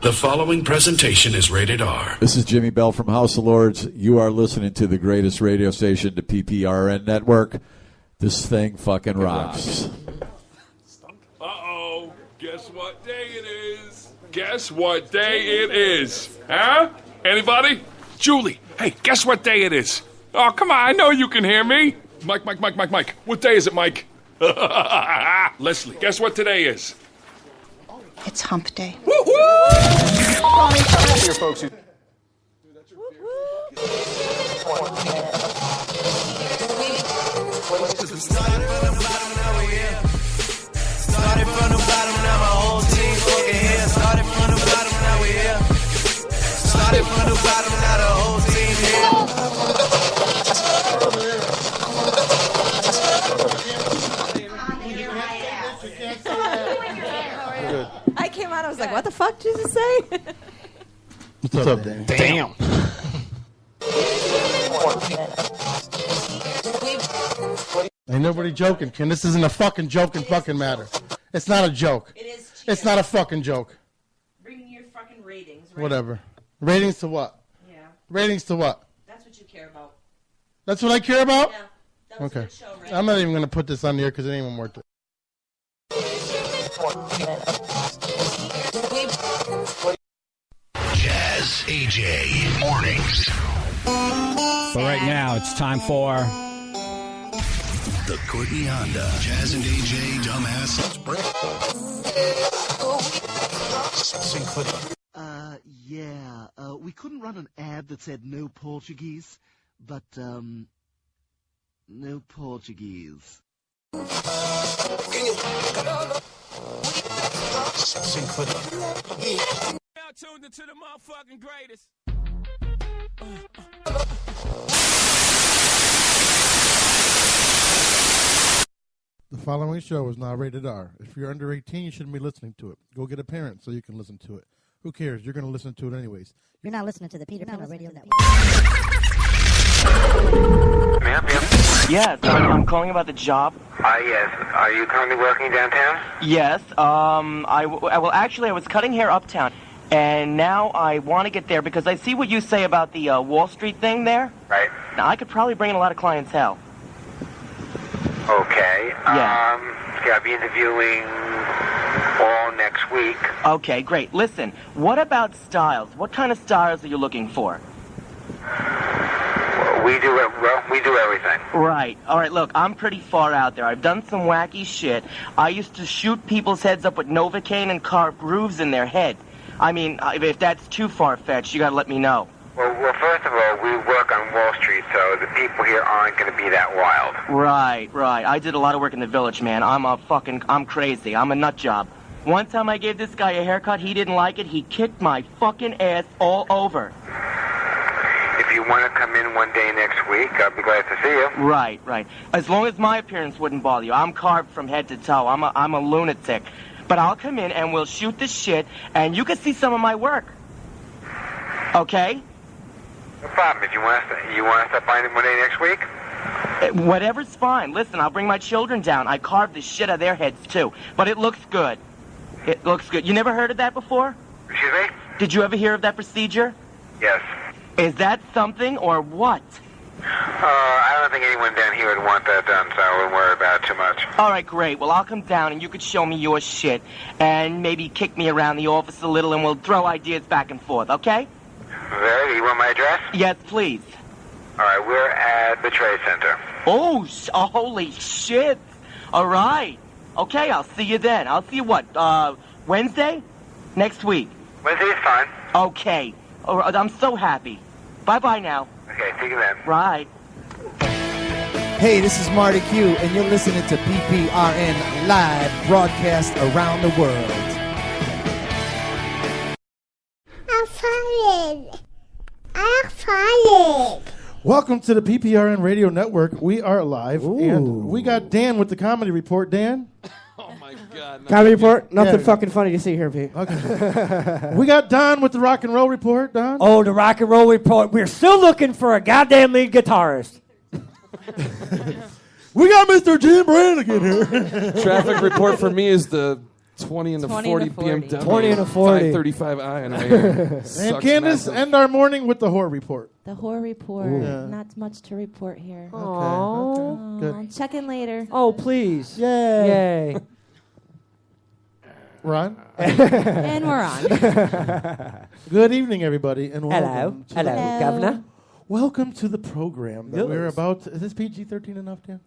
The following presentation is rated R. This is Jimmy Bell from House of Lords. You are listening to the greatest radio station, the PPRN network. This thing fucking rocks. Uh-oh. Guess what day it is? Guess what day it is? Huh? Anybody? Julie, hey, guess what day it is? Oh, come on, I know you can hear me. Mike. What day is it, Mike? Leslie, guess what today is? It's hump day. Woo-hoo! Here, folks. Started from the bottom, now we're here. Started from the bottom, now my whole team fucking here. Started from the bottom, now we're here. Started from the bottom, now the whole team Good. I came out, I was like, what the fuck did you say? What's up, Dan? Damn. Ain't nobody joking, Ken. This isn't a fucking joking fucking matter. It's not a joke. It is. It's not a fucking joke. Bringing your fucking ratings, right? Whatever. Ratings to what? Yeah. Ratings to what? That's what you care about. That's what I care about? Yeah. That was a Okay. good show, right? I'm not even going to put this on the air because it ain't even worth it. Jazz AJ Mornings. But right now, it's time for The Courtney Honda. Jazz and AJ Dumbass. We couldn't run an ad that said no Portuguese, but, no Portuguese. now tuned into the motherfucking greatest. The following show is not rated R. If you're under 18, you shouldn't be listening to it. Go get a parent so you can listen to it. Who cares? You're going to listen to it anyways. You're not listening to the Peter Pino Radio Network. Yes, I'm calling about the job. Yes. Are you currently working downtown? Yes, I was cutting hair uptown, and now I want to get there because I see what you say about the Wall Street thing there. Right. Now, I could probably bring in a lot of clientele. Okay. Yeah. I'll be interviewing all next week. Okay, great. Listen, what about styles? What kind of styles are you looking for? We do everything. Right. All right, look, I'm pretty far out there. I've done some wacky shit. I used to shoot people's heads up with Novocaine and carve grooves in their head. I mean, if that's too far-fetched, you gotta let me know. Well, first of all, we work on Wall Street, so the people here aren't going to be that wild. Right. I did a lot of work in the village, man. I'm crazy. I'm a nut job. One time I gave this guy a haircut, he didn't like it. He kicked my fucking ass all over. If you want to come in one day next week, I'll be glad to see you. Right. As long as my appearance wouldn't bother you. I'm carved from head to toe. I'm a lunatic. But I'll come in and we'll shoot this shit, and you can see some of my work. Okay? No problem. If you want to stop by one day next week? Whatever's fine. Listen, I'll bring my children down. I carved the shit out of their heads, too. But it looks good. It looks good. You never heard of that before? Excuse me? Did you ever hear of that procedure? Yes. Is that something or what? I don't think anyone down here would want that done, so I wouldn't worry about it too much. All right, great. Well, I'll come down and you could show me your shit and maybe kick me around the office a little and we'll throw ideas back and forth, okay? Very. You want my address? Yes, please. All right, we're at the Trade Center. Oh, holy shit. All right. Okay, I'll see you then. I'll see you what, Wednesday? Next week. Wednesday's fine. Okay. All right, I'm so happy. Bye-bye now. Okay, see you then. Right. Hey, this is Marty Q, and you're listening to PPRN live broadcast around the world. I'm fired. Welcome to the PPRN Radio Network. We are live, and we got Dan with the comedy report. Dan? Oh, my God. Comedy report? Nothing fucking funny to see here, Pete. Okay. We got Don with the rock and roll report. Don? Oh, the rock and roll report. We're still looking for a goddamn lead guitarist. We got Mr. Jim Brannigan here. Traffic report for me is the 20 and a 20 40 and a 40. BMW. 20 and a 40. 535i in here. And Candace, end our morning with the horror report. The horror report. Yeah. Not much to report here. Okay. Good. Check in later. Oh, please. Yay. Yay. We're on? And we're on. Good evening, everybody, and welcome. Hello. to Hello, the- Governor. Welcome to the program that we're Yes. about. Is this PG-13 enough, Dan?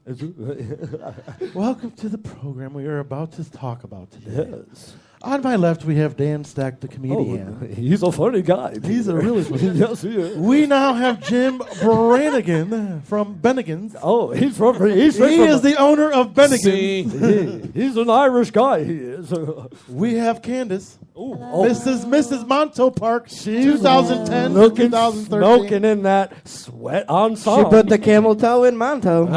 Welcome to the program we are about to talk about today. Yes. On my left, we have Dan Stack, the comedian. Oh, he's a funny guy. He's a really funny guy. Yes, he is. We now have Jim Brannigan from Bennigan's. Oh, he is the owner of Bennigan's. He's an Irish guy, he is. We have Candace. Oh. Mrs. Monto Park, 2010, Looking 2013. smoking in that sweat on She song. put the camel toe in Monto.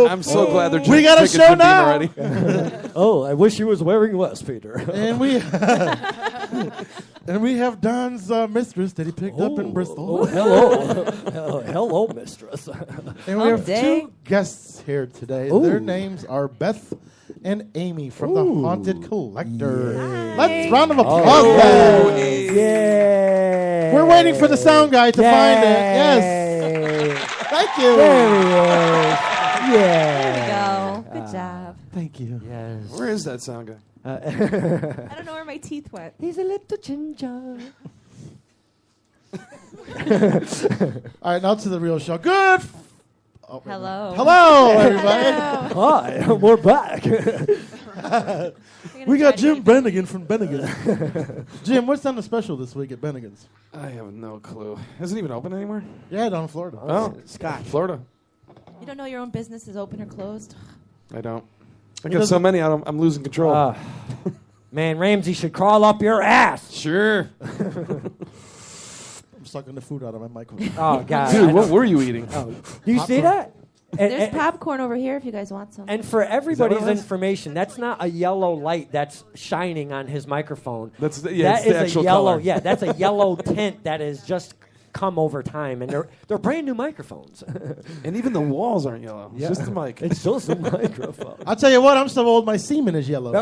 I'm so glad they're We got a drinking show Jim Beam now. already. Oh, I wish he was wearing less, Peter. And we have Don's mistress that he picked up in Bristol. Oh, hello. Hello, mistress. And we have Day. two guests here today. Ooh. Their names are Beth and Aimee from the Haunted Collector. Hi. Let's round of applause. Oh, guys. yeah. We're waiting for the sound guy to find it. Yes. Yay. Thank you. There he is. There Yeah. we go. Good job. Thank you. Yes. Where is that sound guy? I don't know where my teeth went. He's a little ginger. All right, now to the real show. Good. Oh, wait a minute. Hello. Hello, everybody. Hi, we're back. We got Jim Brannigan from Bennigan's. Jim, what's on the special this week at Bennigan's? I have no clue. Isn't it even open anymore? Yeah, down in Florida. Oh, Scott. Florida. You don't know your own business is open or closed? I don't. I got so many, I'm losing control. Man, Ramsey should crawl up your ass. Sure. I'm sucking the food out of my microphone. Oh, God. Dude, what were you eating? Oh. Do you see that? There's popcorn over here if you guys want some. And for everybody's it was? information, that's not a yellow light that's shining on his microphone. That's the, That it's the is actual a yellow. color. Yeah, that's a yellow tint that has just come over time, and they're brand new microphones. And even the walls aren't yellow. It's Yeah. just the mic. It's just a microphone. I'll tell you what, I'm so old my semen is yellow.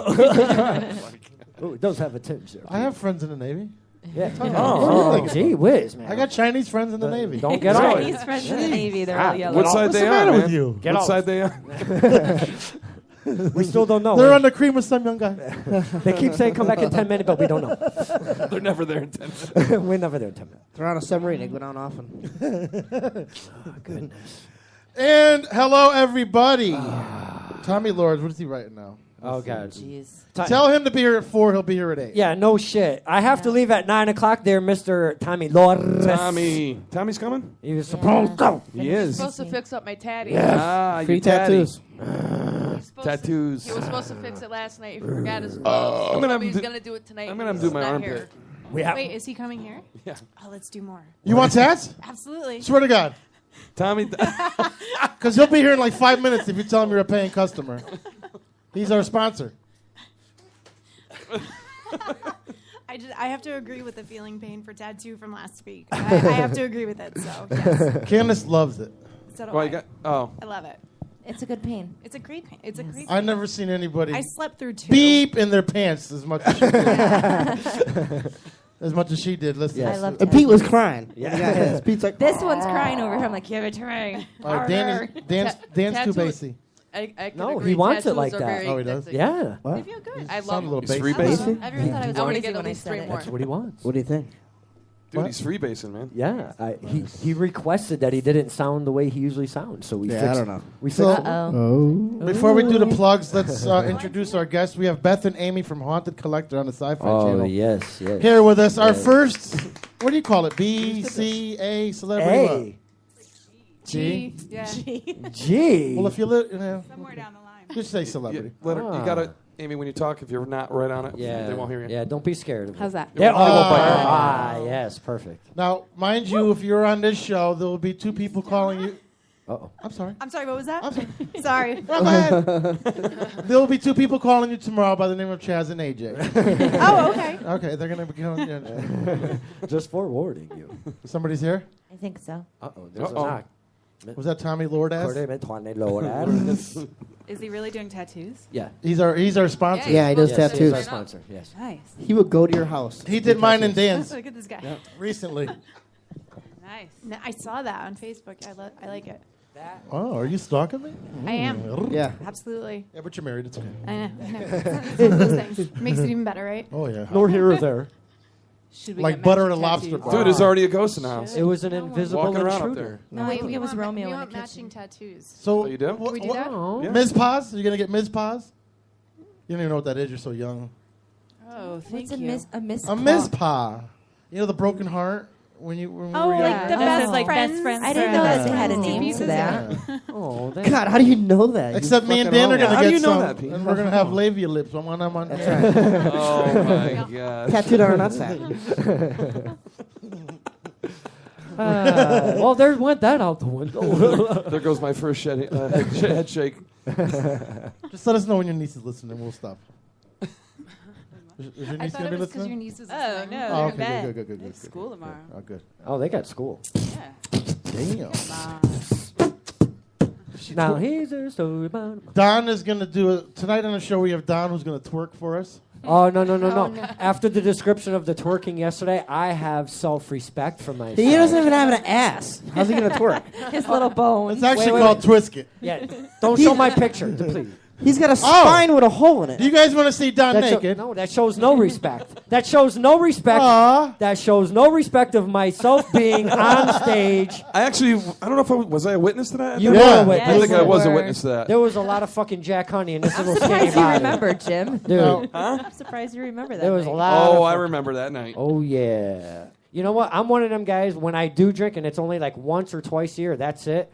Oh, it does have a tinge there. I have friends in the Navy. Yeah. Oh, Gee whiz, man. I got Chinese friends in the Navy. Don't get on. Chinese friends in the Navy, they're all yellow. What side What's they the on, matter man? with you? Get What off. side they on? We still don't know. They're on the cream with some young guy. They keep saying come back in 10 minutes, but we don't know. They're never there in 10 minutes. We're never there in 10 minutes. They're on a submarine. They go down often. Oh, goodness. And hello, everybody. Tommy Lords, what is he writing now? Oh, God. Jeez. Tell him to be here at 4. He'll be here at 8. Yeah, no shit. I have to leave at 9 o'clock there, Mr. Tommy Lord. Tommy's coming? He was supposed to. He is. Supposed to fix up my tatty. Yes. Ah, Free your daddy. tattoos. Tattoos. He was supposed to fix it last night. He forgot his I'm gloves. gonna He's do- going to do it tonight. I'm gonna He's do my not armpit. here. Wait, is he coming here? Yeah. Oh, let's do more. You want tats? Absolutely. Swear to God. Tommy. Because he'll be here in like 5 minutes if you tell him you're a paying customer. He's our sponsor. I have to agree with the feeling pain for tattoo from last week. I have to agree with it. So yes. Candace loves it. So do Well, I. you got, oh. I love it. It's a good pain. It's a great pain. It's a great. I've never seen anybody I slept through 2. beep in their pants as much as she did. As much as she did. Listen. I love And Pete was crying. Yeah. Pete's like, This one's crying over here. I'm like, give it to me. All right, Dan's too Tattoos- bassy. I can No, agree. he wants it Tattoos like are that. very Oh, he does? addicting. Yeah. what? They feel good. I Sound love a little He's bassy. free basing? Everyone thought I was I want to crazy get when at I least said 3 it. more. That's what he wants. What do you think? Dude, What? he's free basing, man. Yeah. He requested that he didn't sound the way he usually sounds, so we Yeah, fixed I don't know. We fixed So- it. Uh-oh. Before we do the plugs, let's introduce our guests. We have Beth and Aimee from Haunted Collector on the Sci-Fi Channel. yes. Here with us, our Yes. first, what do you call it? B, C, A, celebrity what? A. G? Yeah. G. Well, if you live, Somewhere down the line. just say celebrity. You gotta, Amy, when you talk, if you're not right on it, Yeah. they won't hear you. Yeah, don't be scared of it. How's that? Yeah, Ah. yes, perfect. Now, mind you, if you're on this show, there will be 2 people calling you. Uh-oh. I'm sorry. I'm sorry. What was that? I'm sorry. Sorry. Go ahead. There will be 2 people calling you tomorrow by the name of Chaz and AJ. Oh, okay. Okay, they're going to be calling you. Just forewarning you. Somebody's here? I think so. Uh-oh, there's Uh-oh. a knock. Was that Tommy Lord ass? Cordemente Lord. Is he really doing tattoos? Yeah. He's our sponsor. Yeah, he does Yes, tattoos. he's our sponsor. Yes. Nice. He would go to your house. He did mine and Dan's Look at this guy. recently. Nice. I saw that on Facebook. I like it. Oh, are you stalking me? I am. Yeah. Absolutely. Yeah, but you're married. It's okay. I know. It's one of those things. Makes it even better, right? Oh yeah. Nor here or there. Should we Like get butter and a matching lobster tattoos? bar. Dude, there's already a ghost in the house. It was an invisible Walking around up intruder. there. No, I think it was Romeo We in the want kitchen. matching tattoos. So Oh, you do? Can we do that? Yeah. Ms. Paz? You're gonna get Ms. Paz? You don't even know what that is. You're so young. Oh, thank What's you. a miss? A Ms. Pa. You know the broken heart when we were Oh, young? like the Oh. best Like friends. best friends. I didn't know that they had a name Pieces, for that. Yeah. Oh, God, how do you know that? Except me and fucking Dan are hoe. gonna How do get you know some, that, Pete? and we're gonna have labia lips. I'm on. Oh my god. Tattooed on our nutsack. Well, there went that out the window. There goes my first head shake. Just let us know when your niece is listening. We'll stop. Is your I niece thought gonna it be was because your listening? niece is Oh, listening. no. Oh, they're in okay, bed. good. They have school tomorrow. Oh, good. Oh, they got school. Yeah. Damn. Now here's a story about. Don is gonna do it tonight on the show. We have Don who's gonna twerk for us. Oh no. no. After the description of the twerking yesterday, I have self-respect for myself. He doesn't even have an ass. How's he gonna twerk? His little bones. It's actually wait, called wait. Twist It. Yeah, don't show my picture, please. He's got a spine with a hole in it. Do you guys want to see Don That naked? no, that shows no respect. That shows no respect. Aw. That shows no respect of myself being on stage. I don't know if was I a witness to that? You Yeah. were a witness. I think I was a were. witness to that. There was a lot of fucking Jack Honey in this little skinny Surprised you body. remember, Jim. Dude, No. I'm surprised you remember that. there was a night. lot. Oh, of I remember that night. Oh yeah. You know what? I'm one of them guys. When I do drink, and it's only like once or twice a year, that's it.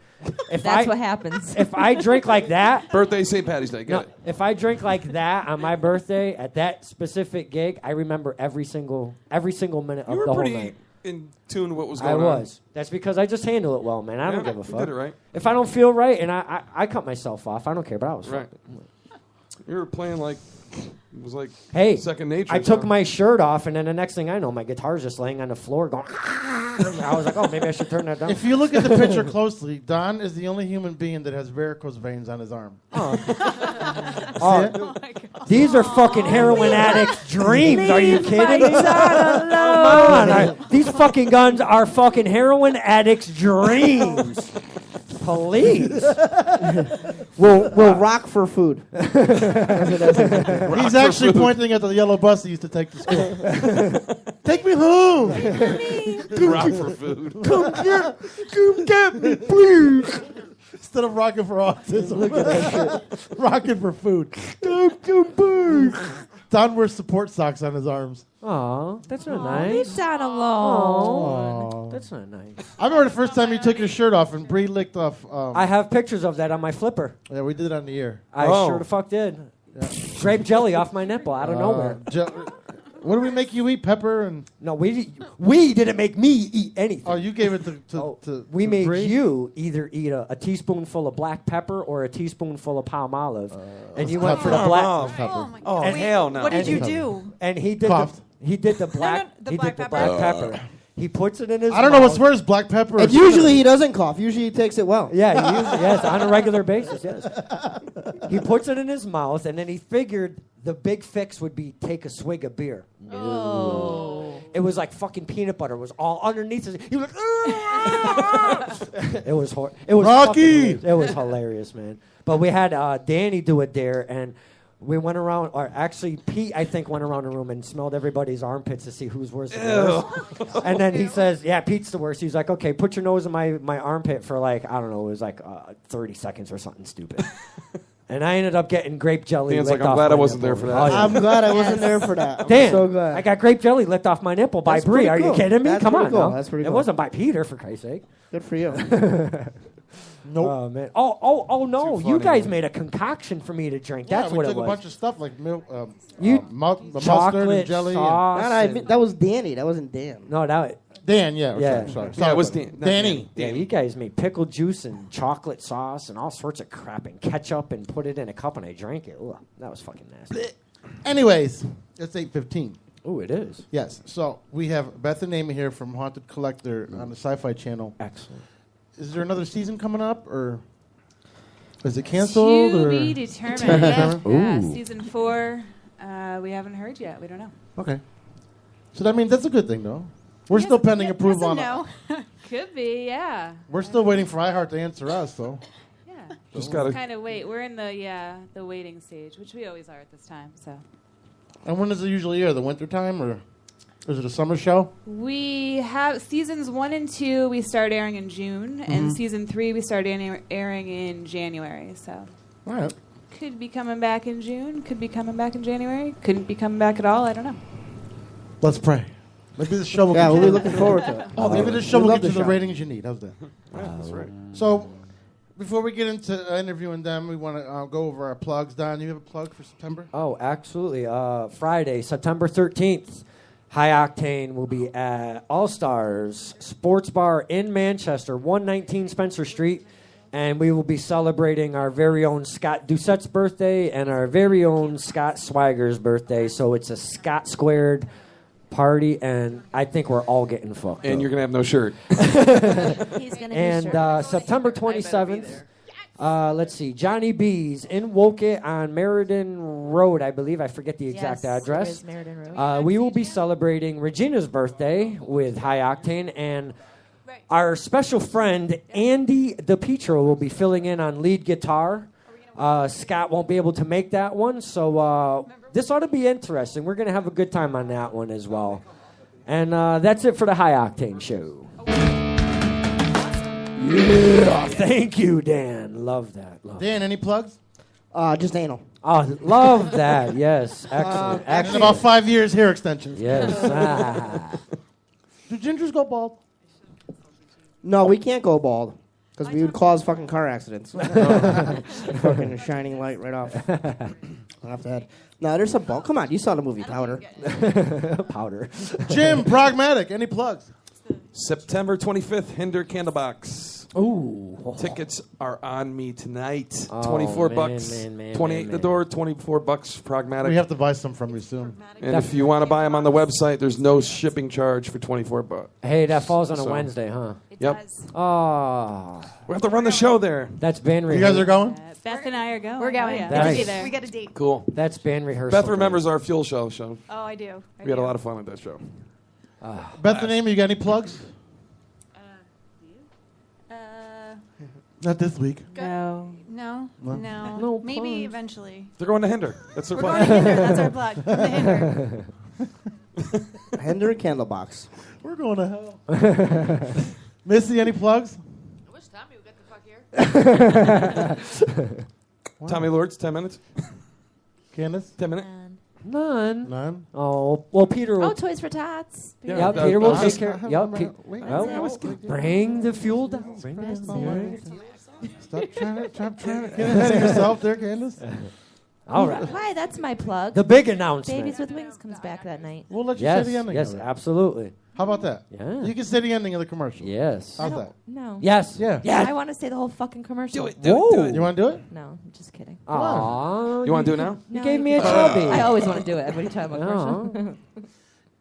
If That's I, what happens. If I drink like that, Birthday, St. Patty's Day. Get no, it. if I drink like that on my birthday at that specific gig, I remember every single minute You of were the whole pretty night. in tune with what was I going on. was. That's because I just handle it well, man. I don't Yeah, give a you fuck. did it right. If I don't feel right, and I cut myself off, I don't care. But I was Right. fucking. You were playing like it was like Hey, second nature. I or took something. my shirt off, and then the next thing I know, my guitar's just laying on the floor going. I was like, oh, maybe I should turn that down. If you look at the picture closely, Don is the only human being that has varicose veins on his arm. Oh. Oh. These are fucking heroin addicts' dreams. Are you kidding me? Come on. These fucking guns are fucking heroin addicts' dreams. Please. We'll rock for food. He's actually pointing at the yellow bus he used to take to school. Take me home. Rock for food. Come get me, please. Instead of rocking for autism, look at that shit. Rocking for food. Don wears support socks on his arms. Aw, that's not Leave nice. Don alone. Aw. That's not nice. I remember the first time you took your shirt off and Bree licked off. I have pictures of that on my flipper. Yeah, we did it on the air. I sure the fuck did. Grape jelly off my nipple out of nowhere. What did we make you eat? Pepper and No, we didn't make me eat anything. oh, you gave it to We made Bree? you either eat a teaspoonful of black pepper or a teaspoonful of palm olive, and you went for the black. Oh, my Oh, God. hell no. What did you And- do? And he did Coughed. he did the black the he black did the pepper? black pepper. He puts it in his I don't know what's mouth. worse, black pepper. Or And usually he doesn't cough. Usually he takes it well. Yeah, yes, on a regular basis, yes. He puts it in his mouth, and then he figured the big fix would be take a swig of beer. Oh. It was like fucking peanut butter was all underneath his. He was like, it was it was Rocky! fucking- it was hilarious, man. But we had Danny do it there, and we went around, or actually Pete, I think, went around the room and smelled everybody's armpits to see who's worse. And then he says, yeah, Pete's the worst. He's like, okay, put your nose in my armpit for like, I don't know, it was like 30 seconds or something stupid. And I ended up getting grape jelly. Dan's licked like, I'm off glad my I wasn't nipple. there for that. Oh, yeah. I'm glad I wasn't there for that. I'm Dan, so glad. I got grape jelly licked off my nipple by That's Bree. pretty Are you cool. kidding me? That's Come pretty on, cool. now. That's pretty It cool. wasn't by Peter, for Christ's sake. Good for you. Nope. Oh man. Oh no! Too You funny, guys man. made a concoction for me to drink. Yeah, That's we what took it a was. bunch of stuff like milk, You- mustard Chocolate and jelly. sauce. That was Danny. That wasn't Dan. No, that. Dan, yeah. Yeah. Sorry. Yeah, it was about Dan. that. Danny. Yeah, you guys made pickle juice and chocolate sauce and all sorts of crap and ketchup and put it in a cup and I drank it. Ooh, that was fucking nasty. Anyways, it's 8:15. Ooh, it is. Yes. So we have Beth and Aimee here from Haunted Collector on the Sci-Fi Channel. Excellent. Is there another season coming up, or Is it canceled To or be determined. Yeah, season 4. We haven't heard yet. We don't know. Okay. So that means that's a good thing, though. We're still pending approval on No. Could be, yeah. We're still waiting for iHeart to answer us, though. Yeah. Just gotta kind of wait. We're in the waiting stage, which we always are at this time. So And when does it usually air? The winter time, or is it a summer show? we have seasons 1 and 2. We start airing in June, and season 3 we start airing in January. So All right. could be coming back in June. Could be coming back in January. Couldn't be coming back at all. I don't know. Let's pray. Maybe this show will Yeah, get we'll you be looking forward to it. Oh, maybe this show We will love get you the the show. ratings you need. How's that? Yeah, that's right. So, before we get into interviewing them, we want to go over our plugs. Don, you have a plug for September? Oh, absolutely. Friday, September 13th, High Octane will be at All Stars Sports Bar in Manchester, 119 Spencer Street. And we will be celebrating our very own Scott Doucette's birthday and our very own Scott Swagger's birthday. So it's a Scott squared party, and I think we're all getting fucked And up. you're gonna have no shirt. He's gonna And September 27th, let's see, Johnny B's in Woket on Meriden Road, I believe. I forget the exact Yes, address. it is Meriden Road. We will be celebrating Regina's birthday with High Octane, and our special friend Andy DePietro will be filling in on lead guitar. Scott won't be able to make that one, so this ought to be interesting. We're going to have a good time on that one as well. And that's it for the High Octane show. Yeah, thank you, Dan. Love that. Love Dan, any plugs? Just anal. Oh, love that. Yes, excellent. In about 5 years, hair extensions. Yes. Do gingers go bald? No, we can't go bald because we would cause fucking car accidents. Fucking a shining light right off the head. No, there's some bald. Come on, you saw the movie Powder. Powder. Jim, Pragmatic, any plugs? September 25th, Hinder Candlebox. Ooh. Tickets are on me tonight. Oh, 24 man, bucks. man, 28 man, the door, 24 bucks Pragmatic. We have to buy some from you soon. And if you want to buy them on the website, there's no shipping charge for 24 bucks. Hey, that falls on a So- Wednesday, huh? Yep. Oh. We have to run the show there. That's band You rehearsal. guys are going? Beth and I are going. We're going. Oh, yeah. Nice. We'll be there. We got a date. Cool. That's band rehearsal. Beth remembers our fuel show. Oh, I do. We had a lot of fun at that show. Beth and Amy, you got any plugs? Not this week. No. No. No? No. Maybe eventually. They're going to Hinder. That's their We're plan. going to Hinder. That's our plug. The Hinder. Hinder Candlebox. We're going to hell. Missy, any plugs? I wish Tommy would get the fuck here. Tommy Lords, 10 minutes. Candace? 10 minutes. None. None? Oh, well, Peter will. Oh, Toys for Tots. Yeah, Yep, Peter will take was- care. I Yep. haven't- wait, Bring the fuel down. Bring that down. Stop trying to get ahead of yourself there, Candace. All right. Hi, that's my plug. The big announcement. Babies with Wings comes back that night. We'll let you Yes. say the ending. Yes, of it. absolutely. How about that? Yeah. You can say the ending of the commercial. Yes. How's that? No. Yes. Yeah. Yes. I want to say the whole fucking commercial. Do it. Do it. Do it. You want to do it? No, I'm just kidding. Aw. You want to do it now? You No, gave you me a can- chubby. I always want to do it every time I'm commercial.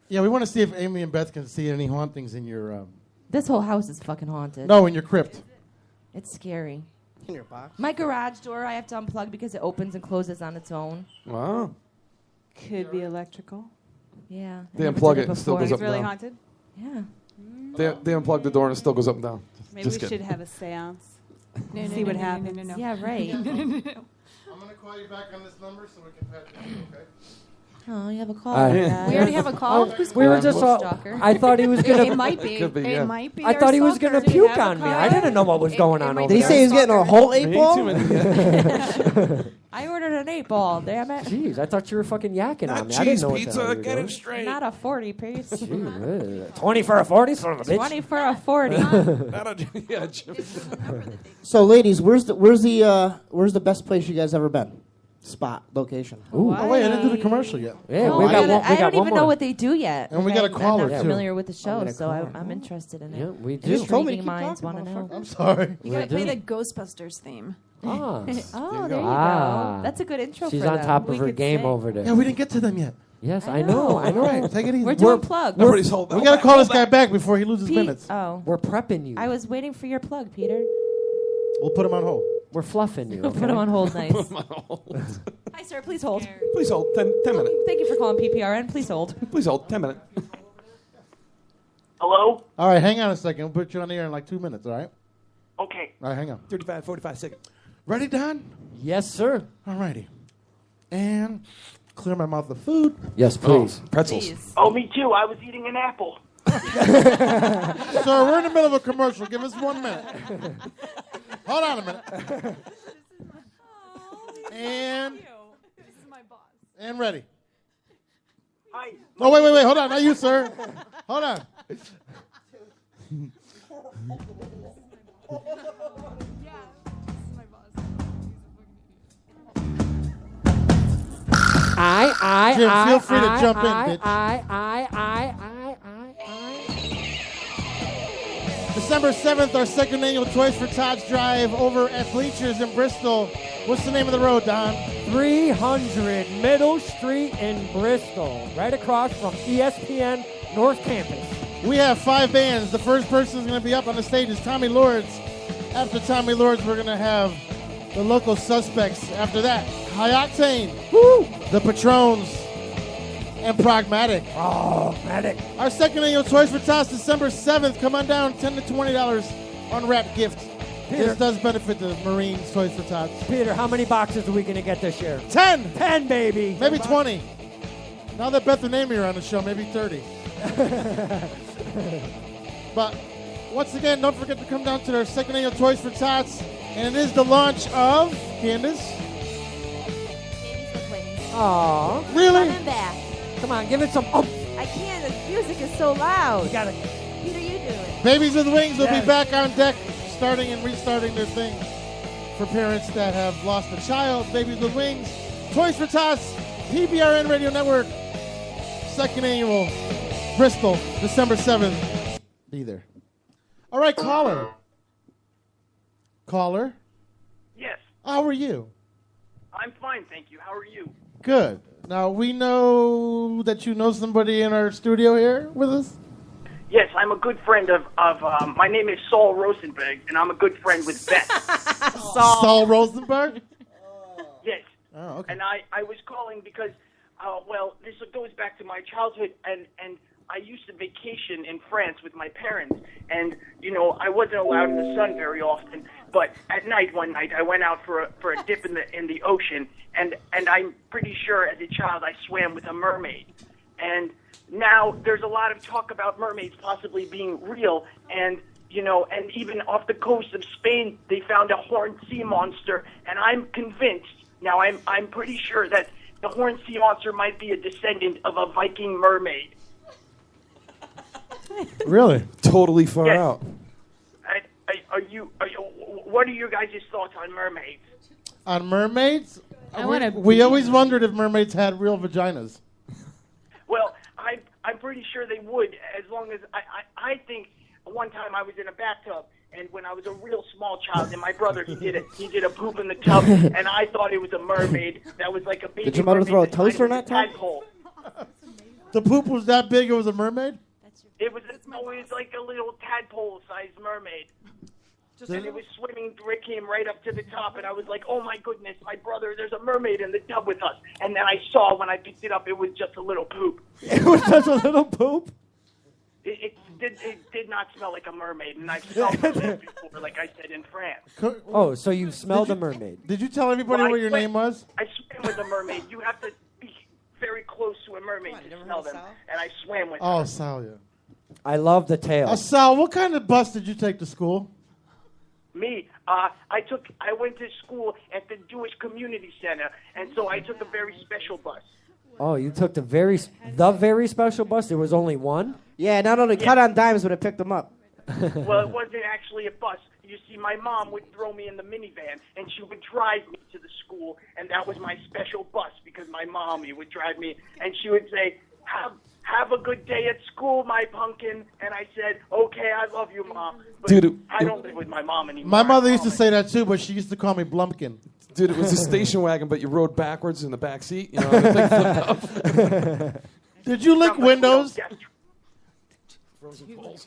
Yeah, we want to see if Amy and Beth can see any hauntings in your... This whole house is fucking haunted. no, in your crypt. It's scary. In your box. My garage door I have to unplug because it opens and closes on its own. Wow. Could be electrical. Yeah. They I never unplug did it, it still before. goes It's up and really down. haunted. Yeah. They unplug the door and it still goes up and down. Maybe Just we kidding. should have a seance. No, See what happens. No. Yeah, right. I'm going to call you back on this number so we can patch you, okay? Oh, you have a call. We We already have a call. Who's We were calling? just all, Stalker. I thought he was It gonna. might be. Could be, yeah. It might be. I our thought he was gonna stalker. Do you puke have a on me. call? I didn't know what was going on might over be They there. say he's getting a whole 8 ball. Too many. I ordered an 8-ball, damn it. Jeez, I thought you were fucking yakking on Not me. I didn't cheese know what the hell pizza. you were Get doing. it straight. Not a 40 piece. Jeez, 20 for a 40, son of a bitch. 20 for a 40. Not a, yeah, Jim. So, ladies, where's the best place you guys ever been? Spot location. Ooh. Oh, wait, I didn't do the commercial yet. Yeah, No, we got one. I We got don't one even know more. what they do yet. And we got a caller, I'm not too. familiar with the show, gonna so call I'm interested in it. Yeah, we You just do. told me to Intriguing keep minds talking, want to know. I'm sorry. You gotta We play do. the Ghostbusters theme. Ah, Oh, there you go. Ah. That's a good intro she's for on them. top We of her could game sing. over there. Yeah, we didn't get to them yet. Yes, I I know. I know. All right, take it easy. We're doing plugs. Nobody's holding. We got to call this guy back before he loses Pete. minutes. Oh, We're prepping you. I was waiting for your plug, Peter. We'll put him on hold. We're fluffing you. We'll Okay? put him on hold. Nice. Put 'em on hold. Hi, sir. Please hold. Please hold 10 minutes. Thank you for calling PPRN. Please hold. Please hold 10 minutes. Hello? All right, hang on a second. We'll put you on the air in like 2 minutes, all right? Okay. All right, hang on. 35, 45 seconds. Ready, Don? Yes, sir. All righty. And clear my mouth of food. Yes, please. Pretzels. Oh, me too. I was eating an apple. Sir, we're in the middle of a commercial. Give us 1 minute. Hold on a minute. And ready. Hi. No, wait. Hold on. Not you, sir. Hold on. Jim, feel free to jump in, bitch. December 7th, our second annual Toys for Tots drive over at Bleachers in Bristol. What's the name of the road, Don? 300 Middle Street in Bristol, right across from ESPN North Campus. We have 5 bands. The first person is going to be up on the stage is Tommy Lords. After Tommy Lords, we're going to have the Local Suspects. After that, High Octane, the Patrons, and Pragmatic. Oh, Matic. Our second annual Toys for Tots, December 7th. Come on down, $10 to $20 unwrapped gifts. Peter. This does benefit the Marines Toys for Tots. Peter, how many boxes are we going to get this year? 10. 10, baby. Maybe 20. Now that Beth and Aimee are on the show, maybe 30. But once again, don't forget to come down to our second annual Toys for Tots. And it is the launch of Candace. Aw. Really? Come back. Come on, give it some. I can't. The music is so loud. You gotta. Peter, you do it. Babies with Wings will Yes. be back on deck, starting and restarting their thing for parents that have lost a child. Babies with Wings, Toys for Tots, PBRN Radio Network, second annual, Bristol, December 7th. Be there. All right, caller. Caller, Yes. how are you? I'm fine, thank you. How are you? Good. Now, we know that you know somebody in our studio here with us. Yes, I'm a good friend of my name is Saul Rosenberg, and I'm a good friend with Beth. Saul Rosenberg? Yes. Oh, okay. And I was calling because, well, this goes back to my childhood, and I used to vacation in France with my parents, and, you know, I wasn't allowed in the sun very often, but at night, one night, I went out for a dip in the ocean, and I'm pretty sure as a child I swam with a mermaid. And now there's a lot of talk about mermaids possibly being real, and, you know, and even off the coast of Spain, they found a horned sea monster, and I'm convinced, now I'm pretty sure that the horned sea monster might be a descendant of a Viking mermaid. Really? Totally far Yes. out. What are your guys' thoughts on mermaids? On mermaids? I wanna We pee. always wondered if mermaids had real vaginas. Well, I'm pretty sure they would, as long as I think one time I was in a bathtub, and when I was a real small child, and my brother he did a poop in the tub, and I thought it was a mermaid that was like a baby. Did your mother mermaid throw a the toaster size in of that a tub? tadpole. The poop was that big, it was a mermaid? It was like a little tadpole-sized mermaid. And it was swimming, it came right up to the top, and I was like, oh my goodness, my brother, there's a mermaid in the tub with us. And then I saw when I picked it up, it was just a little poop. It was just a little poop? It did not smell like a mermaid, and I've smelled mermaids before, like I said, in France. Oh, so you smelled a mermaid. Did you tell everybody Well, what your name was? I swam with a mermaid. You have to be very close to a mermaid to smell them, and I swam with Oh, her. Sal, yeah. I love the tail. Sal, what kind of bus did you take to school? Me, I went to school at the Jewish Community Center, and so I took a very special bus. Oh, you took the very special bus? There was only one? Yeah, not only cut on dimes, but it picked them up. Well, it wasn't actually a bus. You see, my mom would throw me in the minivan, and she would drive me to the school, and that was my special bus because my mommy would drive me, and she would say, have a good day at school, my pumpkin. And I said, okay, I love you, Mom. But Dude, I don't live with my mom anymore. My mother used to say that too, but she used to call me Blumpkin. Dude, it was a station wagon, but you rode backwards in the back seat. You know, the thing flipped up. Did you lick windows? Frozen You poles.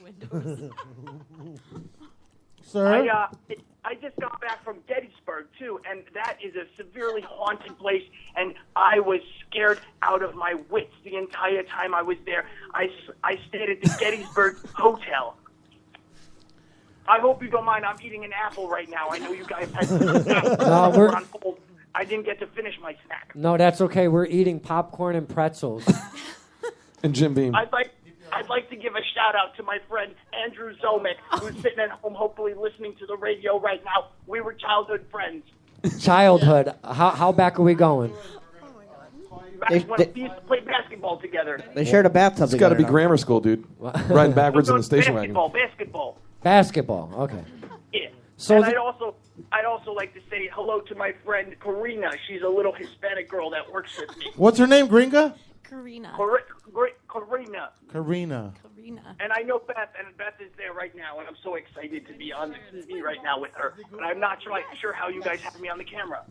Sir? I just got back from Gettysburg, too, and that is a severely haunted place, and I was scared out of my wits the entire time I was there. I stayed at the Gettysburg Hotel. I hope you don't mind. I'm eating an apple right now. I know you guys had No, we're- on hold. I didn't get to finish my snack. No, that's okay. We're eating popcorn and pretzels. And Jim Beam. I'd like to give a shout out to my friend Andrew Zomick, who's sitting at home, hopefully listening to the radio right now. We were childhood friends. Childhood. How back are we going? Back when we used to play basketball together. They shared a bathtub. It's got to be together, grammar school, dude. Riding backwards in the station wagon. Basketball. Basketball. Okay. Yeah. So and I'd also like to say hello to my friend Karina. She's a little Hispanic girl that works with me. What's her name, Gringa? Karina. Karina. Karina. And I know Beth, and Beth is there right now, and I'm so excited to be on the TV right now with her. But I'm not sure how you guys have me on the camera.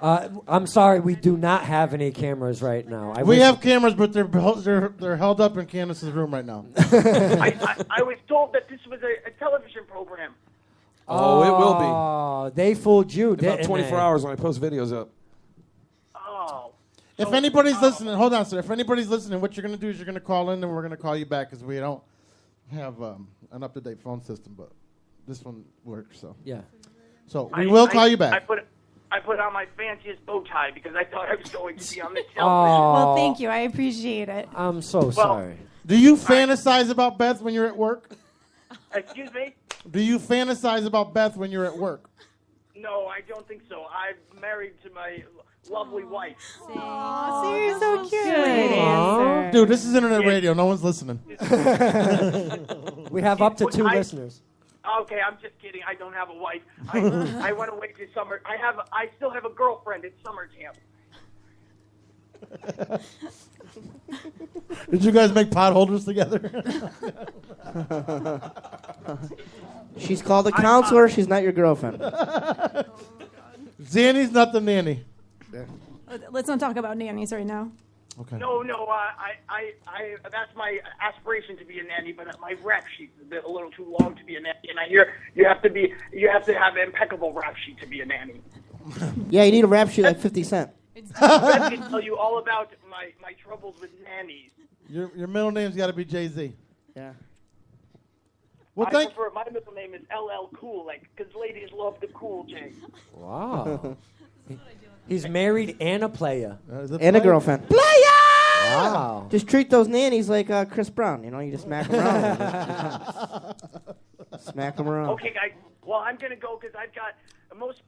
I'm sorry, we do not have any cameras right now. We have cameras, but they're held up in Candace's room right now. I was told that this was a television program. Oh, it will be. Oh, they fooled you, About didn't 24 they? hours when I post videos up. Oh. If anybody's listening, hold on, sir. If anybody's listening, what you're going to do is you're going to call in, and we're going to call you back because we don't have an up-to-date phone system, but this one works. So yeah. So we will call you back. I put on my fanciest bow tie because I thought I was going to be on the television. Well, thank you. I appreciate it. I'm so sorry. Do you fantasize about Beth when you're at work? Excuse me? Do you fantasize about Beth when you're at work? No, I don't think so. I'm married to my lovely wife. Aw, you're so cute. Good answer. Dude, this is internet radio. No one's listening. We have up to 2 listeners. Okay, I'm just kidding. I don't have a wife. I went away to summer. I still have a girlfriend at summer camp. Did you guys make potholders together? She's called a counselor. She's not your girlfriend. Zanny's not the nanny. Let's not talk about nannies right now. Okay. No, that's my aspiration to be a nanny, but my rap sheet is a little too long to be a nanny, and I hear you have to have an impeccable rap sheet to be a nanny. Yeah, you need a rap sheet like 50 Cent. Beth can tell you all about my troubles with nannies. Your middle name's got to be Jay-Z. Yeah. Well, my middle name is LL Cool, because ladies love the Cool J. Wow. He's married and a player. And a girlfriend. Player! Wow. Just treat those nannies like Chris Brown. You know, you just smack them around. Smack them around. Okay, guys. Well, I'm going to go because I've got most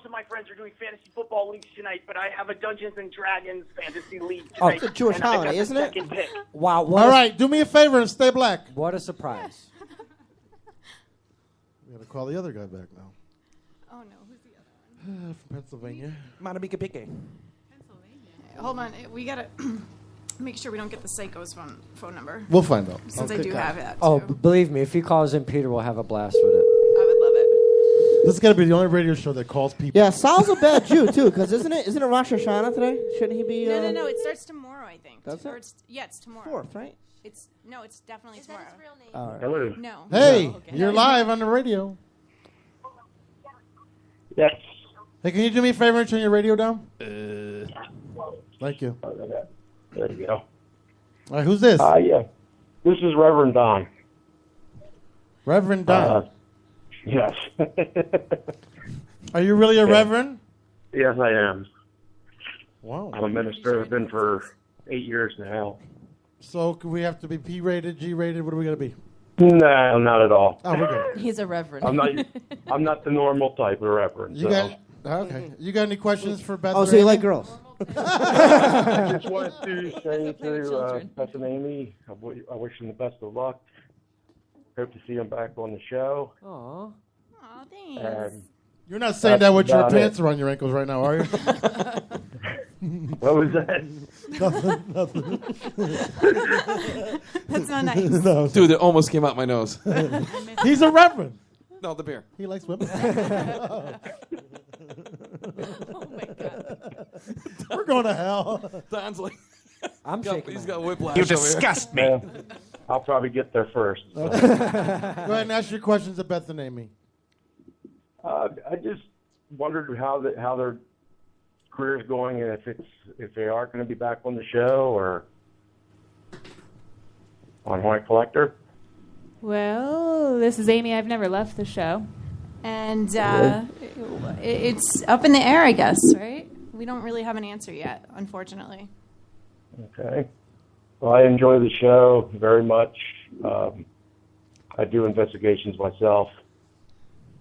of my friends are doing fantasy football leagues tonight, but I have a Dungeons and Dragons fantasy league tonight. It's a Jewish and I got holiday, the isn't it? second pick. Wow. All right, do me a favor and stay black. What a surprise. We got to call the other guy back now. Oh, no. Who's the other one? From Pennsylvania. Manabika Pique. Hold on. We got to make sure we don't get the psycho's phone number. We'll find out. Since I do have that. Oh, too. believe me, if he calls in, Peter will have a blast with it. I would love it. This is going to be the only radio show that calls people. Yeah, Sal's a bad Jew, too, because isn't it Rosh Hashanah today? Shouldn't he be... No. It starts tomorrow, I think. Does it? It's tomorrow. 4th, right? It's definitely tomorrow. Is that his real name? All right. Hello. No. Hey, Oh, okay. you're live on the radio. Yes. Hey, can you do me a favor and turn your radio down? Thank you. There you go. All right, who's this? Yeah. This is Reverend Don. Reverend Don. Yes. Are you really a reverend? Yes, I am. Wow. I'm a minister. I've been for 8 years now. So could we have to be P-rated, G-rated? What are we going to be? No, not at all. Oh, we're good. He's a reverend. I'm not the normal type of reverend. You got You got any questions for Beth? Oh, so you like girls? I just wanted to say to Beth and Aimee, I wish them the best of luck. Hope to see them back on the show. Aw. Aw, thanks. And You're not saying that with your about pants it. around your ankles right now, are you? What was that? Nothing. That's not nice. No. Dude, it almost came out my nose. He's a reverend. No, the beer. He likes women. Oh my god. We're going to hell. Don's like, I'm shaking. he's got whiplash. You over here. disgust me. I'll probably get there first. So. Go ahead and ask your questions of Beth and Aimee. I just wondered how their career's going, and if they are going to be back on the show or on Haunted Collector. Well, this is Aimee. I've never left the show. And it's up in the air, I guess, right? We don't really have an answer yet, unfortunately. Okay. Well, I enjoy the show very much. I do investigations myself.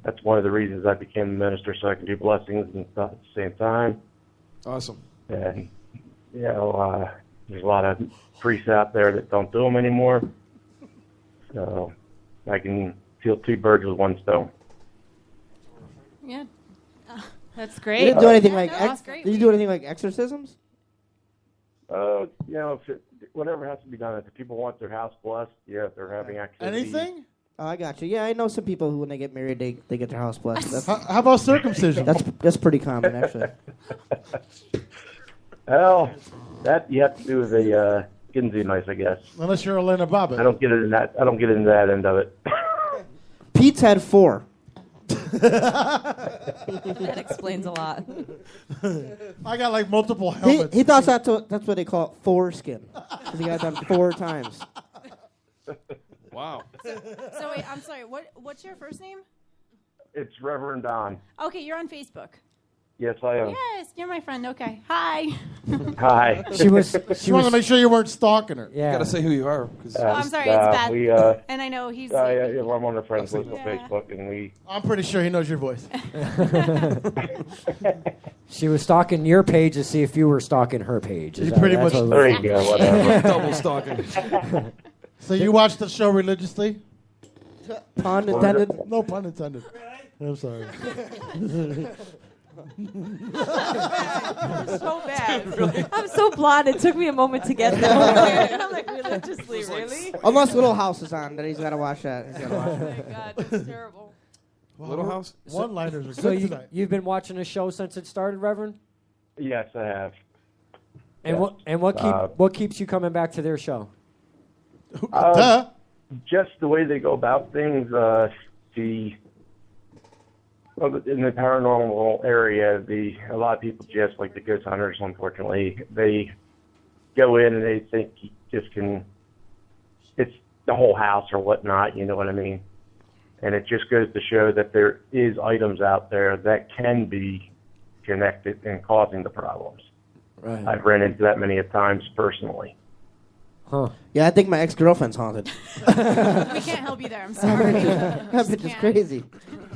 That's one of the reasons I became a minister, so I can do blessings and stuff at the same time. Awesome. And, there's a lot of priests out there that don't do them anymore. So I can kill two birds with one stone. Yeah. That's You great. didn't do anything did you do anything like exorcisms? Whatever has to be done. If people want their house blessed, if they're having activity. Anything? Oh, I got you. Yeah, I know some people who, when they get married, they get their house blessed. That's, How about circumcision? that's pretty common, actually. Well, that you have to do with a Kinsey knife, I guess. Unless you're Elena Bobbitt. I don't get into that end of it. Pete's had 4. That explains a lot. I got like multiple helmets. He thought that's what they call it, foreskin. Because he got done 4 times. Wow. So wait, I'm sorry. What's your first name? It's Reverend Don. Okay, you're on Facebook. Yes, I am. Yes, you're my friend. Okay. Hi. Hi. She wanted to make sure you weren't stalking her. You gotta say who you are. I'm sorry, it's Beth. And I know he's. I'm on the friends list on Facebook, and I'm pretty sure he knows your voice. She was stalking your page to see if you were stalking her page. You pretty much. There you go. Whatever. Double stalking. So you watch the show religiously? Pun intended? No pun intended. I'm sorry. So bad. I'm so blonde. It took me a moment to get there. I'm like, religiously, really? Unless Little House is on, then he's got to watch that. He's gotta watch Oh my God, that's terrible. Little House? One-liners are So good tonight. you've been watching the show since it started, Reverend? Yes, I have. And what keeps you coming back to their show? Just the way they go about things. In the paranormal area, a lot of people just like the ghost hunters. Unfortunately, they go in and they think you just it's the whole house or whatnot. You know what I mean? And it just goes to show that there is items out there that can be connected and causing the problems. Right. I've ran into that many times personally. Huh. Yeah, I think my ex-girlfriend's haunted. We can't help you there. I'm sorry. That bitch is crazy.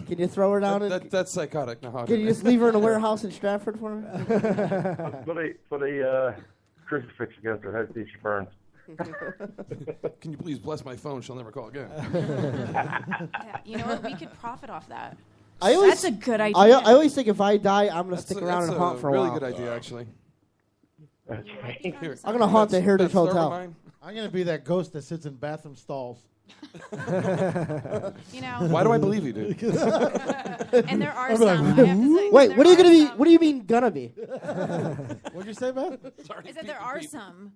Can you throw her down? That's psychotic. No, Can you just leave her in a warehouse in Stratford for me? Put a crucifix against her head, see if she burns. Can you please bless my phone? She'll never call again. Yeah, you know what? We could profit off that. That's a good idea. I always think if I die, I'm going to stick around and haunt for a while. Really good idea, actually. Okay. I'm going to haunt the Heritage Hotel. I'm going to be that ghost that sits in bathroom stalls. You know. Why do I believe you, dude? And there are some. I have to say, Wait, what are you going to be? What do you mean gonna be? What'd you say, Beth? Is that there are some.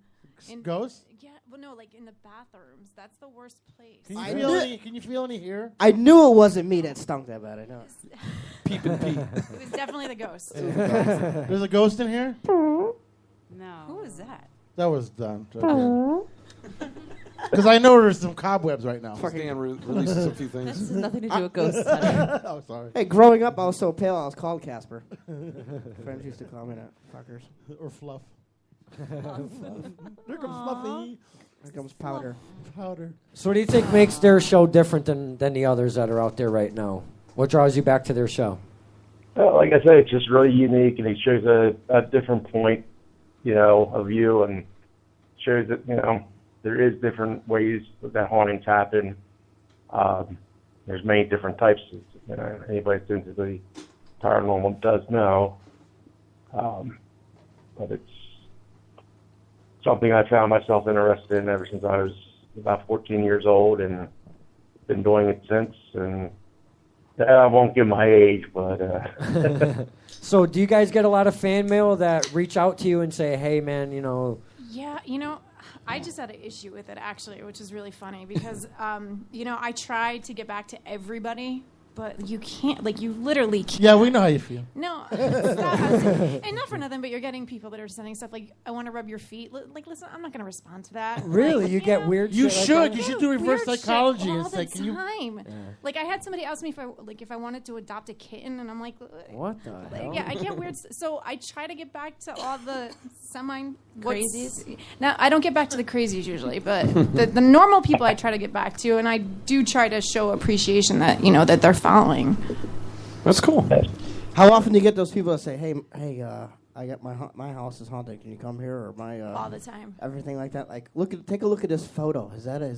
Ghosts? Yeah, well, no, like in the bathrooms. That's the worst place. Can you feel any here? I knew it wasn't me that stunk that bad. I know. Peep and pee. It was definitely the ghost. There's a ghost in here? No. Who was that? That was done. Because I know there's some cobwebs right now. Dan releases a few things. This has nothing to do with ghosts. Oh, sorry. Hey, growing up, I was so pale, I was called Casper. Friends used to call me that. Fuckers. Or Fluff. Here comes Fluffy. Here comes Powder. Powder. So what do you think makes their show different than the others that are out there right now? What draws you back to their show? Well, like I said, it's just really unique, and it shows a different point, of view, and shows that, there is different ways that hauntings happen. There's many different types. Anybody that's into the paranormal does know. But it's something I found myself interested in ever since I was about 14 years old, and been doing it since. And I won't give my age, but... So do you guys get a lot of fan mail that reach out to you and say, hey, man, Yeah, I just had an issue with it, actually, which is really funny because, I tried to get back to everybody but you can't. Like, you literally can't. Yeah, we know how you feel. No, and not for nothing, but you're getting people that are sending stuff like, "I want to rub your feet." Like, listen, I'm not going to respond to that. Really, Like, you get weird. You shit should. Like that? You should do reverse weird psychology. shit all It's the like, can you? time. Like, I had somebody ask me if I wanted to adopt a kitten, and I'm like, What the hell? yeah, I get weird. So I try to get back to all the Crazies? Now, I don't get back to the crazies usually, but the normal people I try to get back to, and I do try to show appreciation that that they're following. That's cool. How often do you get those people that say, "Hey, I got my house is haunted. Can you come here?" Or my All the time. everything like that. Like, take a look at this photo. Is that I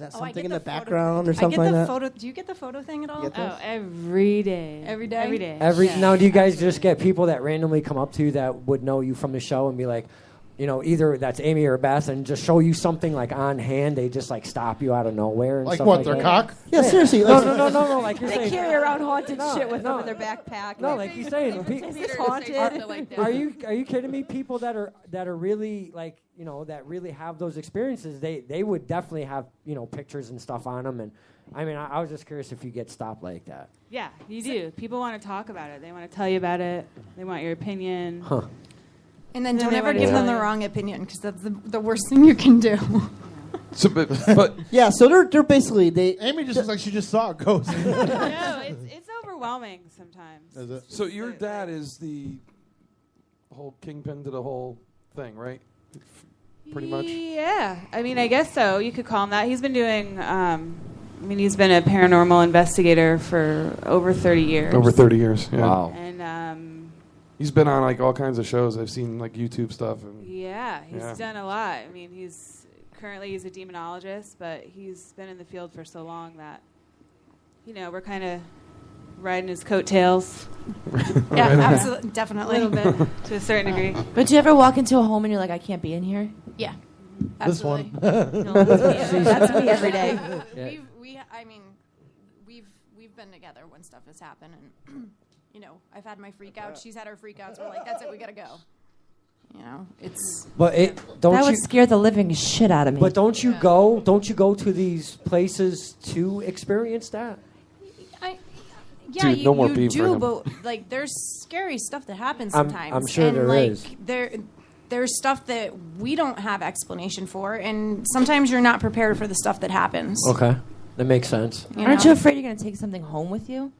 something get in the the background or I something get the like that? photo. Do you get the photo thing at all? Get this? Oh, every day. Every day? Every day. Yeah. Now, do you guys just get people that randomly come up to you that would know you from the show and be like, either that's Aimee or Beth, and just show you something like on hand? They just like stop you out of nowhere. And Like stuff what? like Their that? cock? Yeah, seriously. No. Like you're They saying. carry around haunted No, shit with no. them in their backpack. No, like you're saying. Is this haunted? Are you kidding me? People that are really like that really have those experiences, they would definitely have pictures and stuff on them. And I mean, I was just curious if you get stopped like that. Yeah, you do. People want to talk about it. They want to tell you about it. They want your opinion. Huh. And then And don't they ever wanna give them tell the you. wrong opinion, because that's the worst thing you can do. So, but Yeah, so they're basically Amy just looks like she just saw a ghost. No, it's overwhelming sometimes. Is it? so your dad is the whole kingpin to the whole thing, right? Pretty much. Yeah, I mean, I guess so. You could call him that. He's been doing. He's been a paranormal investigator for over 30 years. Over 30 years. Yeah. Wow. And He's been on like all kinds of shows. I've seen like YouTube stuff. And yeah, he's Yeah. done a lot. I mean, he's a demonologist, but he's been in the field for so long that we're kind of riding his coattails. Yeah, absolutely, A definitely. little bit, to a certain degree. But do you ever walk into a home and you're like, I can't be in here? Yeah, This absolutely. one. No, that's me. That's me every day. Yeah. We've been together when stuff has happened, and I've had my freak out. She's had her freak outs. We're like, that's it, we gotta go. It's. But That would scare the living shit out of me. But don't you go to these places to experience that? Yeah, Dude, no more you beef for do, him. but like, there's scary stuff that happens I'm sometimes. sure and, there like, is. There's stuff that we don't have explanation for, and sometimes you're not prepared for the stuff that happens. Okay, that makes sense. Aren't you afraid you're going to take something home with you?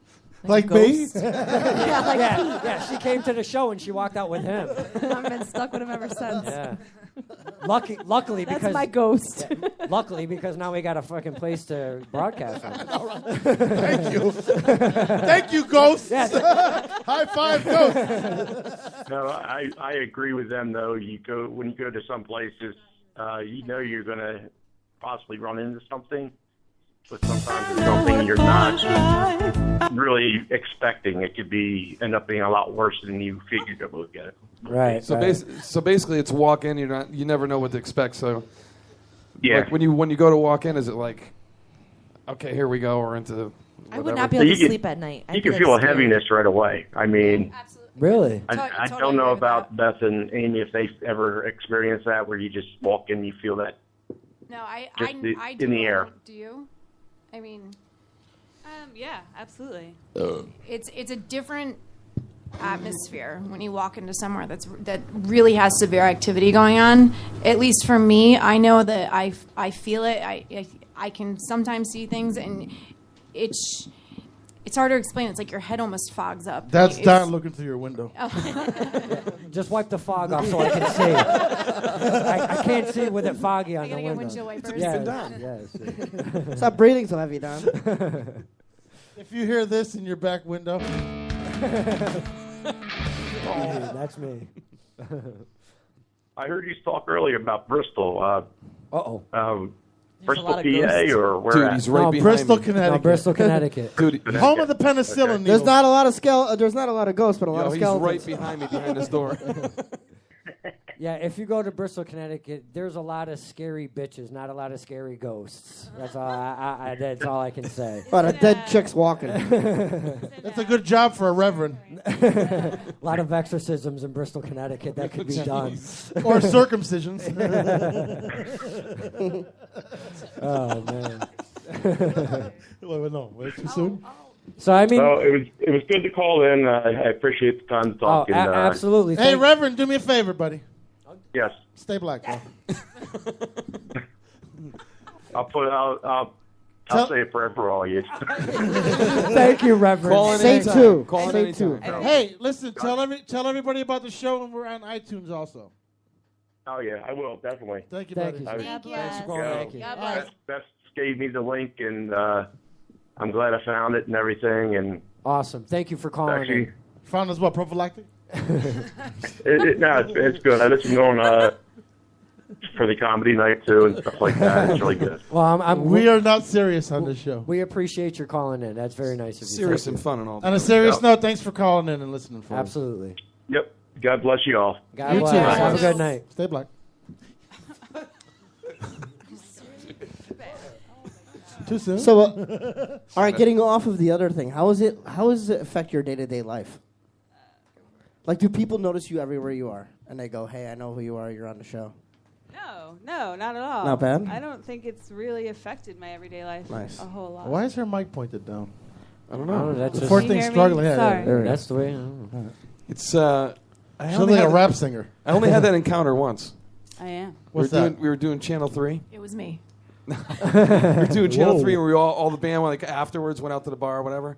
Like a me? ghost? Yeah, like Yeah, she came to the show and she walked out with him. I've been stuck with him ever since. Yeah. Luckily, That's because my ghost. Yeah, luckily, because now we got a fucking place to broadcast from. Thank you. Thank you, ghosts. High five, ghosts. No, I agree with them though. When you go to some places, you're going to possibly run into something, but sometimes it's something you're not really expecting. It could end up being a lot worse than you figured it would get. Right. So, right. basically, it's walk in. You never know what to expect. So, Yeah. like when you go to walk in, is it like, okay, here we go, or into whatever? I would not be able to sleep at night. You can feel a heaviness right away. I mean, really? I don't know about Beth and Aimee if they've ever experienced that, where you just walk in, you feel that. No, I in the air. Do you? I mean, Yeah, absolutely. it's a different atmosphere when you walk into somewhere that really has severe activity going on. At least for me, I know that I feel it. I can sometimes see things, and it's hard to explain. It's like your head almost fogs up. That's Don looking through your window. Just wipe the fog off so I can see. I can't see with it foggy on the get window. windshield wipers. Yes. Stop breathing so heavy, Don. If you hear this in your back window, That's me. I heard you talk earlier about Bristol. Uh-oh. Bristol, lot of PA, ghosts. or where Dude, at? he's right behind Bristol, me. Connecticut. No, Bristol, Connecticut. Dude, Home of the penicillin Okay. needles. There's not a lot of There's not a lot of ghosts, but a lot of he's skeletons. right behind me, behind this door. Yeah, if you go to Bristol, Connecticut, there's a lot of scary bitches, not a lot of scary ghosts. That's all. That's all I can say. But a dead chick's walking. That's a good job for a reverend. A lot of exorcisms in Bristol, Connecticut that could be done. Or circumcisions. Oh man. Wait, no, wait, too soon? So I mean, well, it was good to call in. I appreciate the time to talk. Oh, absolutely. Hey, Reverend, do me a favor, buddy. Yes. Stay black, bro. I'll say a prayer for all you. Thank you, Reverend. Call in Say anytime. two. Call in Say anytime. two. Hey, listen, tell everybody about the show, and we're on iTunes also. Oh yeah, I will definitely. Thank you, Thank buddy. you. Thank you. Thanks for calling. Yeah. Thank you. God bless. Beth gave me the link, and I'm glad I found it and everything. And Awesome. Thank you for calling. actually, in. Found us what, prophylactic? it's good. I listen on for the comedy night too and stuff like that. It's really good. Well, We are not serious on this show. We appreciate your calling in. That's very nice of you. Serious Thank and you. fun and all. On a serious note, thanks for calling in and listening for us. Absolutely. Yep. God bless you all. God You bless. too. Have a good night. Stay black. Too soon. So, all right, getting off of the other thing, how does it affect your day-to-day life? Like, do people notice you everywhere you are? And they go, hey, I know who you are, you're on the show. No, not at all. Not bad? I don't think it's really affected my everyday life Nice. a whole lot. Why is her mic pointed down? I don't know. That's The just, fourth Can you thing's hear me? struggling. Yeah, Sorry. there we go. that's the way. I don't know. It's She looks like a rap singer. I only had that encounter once. I am. What's we were that? Doing, we were doing Channel 3. It was me. We were doing Channel Whoa. 3, and we all the band, like afterwards, went out to the bar or whatever.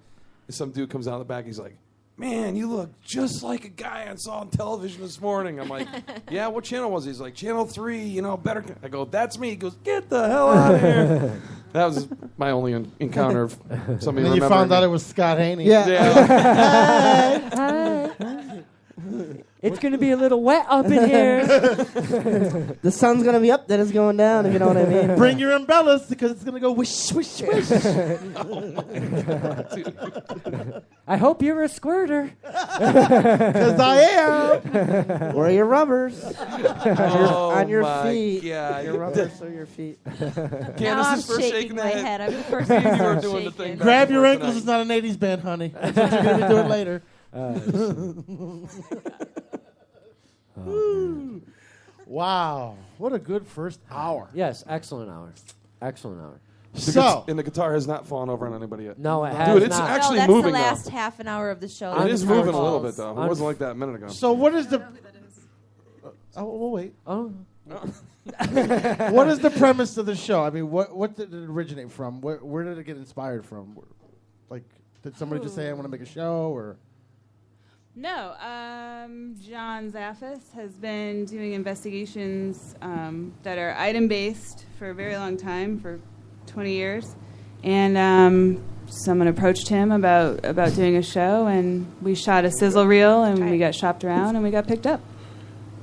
And some dude comes out the back. He's like, "Man, you look just like a guy I saw on television this morning." I'm like, "Yeah, what channel was he?" He's like, "Channel 3, you know, better." I go, "That's me." He goes, "Get the hell out of here." That was my only encounter of somebody And then you remembering found me. out it was Scott Haney. It's going to be a little wet up in here. The sun's going to be up, then it's going down, if you know what I mean. Bring your umbrellas because it's going to go wish, swish, swish. I hope you're a squirter. Because I am. Or your rubbers. on your my feet. God. Your rubbers or your feet. Candace Now I'm is first shaking the my head. head. I'm the first You one are to doing the shake thing. it. Grab your Tonight. ankles. It's not an 80s band, honey. That's what you're going to be doing later. Woo. Wow. What a good first hour. Yes, excellent hour. Excellent hour. So, And the guitar has not fallen over on anybody yet. No, it has Dude, it's not. actually that's moving the last though. half an hour of the show. It that is the guitar moving a little falls. bit though. It wasn't like that a minute ago. so what is the... Oh, we'll wait. Oh. What is the premise of the show? I mean, what did it originate from? Where did it get inspired from? Like, did somebody just say, I want to make a show, or... No, John Zaffis has been doing investigations that are item-based for a very long time, for 20 years. And someone approached him about doing a show, and we shot a sizzle reel, and we got shopped around, and we got picked up.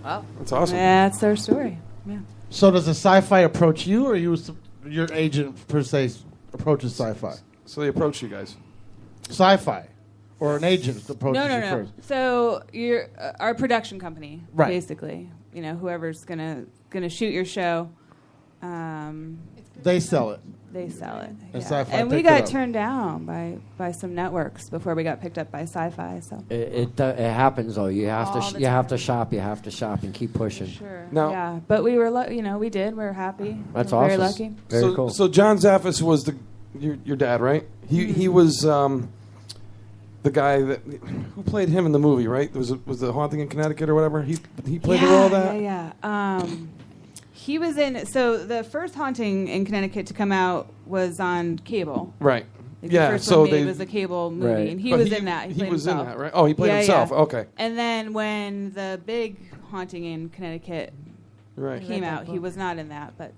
Wow. That's awesome. That's their story. Yeah. So does a sci-fi approach you, or your agent, per se, approaches sci-fi? So they approach you guys. Sci-fi. Or an agent approaches you No. first. So you're our production company, Right. basically. You know, whoever's gonna shoot your show, They sell it. they sell it. And yeah. Sci-Fi And we picked it got up. turned down by some networks before we got picked up by Sci-Fi. So It happens though. You have All to the you have to shop. You have to shop and keep pushing. sure. Now- Yeah, but we were we did. We're happy. That's we're very awesome. lucky. Very so, cool. So John Zaffis was your dad, right? He was the guy who played him in the movie, right? Was the Haunting in Connecticut or whatever? He played the role of that. Yeah. He was in. So the first Haunting in Connecticut to come out was on cable. Right. Like Yeah. The first So one made they was a cable movie, Right. and he But was he- in that. he played was in himself. that, right? Oh, he played himself. Okay. And then when the big Haunting in Connecticut Right. came out, he was not in that. But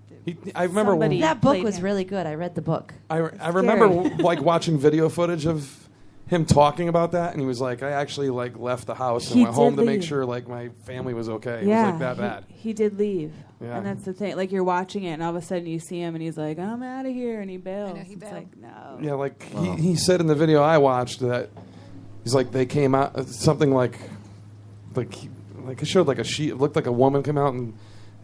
I remember somebody That book played was him. really good. I read the book. I remember like watching video footage of him talking about that, and he was like, "I actually like left the house and He went home did to make leave. sure like my family was okay." It Yeah, was like that bad. He did leave, Yeah. and that's the thing. Like you're watching it, and all of a sudden you see him, and he's like, "I'm out of here," and he bails. he it's bailed. like no. Yeah, like he said in the video I watched that he's like they came out something like it showed like a sheet. It looked like a woman came out and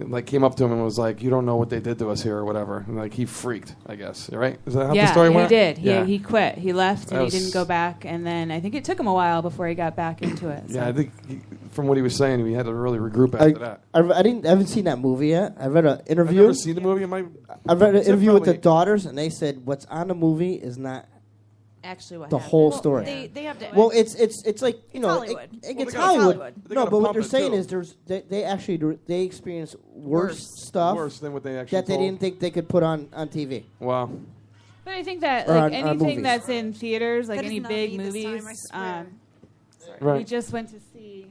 like came up to him and was like, "You don't know what they did to us here or whatever." And like he freaked, I guess. Right? Is that how the story went? he did. Yeah. He quit. He left, and That he didn't was- go back. And then I think it took him a while before he got back into it. Yeah, so. I think from what he was saying, we had to really regroup after that. I haven't seen that movie yet. I read an I've interview. never seen the movie. I read an It's interview with the probably- daughters, and they said what's on the movie is not actually what the happened. whole Well, story. they have to. Well, it's like you know Hollywood. it gets Well, Hollywood. They No, gotta but what pump they're it, saying too. is they actually experience worse stuff Worse than what they actually that they told. didn't think they could put on TV. Wow. But I think that Or like on anything movies. that's in theaters, like That is any not big me this movies, time, I swear. we Right. just went to see.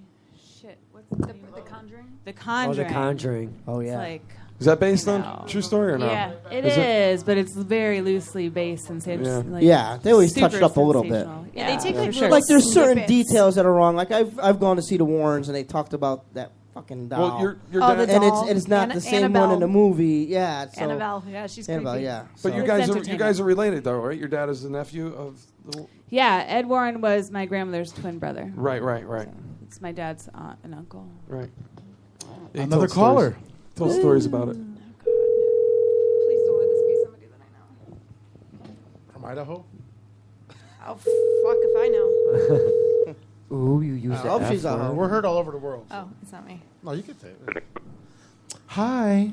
Shit, what's the name? The Conjuring. The Oh, Conjuring. The Conjuring. Oh It's yeah. like Is that based on true story or not? yeah, it Is is, but it's very loosely based and Yeah. like Yeah, they always touch super it up a little bit. sensational. Yeah, they take, like, for sure. little Like there's certain snippets. details that are wrong. Like I've gone to see the Warrens and they talked about that fucking doll. Well, your Oh, dad, the and doll. it's not the same Annabelle. one in the movie. Yeah, so Annabelle. Yeah, she's creepy. Annabelle. Yeah. but so- you It's guys entertainment. are related though, right? Your dad is the nephew of the. Yeah, Ed Warren was my grandmother's twin brother. Right. It's my dad's aunt and uncle. Right. He Another told caller. Told stories about it. Please don't let this be somebody that I know. From Idaho? Oh, fuck if I know. Ooh, you use the Oh, F she's a word. hoe. We're heard all over the world. Oh, it's not me. No, you can say it. Hi.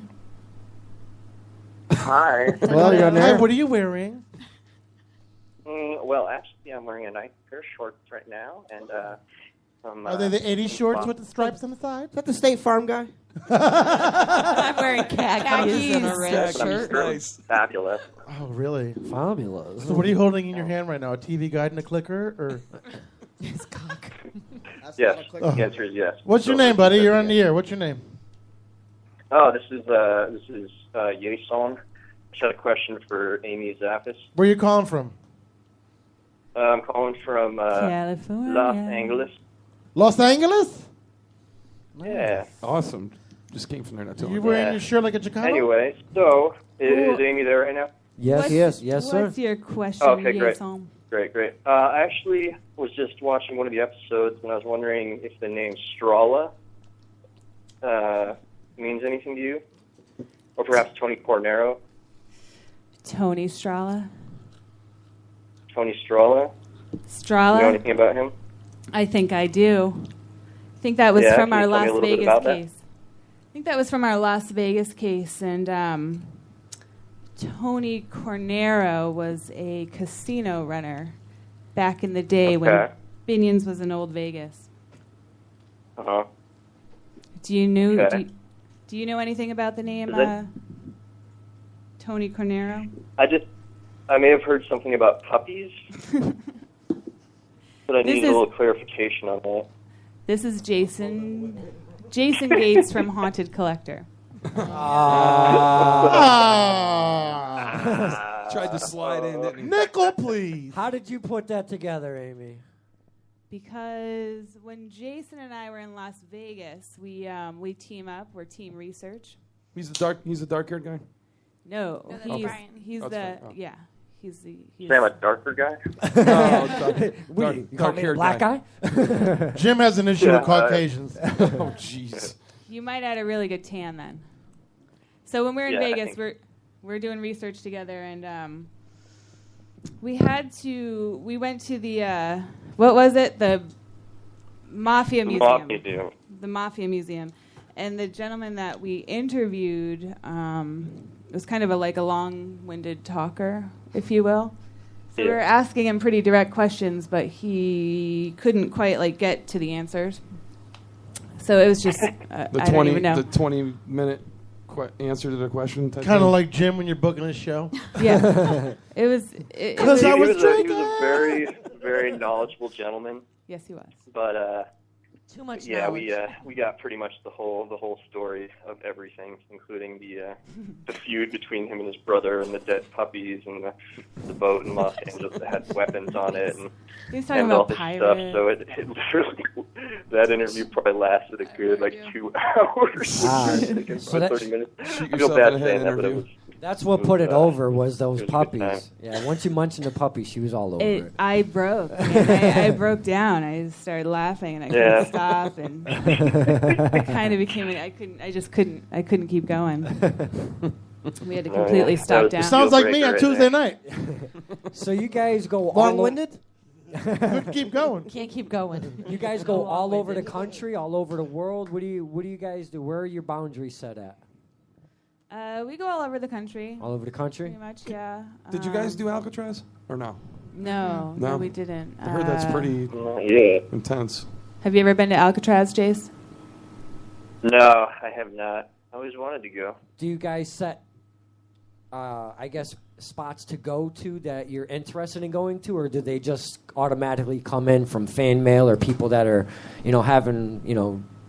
Hi. Well, you're on Hi, there. what are you wearing? Well, actually, I'm wearing a nice pair of shorts right now, and some. Are they the 80s shorts with the stripes on the side? Is that the State Farm guy? I'm wearing khakis and a red Yes, I'm shirt. sure it's fabulous. Oh, really? Fabulous. So what are you holding in your hand right now? A TV guide and a clicker? Or His cock. Yes, the answer is yes. what's your name, buddy? You're on the air. What's your name? Oh, this is Jason. Just had a question for Aimee Zappis. Where are you calling from? I'm calling from California. Los Angeles. Los Angeles? Yeah. Awesome. Just came from there not too You long. wearing Yeah. your shirt like a Chicano? Anyway, so is Aimee there right now? Yes, yes, sir. What's your question? Okay, great. Jason? Great. I actually was just watching one of the episodes, and I was wondering if the name Strala means anything to you, or perhaps Tony Cornero. Tony Strala. Tony Strala. Strala. You know anything about him? I think I do. I think that was Yeah, from can you our tell me a Las little bit Vegas about that? case. I think that was from our Las Vegas case, and Tony Cornero was a casino runner back in the day when Okay. Binion's was in Old Vegas. Uh-huh. Do you know? Okay. Do you know anything about the name Is it- Tony Cornero? I may have heard something about puppies, but I This need a is- little clarification on that. This is Jason Gates from Haunted Collector. Tried to slide in, didn't he? Nickel, please. How did you put that together, Aimee? Because when Jason and I were in Las Vegas, we team up. We're team research. He's the dark-haired guy. No, that's he's Brian. he's Oh, the that's Brian. Oh. yeah. He's the he's Say I'm a darker guy? You call me a black guy? Jim has an issue Yeah, with Caucasians. Oh, jeez. You might add a really good tan then. So when we're in Yeah, I Vegas, think- we're doing research together, and we went to the what was it? The Mafia Museum. Mafia Museum. The Mafia Museum, and the gentleman that we interviewed was kind of a long-winded talker, if you will. So we were asking him pretty direct questions, but he couldn't quite get to the answers. So it was just I don't even know. The 20-minute answer to the question. Kind of like Jim when you're booking a show. Yeah, it was. He I was was a drinking. very, very knowledgeable gentleman. Yes, he was. But Too much yeah, knowledge. we got pretty much the whole story of everything, including the feud between him and his brother, and the dead puppies, and the boat in Los Angeles that had weapons on it, and He was talking and all about this pirates. stuff. So it literally, that interview probably lasted a good 2 hours. Ah, Taken so that- 30 minutes. Shoot I feel yourself bad in the head saying that, but it interview. was. That's what put it over was those it was a good time. puppies. Yeah, once you mentioned the puppy, she was all over it. I broke. Man. I broke down. I just started laughing, and I couldn't Yeah. stop, and it kind of became. I couldn't keep going. We had to completely stop down. Sounds like me on Right Tuesday there. night. So you guys go Long-winded? Couldn't keep going. Can't keep going. You guys go all over the country, all over the world. What do you guys do? Where are your boundaries set at? We go all over the country. All over the country? Pretty much, yeah. Did you guys do Alcatraz or no? No, No? we didn't. I heard that's pretty intense. Have you ever been to Alcatraz, Jace? No, I have not. I always wanted to go. Do you guys set, I guess, spots to go to that you're interested in going to, or do they just automatically come in from fan mail or people that are, having,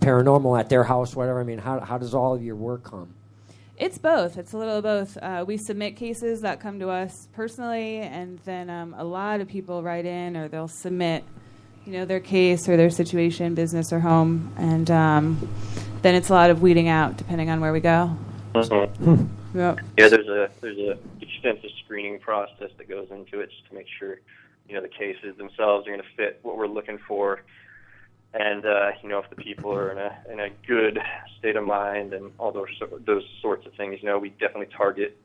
paranormal at their house, whatever? I mean, how does all of your work come? It's both. It's a little of both. We submit cases that come to us personally, and then a lot of people write in, or they'll submit, their case or their situation, business or home, and then it's a lot of weeding out depending on where we go. Mm-hmm. Yep. Yeah, there's a extensive screening process that goes into it just to make sure, the cases themselves are going to fit what we're looking for. And if the people are in a good state of mind and all those sorts of things, we definitely target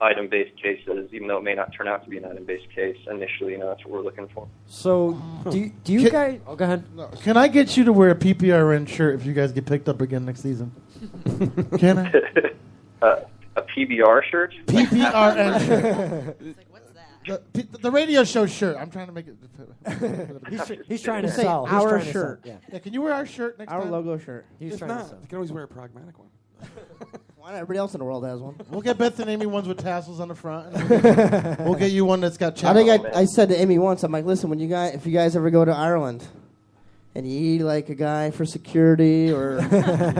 item-based cases, even though it may not turn out to be an item-based case initially. That's what we're looking for. So, do you guys? Oh, go ahead. No, can I get you to wear a PPRN shirt if you guys get picked up again next season? Can I? A PBR shirt? PPRN shirt. The radio show shirt. I'm trying to make it. He's trying to say sell. He's our trying to shirt. sell, Yeah, can you wear our shirt next Our time? logo shirt. He's If trying to not, sell. you can always wear a pragmatic one. Why not? Everybody else in the world has one. We'll get Beth and Aimee ones with tassels on the front. And we'll get you one that's got. I think I said to Aimee once, I'm like, listen, if you guys ever go to Ireland, and you need like a guy for security or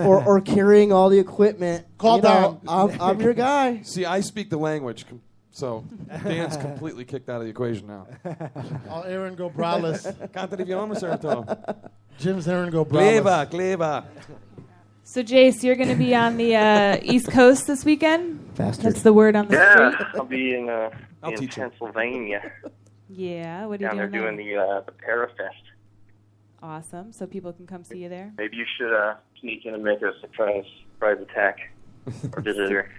or carrying all the equipment, Call down. I'm your guy. See, I speak the language, so Dan's completely kicked out of the equation now. I'll Aaron go braless. Canta di Vioma, certo. Jim's Aaron go braless. Cleva. So, Jace, you're going to be on the East Coast this weekend? Bastard. That's the word on the Yeah, street? I'll be in Pennsylvania. Yeah, what are you Down there doing doing the Parafest. Awesome. So people can come see you there? Maybe you should sneak in and make a surprise attack or visitor.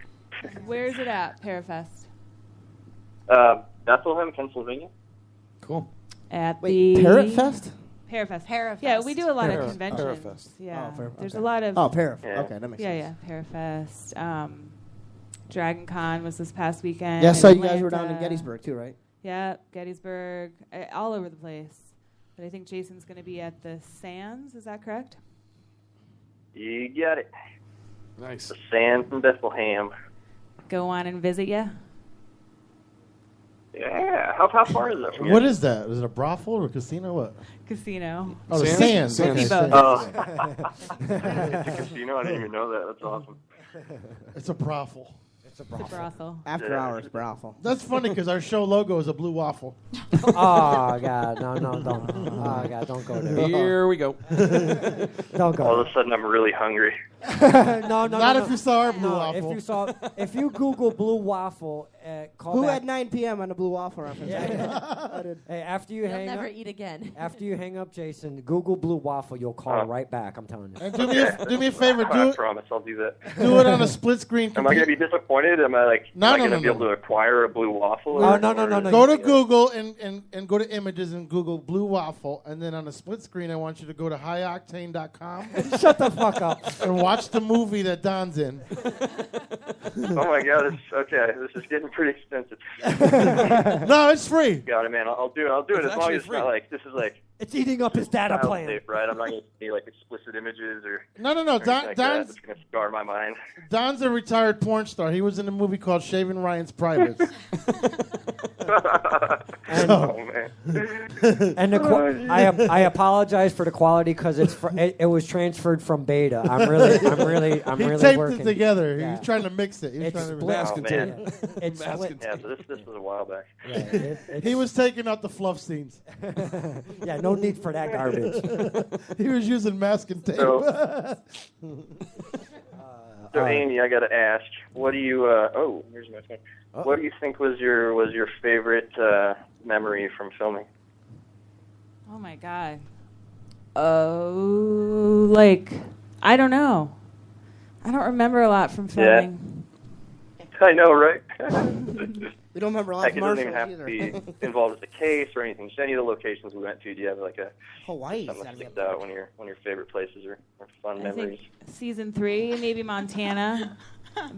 Where is it at, Parafest? Bethlehem, Pennsylvania. Cool. At Wait, the Parrot Fest? Parafest. Parafest. Yeah, we do a lot of Parafest. conventions. Parafest. Yeah, there's okay. a lot of. Oh, Parafest. Yeah. Okay, that makes sense. Yeah, Parafest. Dragon Con was this past weekend. Yeah, in so you guys were down in Atlanta. Gettysburg too, right? Yeah, Gettysburg, all over the place. But I think Jason's going to be at the Sands. Is that correct? You got it. Nice. The Sands in Bethlehem. Go on and visit you. Yeah. How far is that from What here? is that? Is it a brothel or a casino? What? Casino. Oh, the Sands? Sands. Sands. Okay. Oh. It's a casino. I didn't even know that. That's awesome. It's a brothel. It's a brothel. After hours brothel. That's funny because our show logo is a blue waffle. Oh God, no, don't. Oh God, don't go there. Here we go. Don't go. All of a sudden, I'm really hungry. No. Not if you saw our blue No, waffle. if you Google blue waffle, call Who back. had 9 p.m. on the blue waffle reference? I did. Hey, after you You'll hang never up, eat again. after you hang up, Jason, Google blue waffle. You'll call right back. I'm telling you. And do me a favor. I promise I'll do that. Do it on a split screen. Am I going to be disappointed? Am I No, going to no, be able to acquire a blue waffle? No. Go to Google and go to images and Google blue waffle, and then on the split screen, I want you to go to highoctane.com. Shut the fuck up. And watch the movie that Don's in. Oh my God! This is getting pretty expensive. No, it's free. Got it, man. I'll do it. It's As long actually as it's free. not like this is like It's eating up his data child plan. safe, right? I'm not going to see like explicit images or No. anything like that. Don's That's going to scar my mind. Don's a retired porn star. He was in a movie called Shaving Ryan's Privates. Oh man. And I apologize for the quality because it was transferred from beta. I'm really He taped working. it together. Yeah. He's trying to mix it. He's It's trying to split. Oh, man. It's split. Yeah, so this was a while back. Yeah, He was taking out the fluff scenes. yeah, no need for that garbage. He was using masking tape. So Aimee, I got to ask, what do you? Here's my phone. What do you think was your favorite memory from filming? Oh, my God. I don't know. I don't remember a lot from filming. Yeah. I know, right? We don't remember a lot Like, of it doesn't even commercials have to either. be involved with the case or anything. Just any of the locations we went to. Do you have like a Hawaii? something that sticks out? One of your favorite places or fun I memories? think season 3, maybe Montana.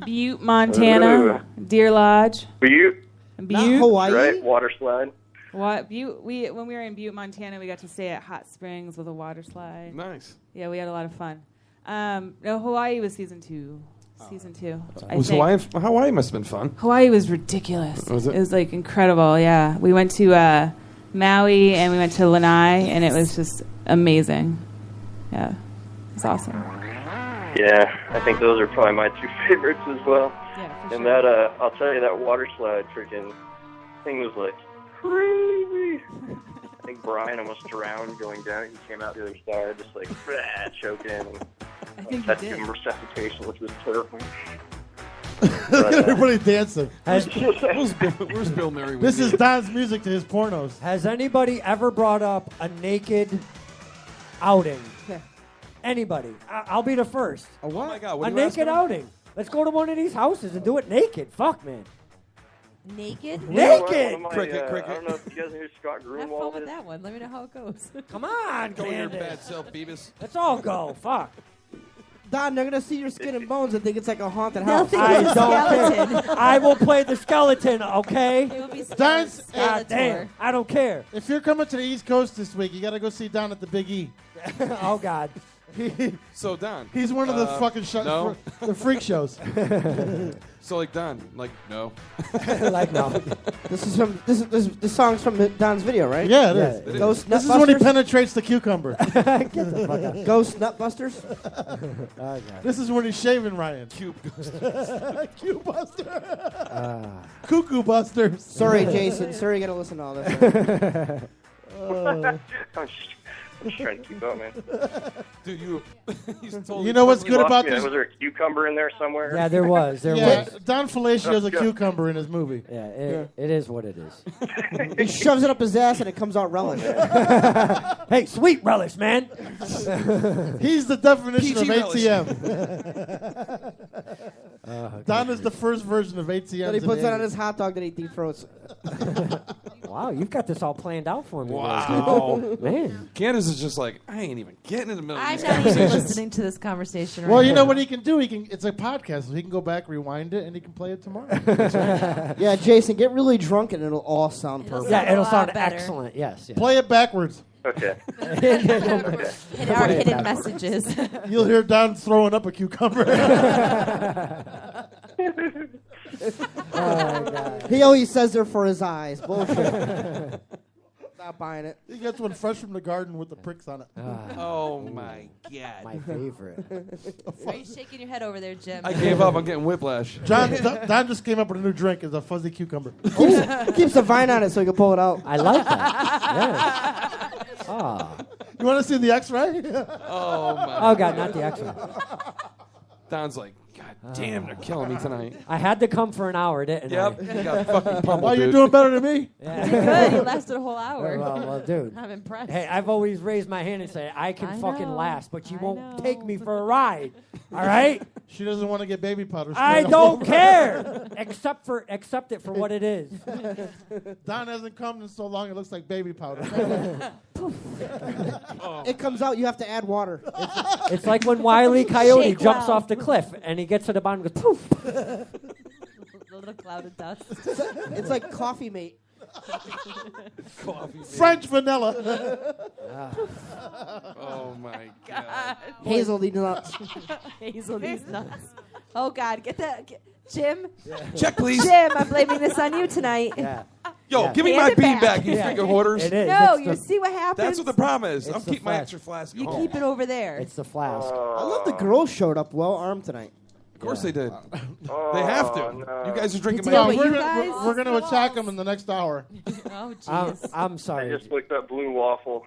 Butte, Montana. Deer Lodge. Butte. Butte. Hawaii? Right, water slide. When we were in Butte, Montana, we got to stay at Hot Springs with a water slide. Nice. Yeah, we had a lot of fun. No, Hawaii was season 2. Season 2. Was Hawaii must have been fun. Hawaii was ridiculous. Was it? It was like incredible. Yeah, we went to Maui and we went to Lanai, and it was just amazing. Yeah, it's awesome. Yeah, I think those are probably my 2 favorites as well. Yeah, for and sure. that, I'll tell you, that water slide freaking thing was like crazy. I think Brian almost drowned going down. He came out the other side just like choking. And had to give him resuscitation, which was terrifying. Everybody dancing. Where's Bill Murray? This is Don's music to his pornos. Has anybody ever brought up a naked outing? Anybody? I'll be the first. A what? Oh my God! A What are you naked asking? outing. Let's go to one of these houses and do it naked. Fuck, man. Naked? Naked! Cricket. I don't know if you guys know who Scott Have fun Grunwald with is. that one. Let me know how it goes. Come on, Go with your Candace. bad self, Beavis. Let's all go. Fuck. Don, they're gonna see your skin and bones and think it's like a haunted house. I don't care. I will play the skeleton, okay? It will be Don's, God damn. I don't care. if you're coming to the East Coast this week, you got to go see Don at the Big E. Oh, God. So Don, He's one of the fucking no. the freak shows. So like Don, like no. Like, no. This song's from Don's video, right? Yeah, it is. It is. Ghost This is when he Nutbusters? penetrates the cucumber. Get the fuck out. Ghost Nutbusters? Oh, God. This is when he's shaving Ryan. Cube Ghost. Cube Buster. Cuckoo Busters. Sorry, Jason. Sorry, you gotta listen to all this. I'm just trying to keep up, man. Dude, he's totally You know what's good Lost about me. this? Was there a cucumber in there somewhere? Yeah, there was. There Yeah, was. Don Fellatio's a cucumber in his movie. Yeah, it is what it is. He shoves it up his ass and it comes out relish. Hey, sweet relish, man. He's the definition PG of relish. ATM. Don is the first version of ATM. Then he puts that on his hot dog that he deep throats. Wow, you've got this all planned out for me. Wow. Man. Candace is just like, I ain't even getting in the middle of I'm these not even conversations. listening to this conversation Well, right you know now. what he can do? It's a podcast, so he can go back, rewind it, and he can play it tomorrow. Yeah, Jason, get really drunk and it'll all sound It'll perfect. sound Yeah, it'll a lot sound better. excellent. Yes. yes. Play it backwards. Okay. Hit our hidden messages. You'll hear Don throwing up a cucumber. Oh, God. He always says they're for his eyes. Bullshit. Not buying it. He gets one fresh from the garden with the pricks on it. Oh my God. My favorite. Are you shaking your head over there, Jim? I gave up. I'm getting whiplash. Don just came up with a new drink. It's a fuzzy cucumber. Keeps the vine on it so he can pull it out. I like that. Yes. Ah. You want to see the X-ray? Oh my. Oh, God, not the X-ray. Don's like, God damn, they're killing me tonight. I had to come for an hour, didn't Yep. I? You got fucking pummeled, Oh, you're dude. doing better than me. Yeah. You did good. You lasted a whole hour. Well, dude. I'm impressed. Hey, I've always raised my hand and said, I can I fucking know. last, but you I won't know. take me for a ride. All right? She doesn't want to get baby powder. I don't care. Accept it for what it is. Don hasn't come in so long it looks like baby powder. It comes out, you have to add water. It's like when Wile E. Coyote Shake jumps well. off the cliff and he gets to the bottom and goes, poof. A little cloud of dust. It's like Coffee Mate. French vanilla. Oh my God. Hazelnut nuts. Hazelnuts nuts. Oh, God. Get that. Jim. Check, please. Jim, I'm blaming this on you tonight. Yeah. Yo, Yeah. give me Hand my it bean back. back, you Yeah. freaking hoarders. It is. No, It's you the- see what happens? That's what the problem is. It's I'll the keep my flask. extra flask. You at home. keep it over there. It's the flask. I love the girls showed up well armed tonight. Of course they did. They have to. no. You guys are drinking Yeah, my No, but we're you gonna, guys- we're going to attack him in the next hour. Oh, I'm, jeez. I'm I sorry. just looked up blue waffle.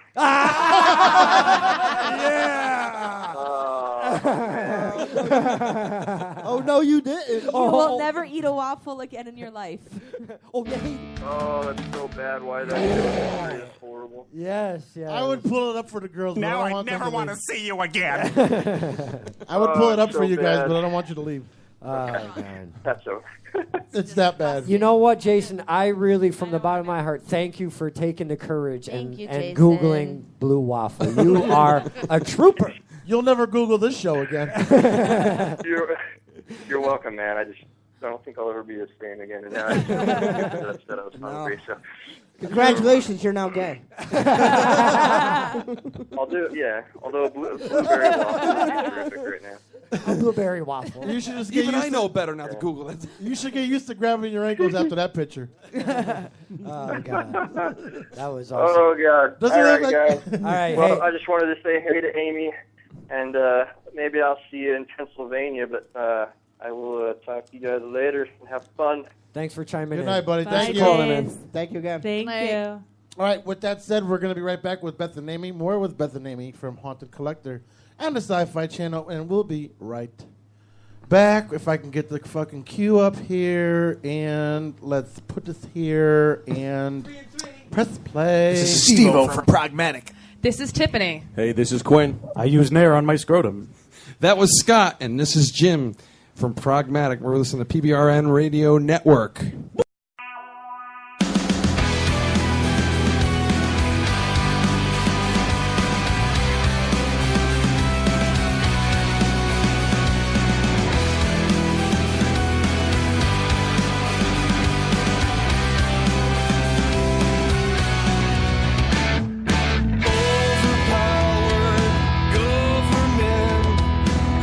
Oh, no, you didn't. You will never eat a waffle again in your life. Oh, yeah. Oh, that's so bad. Why that? It's horrible. Yes, yes. I would pull it up for the girls. But I don't want them to see you again. leave. I would pull it up so for you guys, bad. but I don't want you to leave. Oh, man. That's over. It's that bad. You know what, Jason? I really, from the bottom of my heart, thank you for taking the courage and Thank you, and Jason. Googling blue waffle. You are a trooper. You'll never Google this show again. You're welcome, man. I don't think I'll ever be the same again. And now I just said I was hungry. So. Congratulations, you're now gay. I'll do it, yeah. Although blueberry waffle would be terrific right now. A blueberry waffle. You should just get Even used I know better not to Google it. You should get used to grabbing your ankles after that picture. Oh, God. That was awesome. Oh, God. Doesn't All it right, look guys. All right, Well, hey. I just wanted to say hey to Aimee, and maybe I'll see you in Pennsylvania, but I will talk to you guys later and have fun. Thanks for chiming in. Good night, buddy. Bye, Thank you. calling in. Thank you again. Thank you. All right, with that said, we're going to be right back with Beth and Aimee. More with Beth and Aimee from Haunted Collector and the Sci-Fi Channel, and we'll be right back. If I can get the fucking cue up here, and let's put this here, and press play. This is Steve-O from Pragmatic. This is Tiffany. Hey, this is Quinn. I use Nair on my scrotum. That was Scott, and this is Jim from Pragmatic. We're listening to PBRN Radio Network.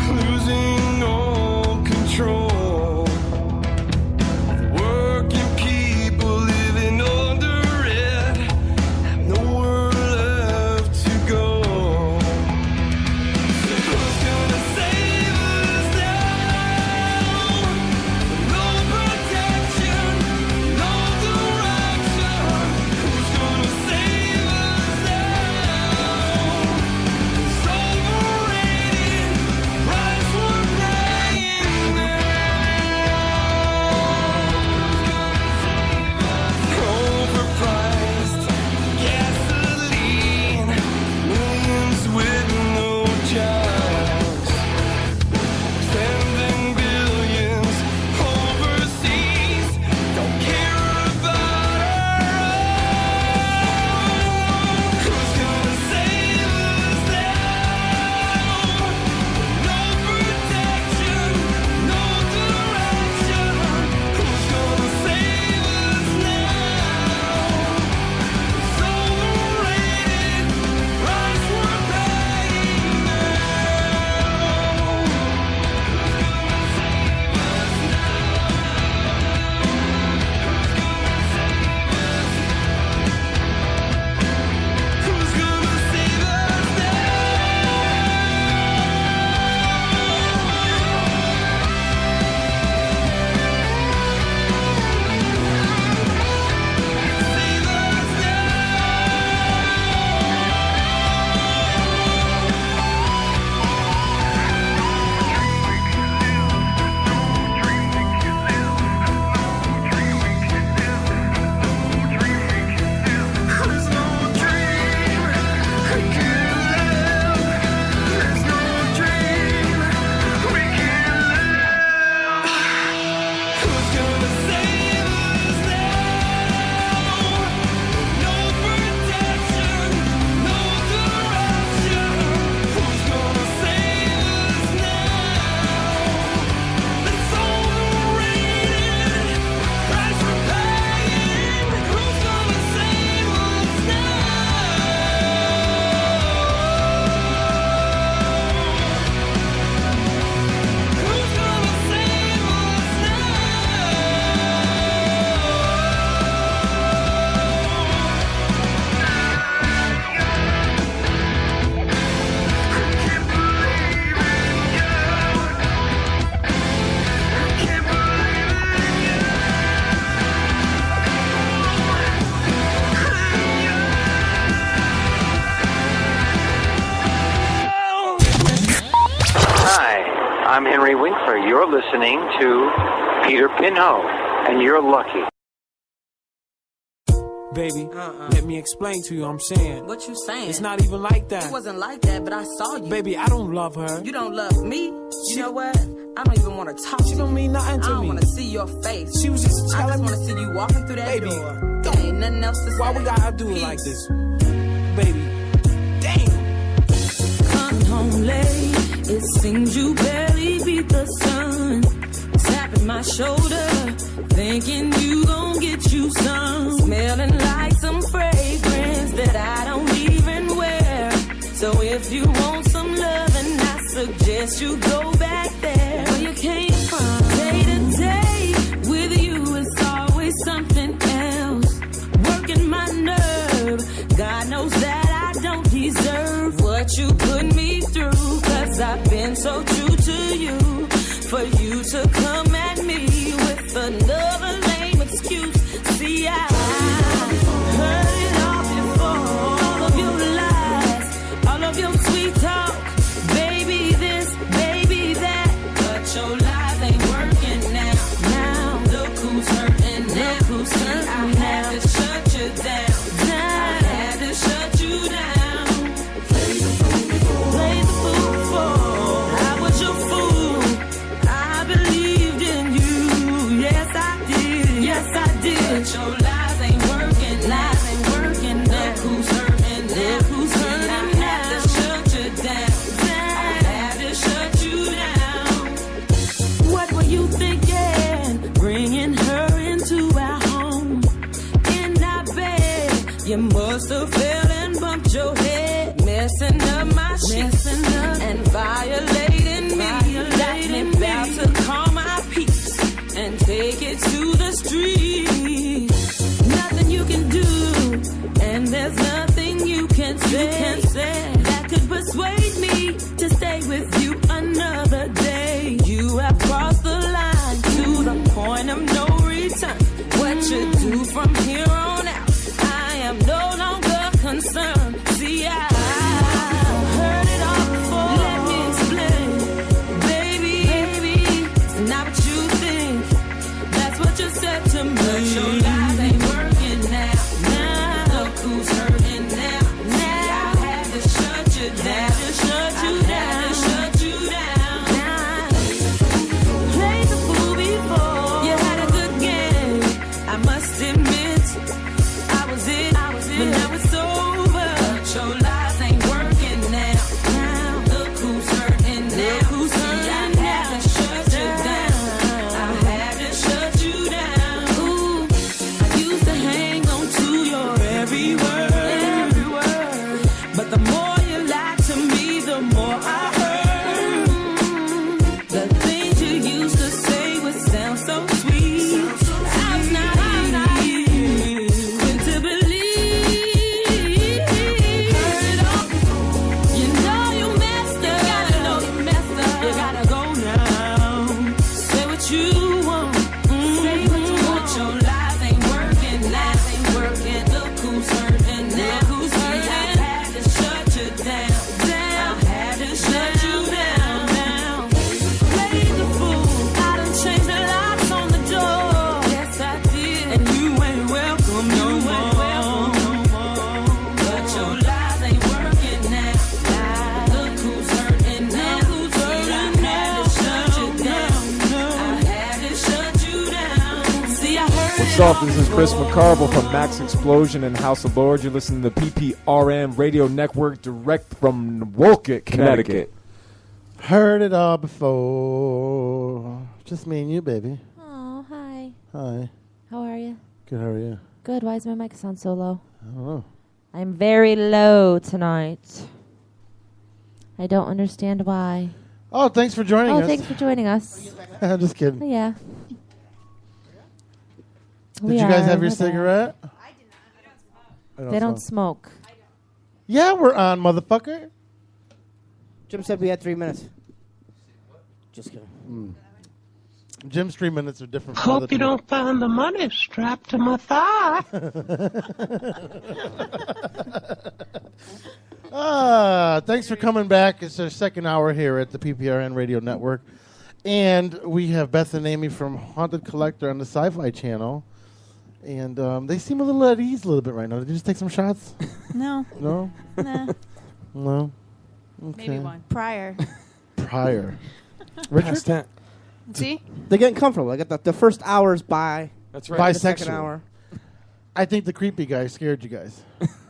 Losing all control. I'm Henry Winkler. You're listening to Peter Pinhole, and you're lucky. Baby, let me explain to you what I'm saying. What you saying? It's not even like that. It wasn't like that, but I saw you. Baby, I don't love her. You don't love me? You know what? I don't even want to talk to you. She don't mean nothing to me. I don't want to see your face. She was just telling me. I just want to see you walking through that door. There ain't nothing else to say. Why we gotta do it like this? Baby, damn. Coming home late, it seems you barely beat the sun. Sat tapping my shoulder, thinking you gon' get you some. Smelling like some fragrance that I don't even wear. So if you want some loving, I suggest you go back there where you came from. Day to day with you is always something else. Working my nerve, God knows that I don't deserve what you put me through. Cause I've been so true to you. For you to come at me with another lame excuse. See, I heard it all before. All of your lies, all of your sweet talk. Baby this, baby that. But your lies ain't working now. Now, look who's hurting now. Look who's hurting now. I had to shut you down. I had to shut you down. Play the fool before. Play the fool before. I was your fool. I believed in you. Yes, I did. Yes, I did. But your lies ain't working. Lies ain't working. Look who's hurting now. Look who's hurting now. I had to shut you down. I had to shut you down. What were you thinking? Bringing her into our home. In our bed. You must have fell and bumped your head. Messing up my sheets. And violating me. Violating me. About to call my peace. And take it to the street. Nothing you can do. And there's nothing you can say, that could persuade me to stay with you another day. You have crossed the line to the point of no return. What you do from here on out, I am no longer concerned. See, I heard it all before. Let me explain. Baby, it's not what you think. That's what you said to me. But your lies ain't working now. Now, look who's hurting now. Now, I had to shut you down. Shut you down. Shut you down. Now, played the fool before. You had a good game. I must admit, I was it. But now it's over. But your lies ain't working now. Now, look who's hurting now. Look who's hurting now. I had to shut you down. I had to shut you down. Ooh, I used to hang on to your every word. But the more you lied to me, the more I heard. The things you used to say would sound so sweet. I was not quick to believe. Heard it all. You know you messed up. You gotta know you messed up. You gotta go now. Say what you want. Say what you want. Your lies ain't working. Lies ain't working. Look who's hurting now. Look who's hurting. I had to shut you down. I had to shut you down. Played the fool. I done changed the locks on the door. Yes, I did. And you ain't welcome no more. But your lies ain't working now. Look who's hurting now. Who's hurting now? I had to shut you down. I had to shut you down. See, I heard What's up? This is Chris McCarville from Max Explosion and House of Lords. You're listening to the PPRN Radio Network direct from Wolcott, Connecticut. Heard it all before. Just me and you, baby. Oh, hi. Hi. How are you? Good, how are you? Good. Why does my mic sound so low? I don't know. I'm very low tonight. I don't understand why. Oh, thanks for joining us. Oh, thanks for joining us. I'm just kidding. Oh, yeah. Did you guys have your cigarette? I They don't smoke. Yeah, we're on, motherfucker. Jim said we had 3 minutes. Just kidding. Jim's 3 minutes are different from other Hope you people. don't find the money strapped to my thigh. Thanks for coming back. It's our second hour here at the PPRN Radio Network. And we have Beth and Aimee from Haunted Collector on the Sci-Fi Channel. And they seem a little at ease a little bit right now. Did you just take some shots? No. No? Nah. No? Okay. Maybe one. Prior. Prior. Richard? See? They're getting comfortable. I got the first hour's by. That's right. Bisexual. The second hour. I think the creepy guy scared you guys.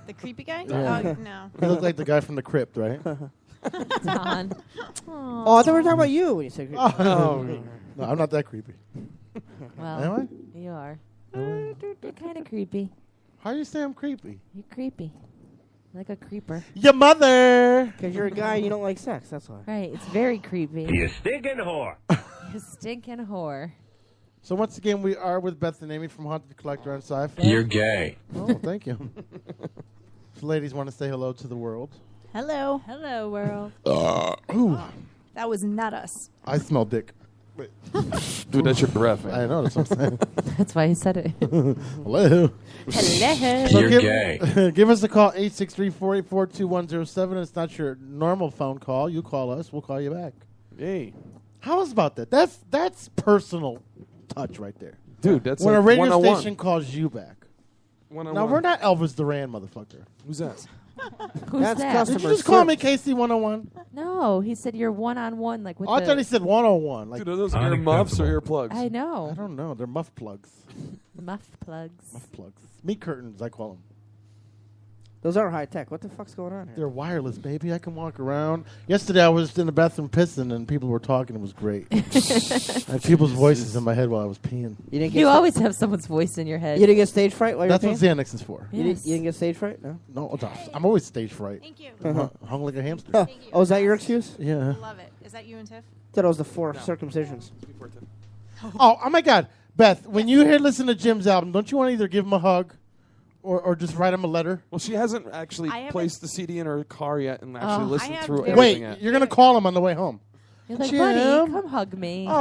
The creepy guy? Yeah. Oh, no. He looked like the guy from the crypt, right? Don. Oh, I thought we were talking about you when you said. Oh. No, I'm not that creepy. Well, Am you are. I? You're kind of creepy. How do you say I'm creepy? You're creepy. Like a creeper. Your mother! Because you're a guy and you don't like sex, that's why. Right, it's very creepy. You stinking whore. You stinking whore. So once again, we are with Beth and Aimee from Haunted Collector on Sci-Fi. You're gay. Oh, thank you. If ladies want to say hello to the world. Hello. Hello, world. Ooh, That was not us. I smell dick. Wait. Dude, that's your breath, man. I know, that's what I'm saying. That's why he said it. Hello. Hello. So You're gay. Give us a call, 863-484-2107. It's not your normal phone call. You call us, we'll call you back. Hey. How's about that? That's personal touch right there. Dude, that's when like a radio 101. station calls you back. Now, 101. we're not Elvis Duran, motherfucker. Who's that? Who's That's that? customer Did you just call me KC 101? No, he said you're one-on-one, like with Oh, I the... thought he said 101. Like, Dude, are those ear muffs or earplugs? I know. I don't know. They're muff plugs. Muff plugs. Muff plugs. Meat curtains, I call them. Those are high tech. What the fuck's going on here? They're wireless, baby. I can walk around. Yesterday, I was in the bathroom pissing, and people were talking. It was great. I had people's voices in my head while I was peeing. You always have someone's voice in your head. You didn't get stage fright while That's you're what peeing? Xanax is for. You didn't get stage fright? No? No, I'm always stage fright. Thank you. Hung like a hamster. Huh. Oh, is that your excuse? Yeah. Love it. Is that you and Tiff? Thought it was the 4 circumcisions. Oh my God, Beth! When you listen to Jim's album, don't you want to either give him a hug, or just write him a letter? Well, she hasn't actually I haven't- placed the CD in her car yet and actually listened have through very- everything. Wait, you're gonna call him on the way home. You're like, Jim? buddy, come hug me. Aw.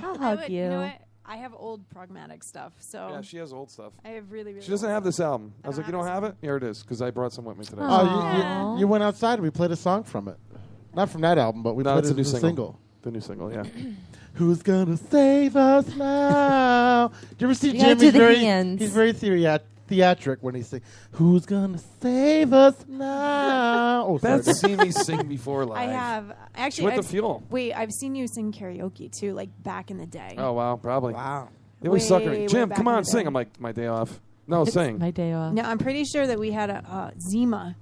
I'll I hug would- you. You know what? I have old pragmatic stuff, so Yeah, she has old stuff. I have really, really. She doesn't old have this stuff. album. I was like, you don't have it? Here it is, because I brought some with me today. Oh, you went outside and we played a song from it. Not from that album, but we No, played it's it a new as a single. single. The new single, yeah. Who's gonna save us now? Do you ever see You gotta Jim? do the hands. He's very theatric when he sings. Who's gonna save us now? Oh, sorry. Beth's seen me sing before live. I have actually. went to I've- Fuel. Wait, I've seen you sing karaoke too, like back in the day. Oh, wow, probably. Wow. They always suck Way, at Jim, way come back in on, the sing. day. I'm like, my day off. No, It's sing. my day off. No, I'm pretty sure that we had a Zima.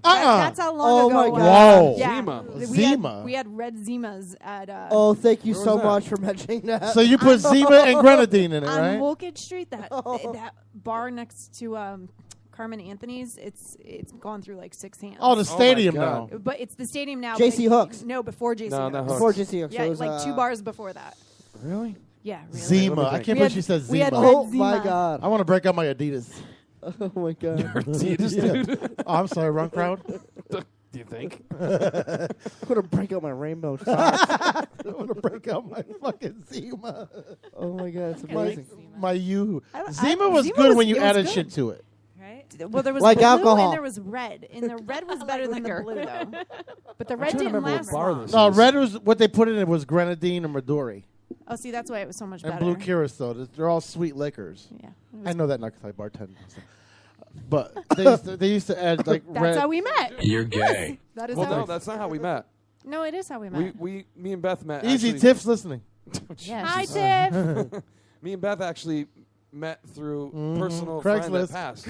Uh-uh. That's how long Oh ago my it was. God. Whoa. Yeah. Zima. Zima. We had red Zimas at Oh, thank you Where so was that? much for mentioning that. So you put Zima and grenadine in it, on right? Woolkage Street. That bar next to Carmen Anthony's. It's gone through like 6 hands. Oh, the stadium God. now. But it's the stadium now. JC but Hooks. No, before JC No, Hooks. not Hooks. Before JC Hooks. Yeah, it was, like 2 bars before that. Really? Yeah, really. Zima. I can't We believe had- she says we had Zima. red Oh my Zima. God. I want to break out my Adidas. Oh my God. Adidas, dude. Oh, I'm sorry, wrong crowd. Do you think? I'm gonna break out my rainbow socks. I want to break out my fucking Zima. Oh my God, it's My, amazing. my Yoo-hoo. I- Zima was Zima good was- when you it was added good. shit to it. Right? Well, there was Like blue alcohol. and there was red, and the red was better than the blue though. But the red trying to didn't remember what last bar long. this No, is. red was what they put in it was grenadine and Midori. Oh, see, that's why it was so much And better. blue curacao. They're all sweet liquors. Yeah. I know that not because I bartend. But they used to add like That's red. how we met. You're gay. That is Well, how. no, that's not how we met. No, it is how we met. Me and Beth met. Easy, actually- Tiff's listening. Yeah. Hi, Tiff. Me and Beth actually met through personal Craigslist. friend that passed.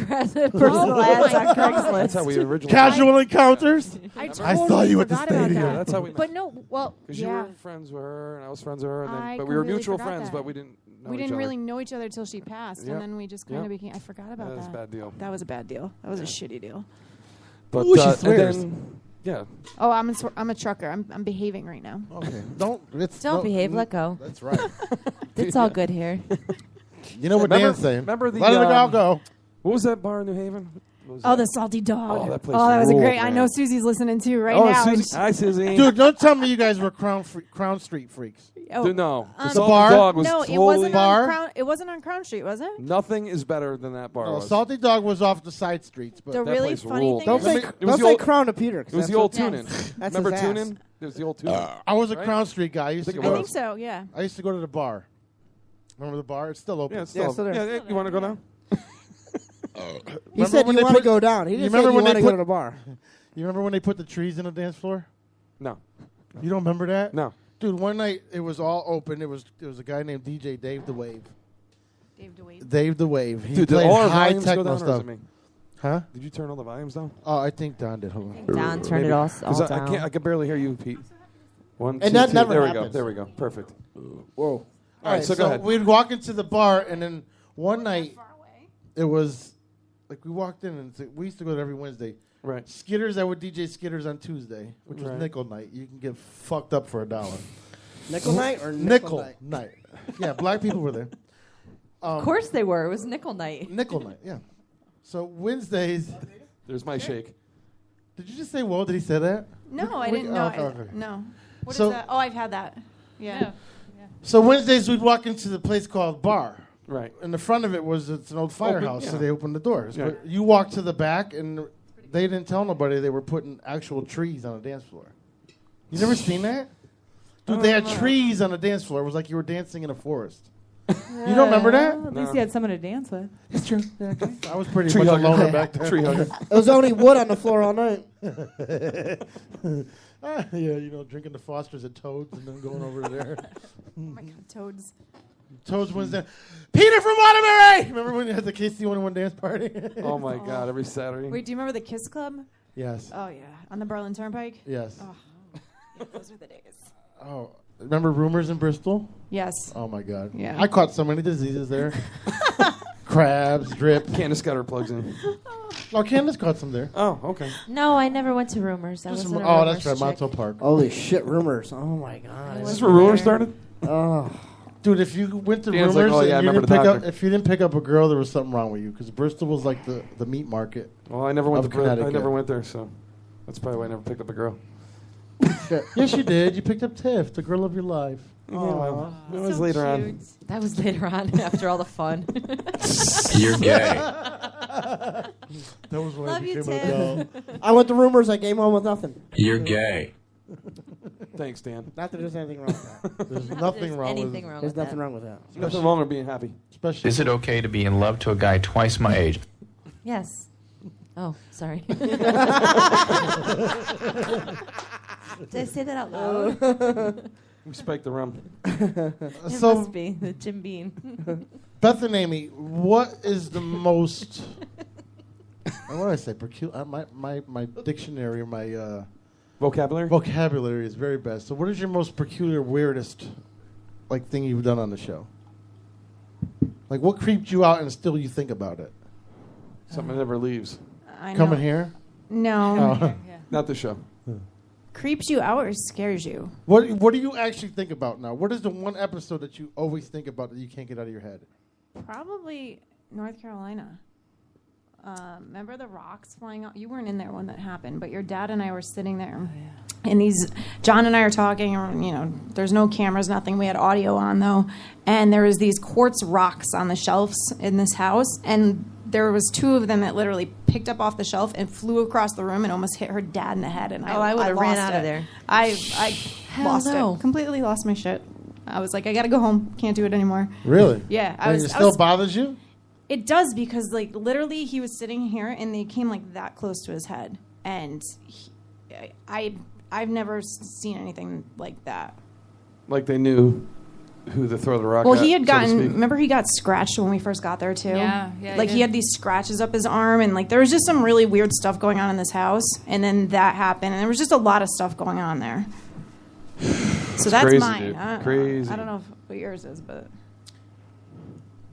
Personal ads on Craigslist. That's how we originally Casual encounters. I I saw totally you at the forgot about stadium. that. That's how we met. But no, well, Because you yeah. were friends with her, and I was friends with her, and then, I but we were completely mutual forgot friends, that. but we didn't know We each didn't other. really know each other till she passed, Yep. and then we just kind of Yep. became. I forgot about That was that. a bad deal. That was a bad deal. That was a shitty deal. But Ooh, she and swears. then, yeah, Oh, I'm a trucker. I'm behaving right now. Okay, don't. Don't behave. Let go. That's right. It's all good here. You know what remember, Dan's saying. Remember the Let it all go. What was that bar in New Haven? What was Oh, that? the Salty Dog. Oh, that place that was a ruled, great. I man. know Susie's listening too right Oh, now. Susie. Hi, Susie. Dude, don't tell me you guys were Crown Street freaks. Oh, Dude, no. um, Salty bar? Dog was no, totally it wasn't Bar? on Crown. It wasn't on Crown Street, was it? Nothing is better than that bar No, was. Salty Dog was off the side streets, but The that really place funny ruled. thing Don't is, say, It was don't the say old- Crown to Peter. 'cause It was the that's old what- tune-in. That's Remember his ass. tune-in? It was the old tune-in. I was a Right? Crown Street guy. I used to think go. it I was. think so. Yeah. I used to go to the bar. Remember the bar? It's still open. Yeah, it's Yeah, still, still there. yeah, you want to go now? He Remember said when you they want to put- go down. He you didn't remember say you when they want to go put- to the bar. You remember when they put the trees in the dance floor? No. You don't remember that? No. Dude, one night it was all open. It was a guy named DJ Dave the Wave. Dave DeWade. Dave the Wave. He Dude, did played all our high volumes go techno down, or is stuff. it me? Huh? Did you turn all the volumes down? Oh, I think Don did. Hold on. Don turned it all Because I down. can't. I can barely hear you, Pete. 1, And 2, that 2. never There we happens. go. There we go. Perfect. Whoa. All right, so go ahead. we'd walk into the bar, and then one night, it was like we walked in, and we used to go there every Wednesday. Right. Skitters, I would DJ Skitters on Tuesday, which was Right. nickel night. You can get fucked up for $1. Nickel night or nickel night? Yeah, black people were there. Of course they were. It was nickel night. Nickel night, yeah. So Wednesdays. There's my shake. Did you just say whoa? Did he say that? No, I didn't know. Okay. No. What is So- that? Oh, I've had that. Yeah. So Wednesdays we'd walk into the place called Bar. Right. In the front of it it's an old firehouse, yeah. so they opened the doors. Yeah. But you walk to the back, and they didn't tell nobody they were putting actual trees on the dance floor. You never seen that? Dude, they had trees on the dance floor. It was like you were dancing in a forest. You don't remember that? At least you had someone to dance with. It's true. Yeah, okay. I was pretty Tree much hugger. a loner back then. Tree hugger. It was only wood on the floor all night. Yeah, drinking the Fosters at Toads and then going over there. Oh my God, Toads. Toads Wednesday. Peter from Waterbury! Remember when you had the KC101 dance party? Oh my God! Every Saturday. Wait, do you remember the Kiss Club? Yes. Oh yeah, on the Berlin Turnpike. Yes. Oh, those were the days. Oh, remember Rumors in Bristol? Yes. Oh my God. Yeah. I caught so many diseases there. Crabs, drip. Candace got her plugs in. Oh, Candace caught some there. Oh, okay. No, I never went to Rumors. I Just wasn't a oh, Rumors that's right, chick. Monto Park. Holy shit, Rumors. Oh my God. Is this where Rumors started? Oh. Dude, if you went to Dan's Rumors like, oh, yeah, I and you remember didn't the pick up, doctor. if you didn't pick up a girl, there was something wrong with you because Bristol was like the meat market. Well, I never went of to. I Connecticut. never went there, so that's probably why I never picked up a girl. Yes, you did. You picked up Tiff, the girl of your life. Yeah, well, it was later on. That was later on after all the fun. You're gay. That was when Love I you, became an Tim. adult. I went to Rumors. I came home with nothing. You're gay. Thanks, Dan. Not that there's anything wrong with that. There's nothing wrong with anything wrong There's with nothing that. wrong with that. There's nothing wrong with being happy. Especially Is it okay to be in love to a guy twice my age? Yes. Oh, sorry. Did I say that out loud? We spiked the rum. It So- must be the Jim Beam. Beth and Aimee, what is the most? What did I say? My dictionary or my Vocabulary? vocabulary is very best. So, what is your most peculiar, weirdest, like thing you've done on the show? Like, what creeped you out, and still you think about it? Something that never leaves. I Coming know. here? No. Oh. Not the show. Creeps you out or scares you? What do you actually think about now? What is the one episode that you always think about that you can't get out of your head? Probably North Carolina. Remember the rocks flying out? You weren't in there when that happened, but your dad and I were sitting there. And John and I are talking, there's no cameras, nothing. We had audio on, though. And there was these quartz rocks on the shelves in this house. And there was two of them that literally picked up off the shelf and flew across the room and almost hit her dad in the head. And I would have ran lost out it. of there. I lost no. it. Completely lost my shit. I was like, I got to go home. Can't do it anymore. Really? Yeah. It still bothers you? It does because, literally, he was sitting here and they came that close to his head, and I've never seen anything like that. Like they knew who to throw the rock Well, at, he had so to gotten. speak. Remember, he got scratched when we first got there too. Yeah, he he did. had these scratches up his arm, and there was just some really weird stuff going on in this house. And then that happened, and there was just a lot of stuff going on there. So that's crazy, mine. dude. Crazy. I don't know what yours is, but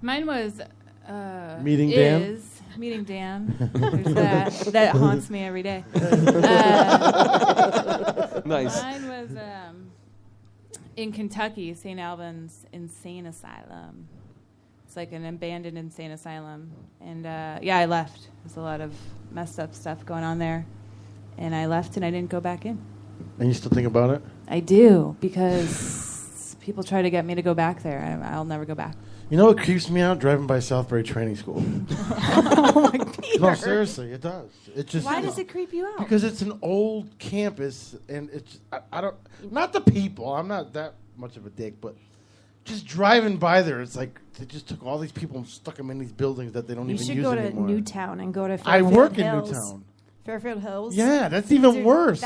Mine was Meeting Dan? is Meeting Dan. There's that haunts me every day. Nice. Mine was in Kentucky, St. Albans Insane Asylum. It's like an abandoned insane asylum. And I left. There's a lot of messed up stuff going on there. And I left and I didn't go back in. And you still think about it? I do, because people try to get me to go back there. I'll never go back. You know what creeps me out? Driving by Southbury Training School. oh my Peter. No, seriously, it does. It just Why does it creep you out? Because it's an old campus, and it's I don't not the people. I'm not that much of a dick, but just driving by there, it's like they just took all these people and stuck them in these buildings that they don't you even should use go to anymore. Newtown and go to I Fairfield work in Hills. Newtown. Fairfield Hills. Yeah, that's even worse.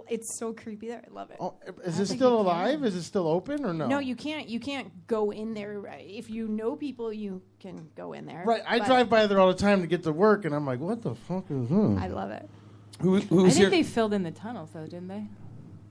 It's so creepy there. I love it. Oh, is it still alive? Is it still open or no? No, you can't. You can't go in there. If you know people, you can go in there. Right, I But drive by there all the time to get to work, and I'm like, what the fuck is this? I love it. Who's I think here? they filled in the tunnels, though, didn't they?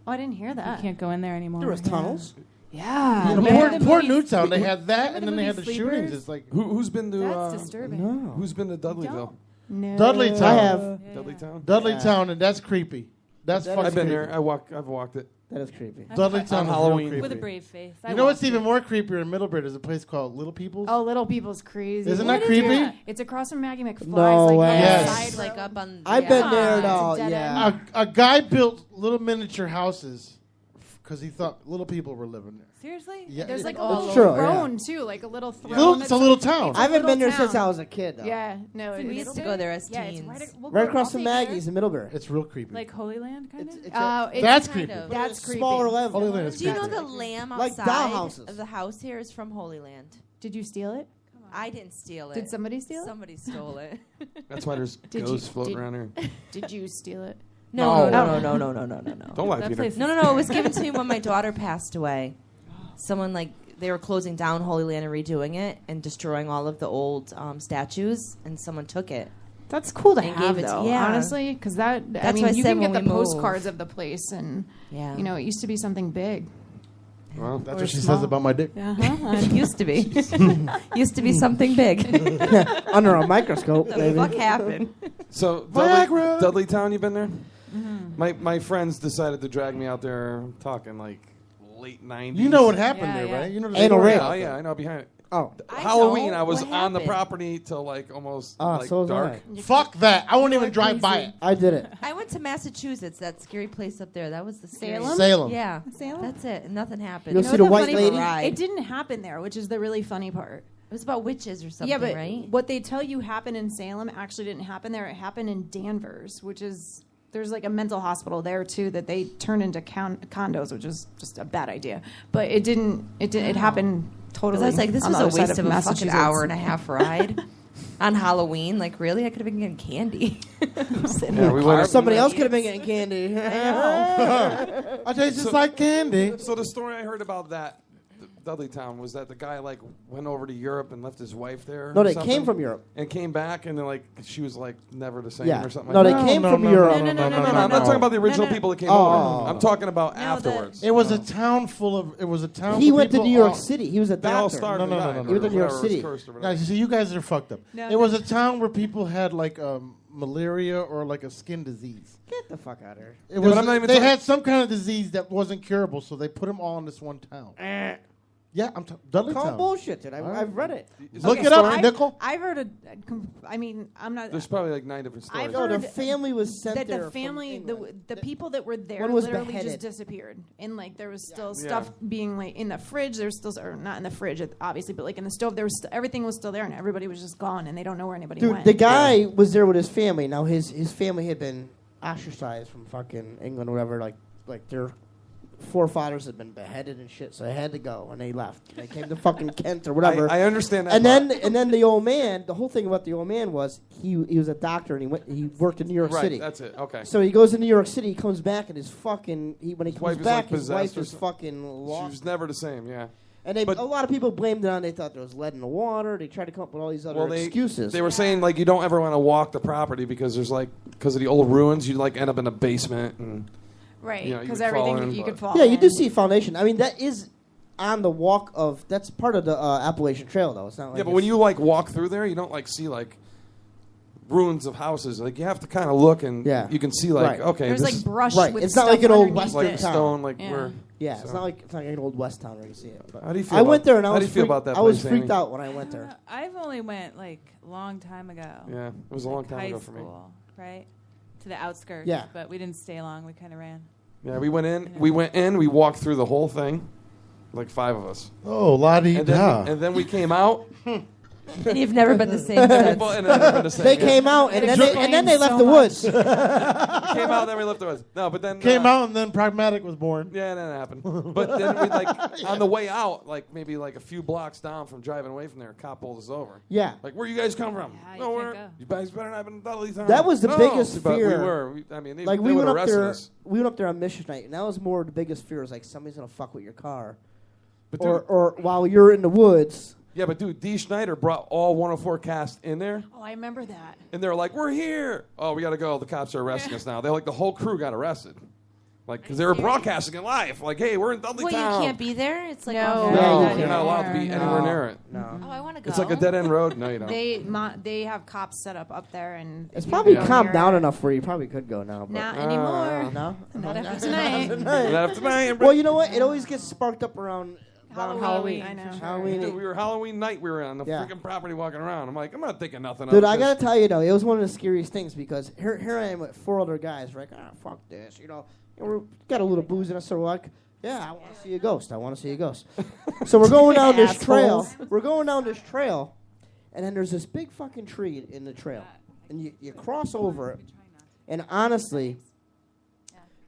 Oh, I didn't hear that. You can't go in there anymore. There was tunnels. Yeah. You know, Remember the poor movie- Newtown, they had that, and remember then they the had the movie shootings. Sleepers? It's like Who's been to? That's disturbing. No. Who's been to Dudleyville? No. Dudleytown. I have. Dudleytown. Dudleytown, and that's creepy. That's That fucking I've been creepy. there. I've walked it. That is creepy. Dudleytown On is Halloween. real creepy. With a brave face. You know what's even more creepier in Middleborough? There's a place called Little People's. Oh, Little People's crazy. Isn't What that is creepy? it? It's across from Maggie McFly's. No like, way. on the Yes. side, like up on. I've been there at all. It's a dead Yeah. end. A guy built little miniature houses because he thought little people were living there. Seriously? Yeah, There's like a That's little true, yeah. throne too, like a little throne. Little- that's it's a little town. I haven't been there little since town. I was a kid, though. Yeah, no, We used to go there as yeah, it's teens. Right across from Maggie's in Middlebury. It's real creepy. Like Holy Land, kind of? That's creepy. That's creepy. Smaller level. Holy Land is Do you know creepy. the lamb Like outside dollhouses. of the house here is from Holy Land? Did you steal it? I didn't steal it. Did somebody steal it? Somebody stole it. That's why there's ghosts floating around here. Did you steal it? No. Don't lie, That Peter. place No. It was given to me when my daughter passed away. Someone they were closing down Holy Land and redoing it and destroying all of the old statues, and someone took it. That's cool to And have, gave it to- though. yeah. Honestly, because I That's mean, what I you said can get the when we moved. postcards of the place, and Yeah. you know, it used to be something big. Well, That's Or what she small. says about my dick. It used to be. Used to be something big. Under a microscope, What baby. the fuck happened? So Viagra. Dudleytown, you been there? My friends decided to drag me out there. I'm talking like late 90s. You know what happened Yeah, there, yeah. right? You know the Anal story rape. about Oh, yeah, that. I know behind it. Oh. Halloween, know. I was What on the happened? property till like almost Ah, like so was dark. I. Fuck that. I won't even drive by it. I did it. I went to Massachusetts, that scary place up there. That was the scary. Salem. Yeah. Salem? That's it. And nothing happened. You It go see the was a white funny lady? ride. It didn't happen there, which is the really funny part. It was about witches or something, Yeah, but right? what they tell you happened in Salem actually didn't happen there. It happened in Danvers, which is there's like a mental hospital there too that they turned into condos, which is just a bad idea. But it didn't. It happened totally. I was like, this on was the a other side waste of a fucking Massachusetts. hour and a half ride on Halloween. Like, really? I could have been getting candy. Yeah, we went Somebody else could have been getting candy. I taste just like candy. So the story I heard about that Dudleytown was that the guy like went over to Europe and left his wife there. No, or they something, came from Europe. and came back, and then like she was like never the same Yeah. or something. No, like they that. came from Europe. No, I'm not talking about the original people that came Oh. over. I'm talking about afterwards. It was a town full of. It was a town. He full of went to people New York all- City. He was a They all doctor. started. No, to no, die no, no, or He was in New York whatever, City. cursed or whatever. Guys, you see, you guys are fucked up. No, it was a town where people had like malaria or like a skin disease. Get the fuck out of here. It Yeah, was. but I'm not even They talking- had some kind of disease that wasn't curable, so they put them all in this one town. Yeah, I'm Call Dudleytown. bullshit, dude. I've read it. Is Look that it a up, story? Nickel. I've heard I mean, I'm not. There's probably like 9 different stories. I've No, the heard family was sent that there the from family, England. the people that were there, One was literally beheaded. just disappeared, and like there was still Yeah. stuff being like in the fridge. There's still, or not in the fridge, obviously, but like in the stove. There was everything was still there, and everybody was just gone, and they don't know where anybody Dude, went. the guy was there with his family. Now his family had been ostracized from fucking England or whatever. Like their forefathers had been beheaded and shit, so they had to go and they left. They came to fucking Kent or whatever. I understand that. And part. then the old man. The whole thing about the old man was he was a doctor and he worked in New York right, City. that's it. Okay. So he goes to New York City. He comes back and his fucking when he wife comes is, back, like, his wife possessed or is something. fucking She lost. was never the same. Yeah. And a lot of people blamed it on. They thought there was lead in the water. They tried to come up with all these other Well, excuses. They were saying like you don't ever want to walk the property because there's like because of the old ruins. You like end up in a basement and right, you know, because you could fall everything in, you but- could fall. Yeah, you in. do see foundation. I mean, that is on the walk of. That's part of the Appalachian Trail, though. It's not like. yeah, but when you like walk through there, you don't like see like ruins of houses. Like you have to kind of look and you can see like Right. okay, There's this like brush. right, With it's not stuff like an old underneath western like it. town. stone like Yeah. where. Yeah, so. it's not like an old West town where you see it. But How do you feel I went about- there and I how was do you feel freaked- about that I was place, freaked Aimee? out when I went there. I've only went like a long time ago. Yeah, it was a long time high ago for me. school, right? To the outskirts. Yeah. But we didn't stay long. We kind of ran. Yeah, we went in. We went in. We walked through the whole thing, like 5 of us. Oh, la-di-da. And then we came out. And you've never been the same And since. then never been the same, They yeah. came out and then they left the woods. We came out, then we left the woods. No, but then Came out and then Pragmatic was born. Yeah, that happened. But then we like on the way out, like maybe like a few blocks down from driving away from there, a cop pulled us over. Yeah. Like, where you guys come from? Yeah, you No, can't we're go. you guys better not have been in Dudleytown. That was the No. biggest But fear. we were. I mean, they, Like they we would went up arrested there. us. We went up there on mission night, and that was more the biggest fear. Was like somebody's gonna fuck with your car, But or while you're in the woods. Yeah, but dude, Dee Schneider brought all 104 cast in there, Oh, I remember that. and they're like, "We're here." Oh, we gotta go. The cops are arresting us now. They like the whole crew got arrested. Like, because they were broadcasting it live. Like, hey, we're in Dudley Well, Town. you can't be there. It's like No, you're not allowed to be anywhere near it. No. Oh, I want to go. It's like a dead end road. No, you don't. They have cops set up there, and It's probably Yeah. calmed down enough where you probably could go now. But Not anymore. No? Not after tonight. Not after tonight. Well, you know what? It always gets sparked up around Halloween. Halloween. I know. Halloween. Dude, we were Halloween night. We were on the Yeah. freaking property walking around. I'm like, I'm not thinking nothing of Dude, it. I gotta tell you though, it was one of the scariest things because here I am with 4 other guys, right? Fuck this, you know. And we got a little booze in us, so we're like, yeah, I want to see a ghost. I want to see a ghost. So we're going down this trail. We're going down this trail, and then there's this big fucking tree in the trail, and you cross over it, and honestly,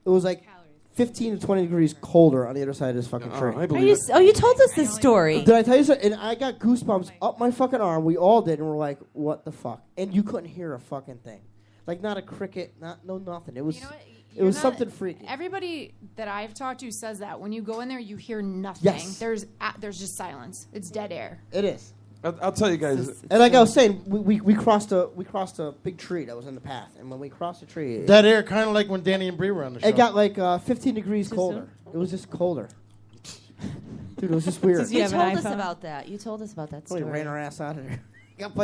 it was like 15 to 20 degrees colder on the other side of this fucking tree. I believe it. You told us this story. Did I tell you something? And I got goosebumps up my fucking arm. We all did, and we're like, "What the fuck?" And you couldn't hear a fucking thing, like not a cricket, nothing. It was, it was something freaky. Everybody that I've talked to says that when you go in there, you hear nothing. Yes. There's just silence. It's dead air. It is. I'll tell you guys. And like I was saying, we crossed a big tree that was in the path, and when we crossed the tree, That air, kind of like when Danny and Bree were on the show. it got like 15 degrees colder. It was just colder. Dude, it was just weird. You told us about that. You told us about that We story. ran our ass out of there.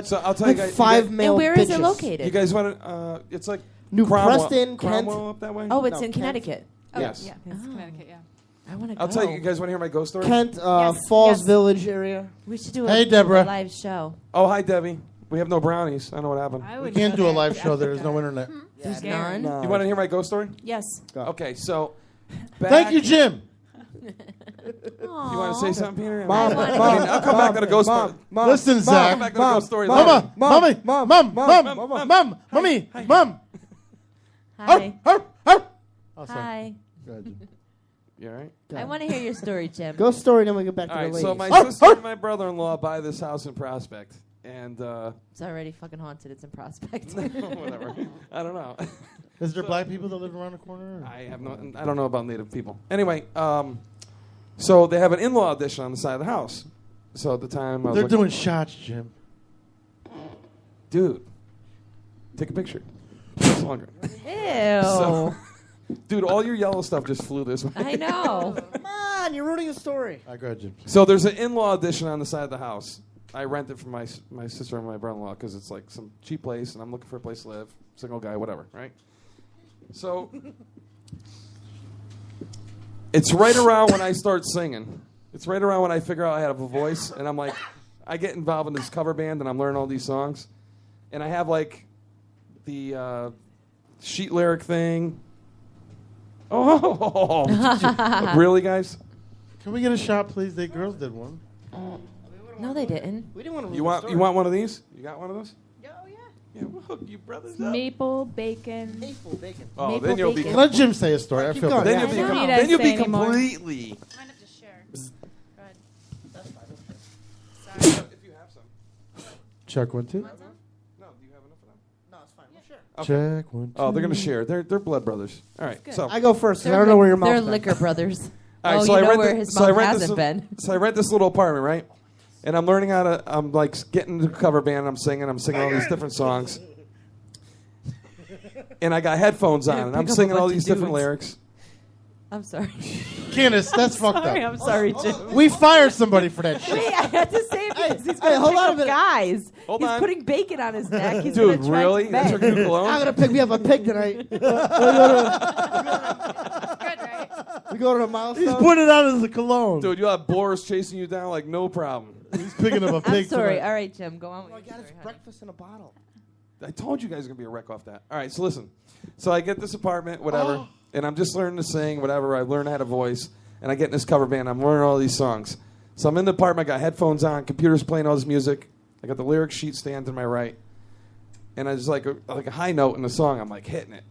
So I'll tell you guys. 5 male And where is it bitches. located? You guys want to? It's like New Cromwell, Preston, Cromwell Kent. up that way. Oh, it's No, in Kent. Connecticut. Yes. Yeah, it's Connecticut. Yeah. I want to go. I'll tell you. You guys want to hear my ghost story? Kent, Yes, Falls yes. Village area. We should do Hey, a Deborah. live show. Oh, hi, Debbie. We have no brownies. I know what happened. We can't do a live show. There's no internet. There's none. No. You want to hear my ghost story? Yes. Okay, so. Thank you, Jim. You want to say something, Peter? Mom, I mean, Mom, I'll come back on a ghost story. Listen, I'll Zach. come back on a ghost story Mama, later. mommy, mom, mommy, mom. Hi. Oh, sorry. Hi. Go ahead, Jim. You all right? I want to hear your story, Jim. Ghost story, then we get back All to right, the so ladies. my sister and my brother-in-law buy this house in Prospect, and It's already fucking haunted. It's in Prospect. whatever. I don't know. Is there black people that live around the corner? I don't know about Native people. Anyway, so they have an in-law addition on the side of the house. So at the time, I was They're looking- doing shots, Jim. dude, take a picture. It's longer. Ew. So, dude, all your yellow stuff just flew this way. I know. Come on, you're ruining the story. I go ahead, Jim. So there's an in-law addition on the side of the house. I rent it from my sister and my brother-in-law because it's like some cheap place, and I'm looking for a place to live. Single guy, whatever, right? So it's right around when I start singing. It's right around when I figure out I have a voice, and I'm like, I get involved in this cover band, and I'm learning all these songs, and I have like the sheet lyric thing. Oh, really, guys? Can we get a shot, please? The girls did one. No, they didn't. We didn't want to. You want one of these? You got one of those? Yeah, we'll hook you brothers up. Maple bacon. Maple bacon. Oh, Maple then you'll bacon. be Let Jim say a story. I Keep feel going. bad. then you'll be I don't need then you'll to be say anymore. completely. Might have to share. Go ahead. If you have some. Check 1, 2. No, do you have enough of them? No, it's fine. We'll share. Check 1, 2. Oh, they're gonna share. They're blood brothers. All right. So I go first. 'Cause I don't know where your mouth's They're been. liquor brothers. all right, oh, so you I know rent where the- his so I mouth rent this hasn't been. So I rent this little apartment, right? And I'm learning how to. I'm like getting the cover band. I'm singing all these different songs. And I got headphones on, and I'm Pick up a singing all bunch of these different dudes. lyrics. I'm sorry. Candace, that's fucked Sorry, up. I'm sorry, Jim. We fired somebody for that shit. Wait, I had to say it because he's hey, going to hold pick on a up minute. guys. Hold he's on. putting bacon on his neck. He's Dude, gonna attract really? men. That's your new cologne? I'm gonna pick me up a pig tonight. Good, right? We go to the He's milestone. putting it on as a cologne. Dude, you'll have boars chasing you down like no problem. He's picking up a I'm pig sorry. tonight. All right, Jim, go on. Oh my God, it's breakfast in a bottle. I told you guys gonna be a wreck off that. All right, so listen. So I get this apartment, whatever, and I'm just learning to sing, whatever. I learn how to voice, and I get in this cover band. I'm learning all these songs. So I'm in the apartment. I got headphones on, computer's playing all this music. I got the lyric sheet stand to my right, and I just like a high note in the song. I'm like hitting it,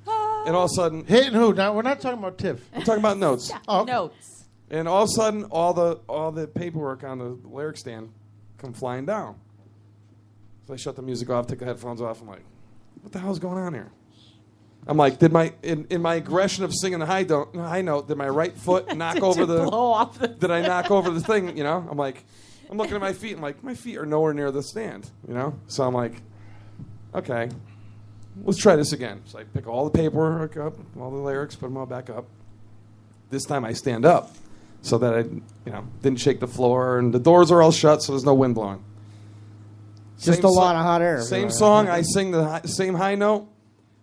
and all of a sudden, Hitting who? Now we're not talking about Tiff. I'm talking about notes. Oh, okay. Notes. And all of a sudden, all the paperwork on the lyric stand come flying down. So I shut the music off, take the headphones off. I'm like, what the hell's going on here? I'm like, did my in my aggression of singing the high note, did my right foot knock over the? Blow off the Did I knock over the thing? You know, I'm like, I'm looking at my feet. I'm like, my feet are nowhere near the stand. You know, so I'm like, okay. let's try this again. So I pick all the paperwork up, all the lyrics, put them all back up. This time I stand up so that I, didn't shake the floor, and the doors are all shut, so there's no wind blowing. Just a lot of hot air. Same song, I sing the same high note.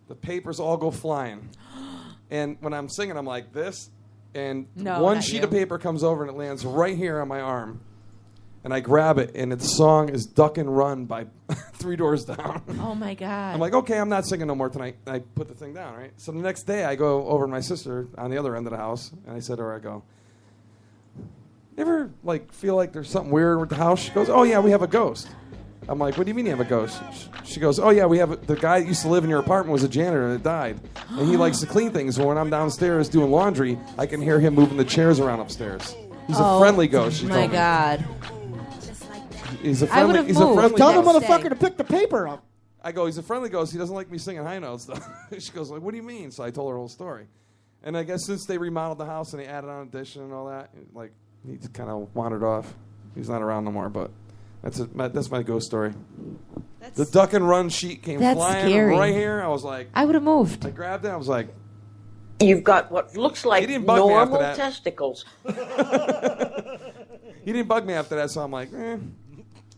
The papers all go flying. And when I'm singing, I'm like this, and No, one not sheet you. of paper comes over and it lands right here on my arm. And I grab it, and the song is Duck and Run by Three Doors Down. Oh my God. I'm like, okay, I'm not singing no more tonight. And I put the thing down, right? So the next day, I go over to my sister on the other end of the house, and I said to her, I go, you ever feel like there's something weird with the house? She goes, oh yeah, we have a ghost. I'm like, what do you mean you have a ghost? She goes, oh yeah, we have the guy that used to live in your apartment was a janitor that died, and he likes to clean things. So when I'm downstairs doing laundry, I can hear him moving the chairs around upstairs. He's a friendly ghost. She my told me. God. He's a I friendly. would've He's a moved. friendly. Tell the ghost. motherfucker to pick the paper up. I go, he's a friendly ghost. He doesn't like me singing high notes, though. She goes, what do you mean? So I told her the whole story. And I guess since they remodeled the house and they added on addition and all that, he just kind of wandered off. He's not around no more, but that's my ghost story. The duck and run sheet came That's flying scary. right here. I was like... I would have moved. I grabbed it. I was like... You've got what looks like didn't bug me after normal that. testicles. He didn't bug me after that, so I'm like, eh.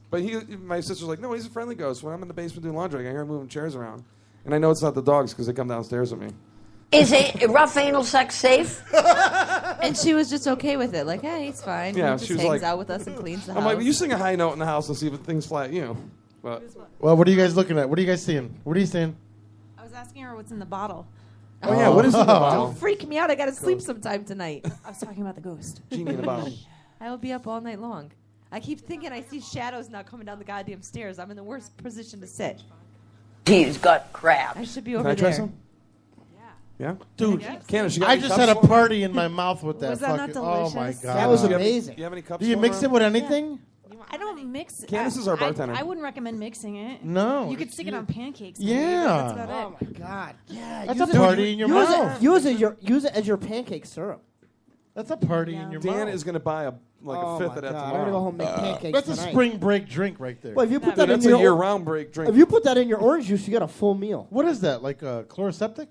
But my sister's like, no, he's a friendly ghost. When I'm in the basement doing laundry, I can hear him moving chairs around. And I know it's not the dogs because they come downstairs with me. Is rough anal sex safe? And she was just okay with it. Like, hey, it's fine. Yeah, he just she was hangs like- out with us and cleans the I'm house. like, well, you sing a high note in the house and see if things fly at you. But Well, what are you guys looking at? What are you guys seeing? What are you seeing? I was asking her what's in the bottle. Oh, yeah, what is in the bottle? Don't freak me out. I got to sleep sometime tonight. I was talking about the ghost. Genie in a bottle. I will be up all night long. I keep thinking I see shadows now coming down the goddamn stairs. I'm in the worst position to sit. He's got crap. I should be Can over I try there. some? Yeah? Dude, Candace, you got I any just cups had a for me? party in my mouth with that Was that not fucking... Oh, my delicious? God. That was Do you have any- amazing. Do you have any cups Do you for mix me? it with anything? I don't mix. Candace is our bartender. I wouldn't recommend mixing it. No. You could stick it on pancakes. Yeah. Maybe, but that's about Oh it. my God. Yeah. That's use a it- party in your use mouth. It, use it as your pancake syrup. That's a party in your Dan mouth. is going to buy a fifth of that God, tomorrow. I'm gonna go home and make pancakes That's a tonight. spring break drink right there. Well, if you put Dude, that that's in a your year-round break drink. if you put that in your orange juice, you got a full meal. What is that? Like chloroseptic?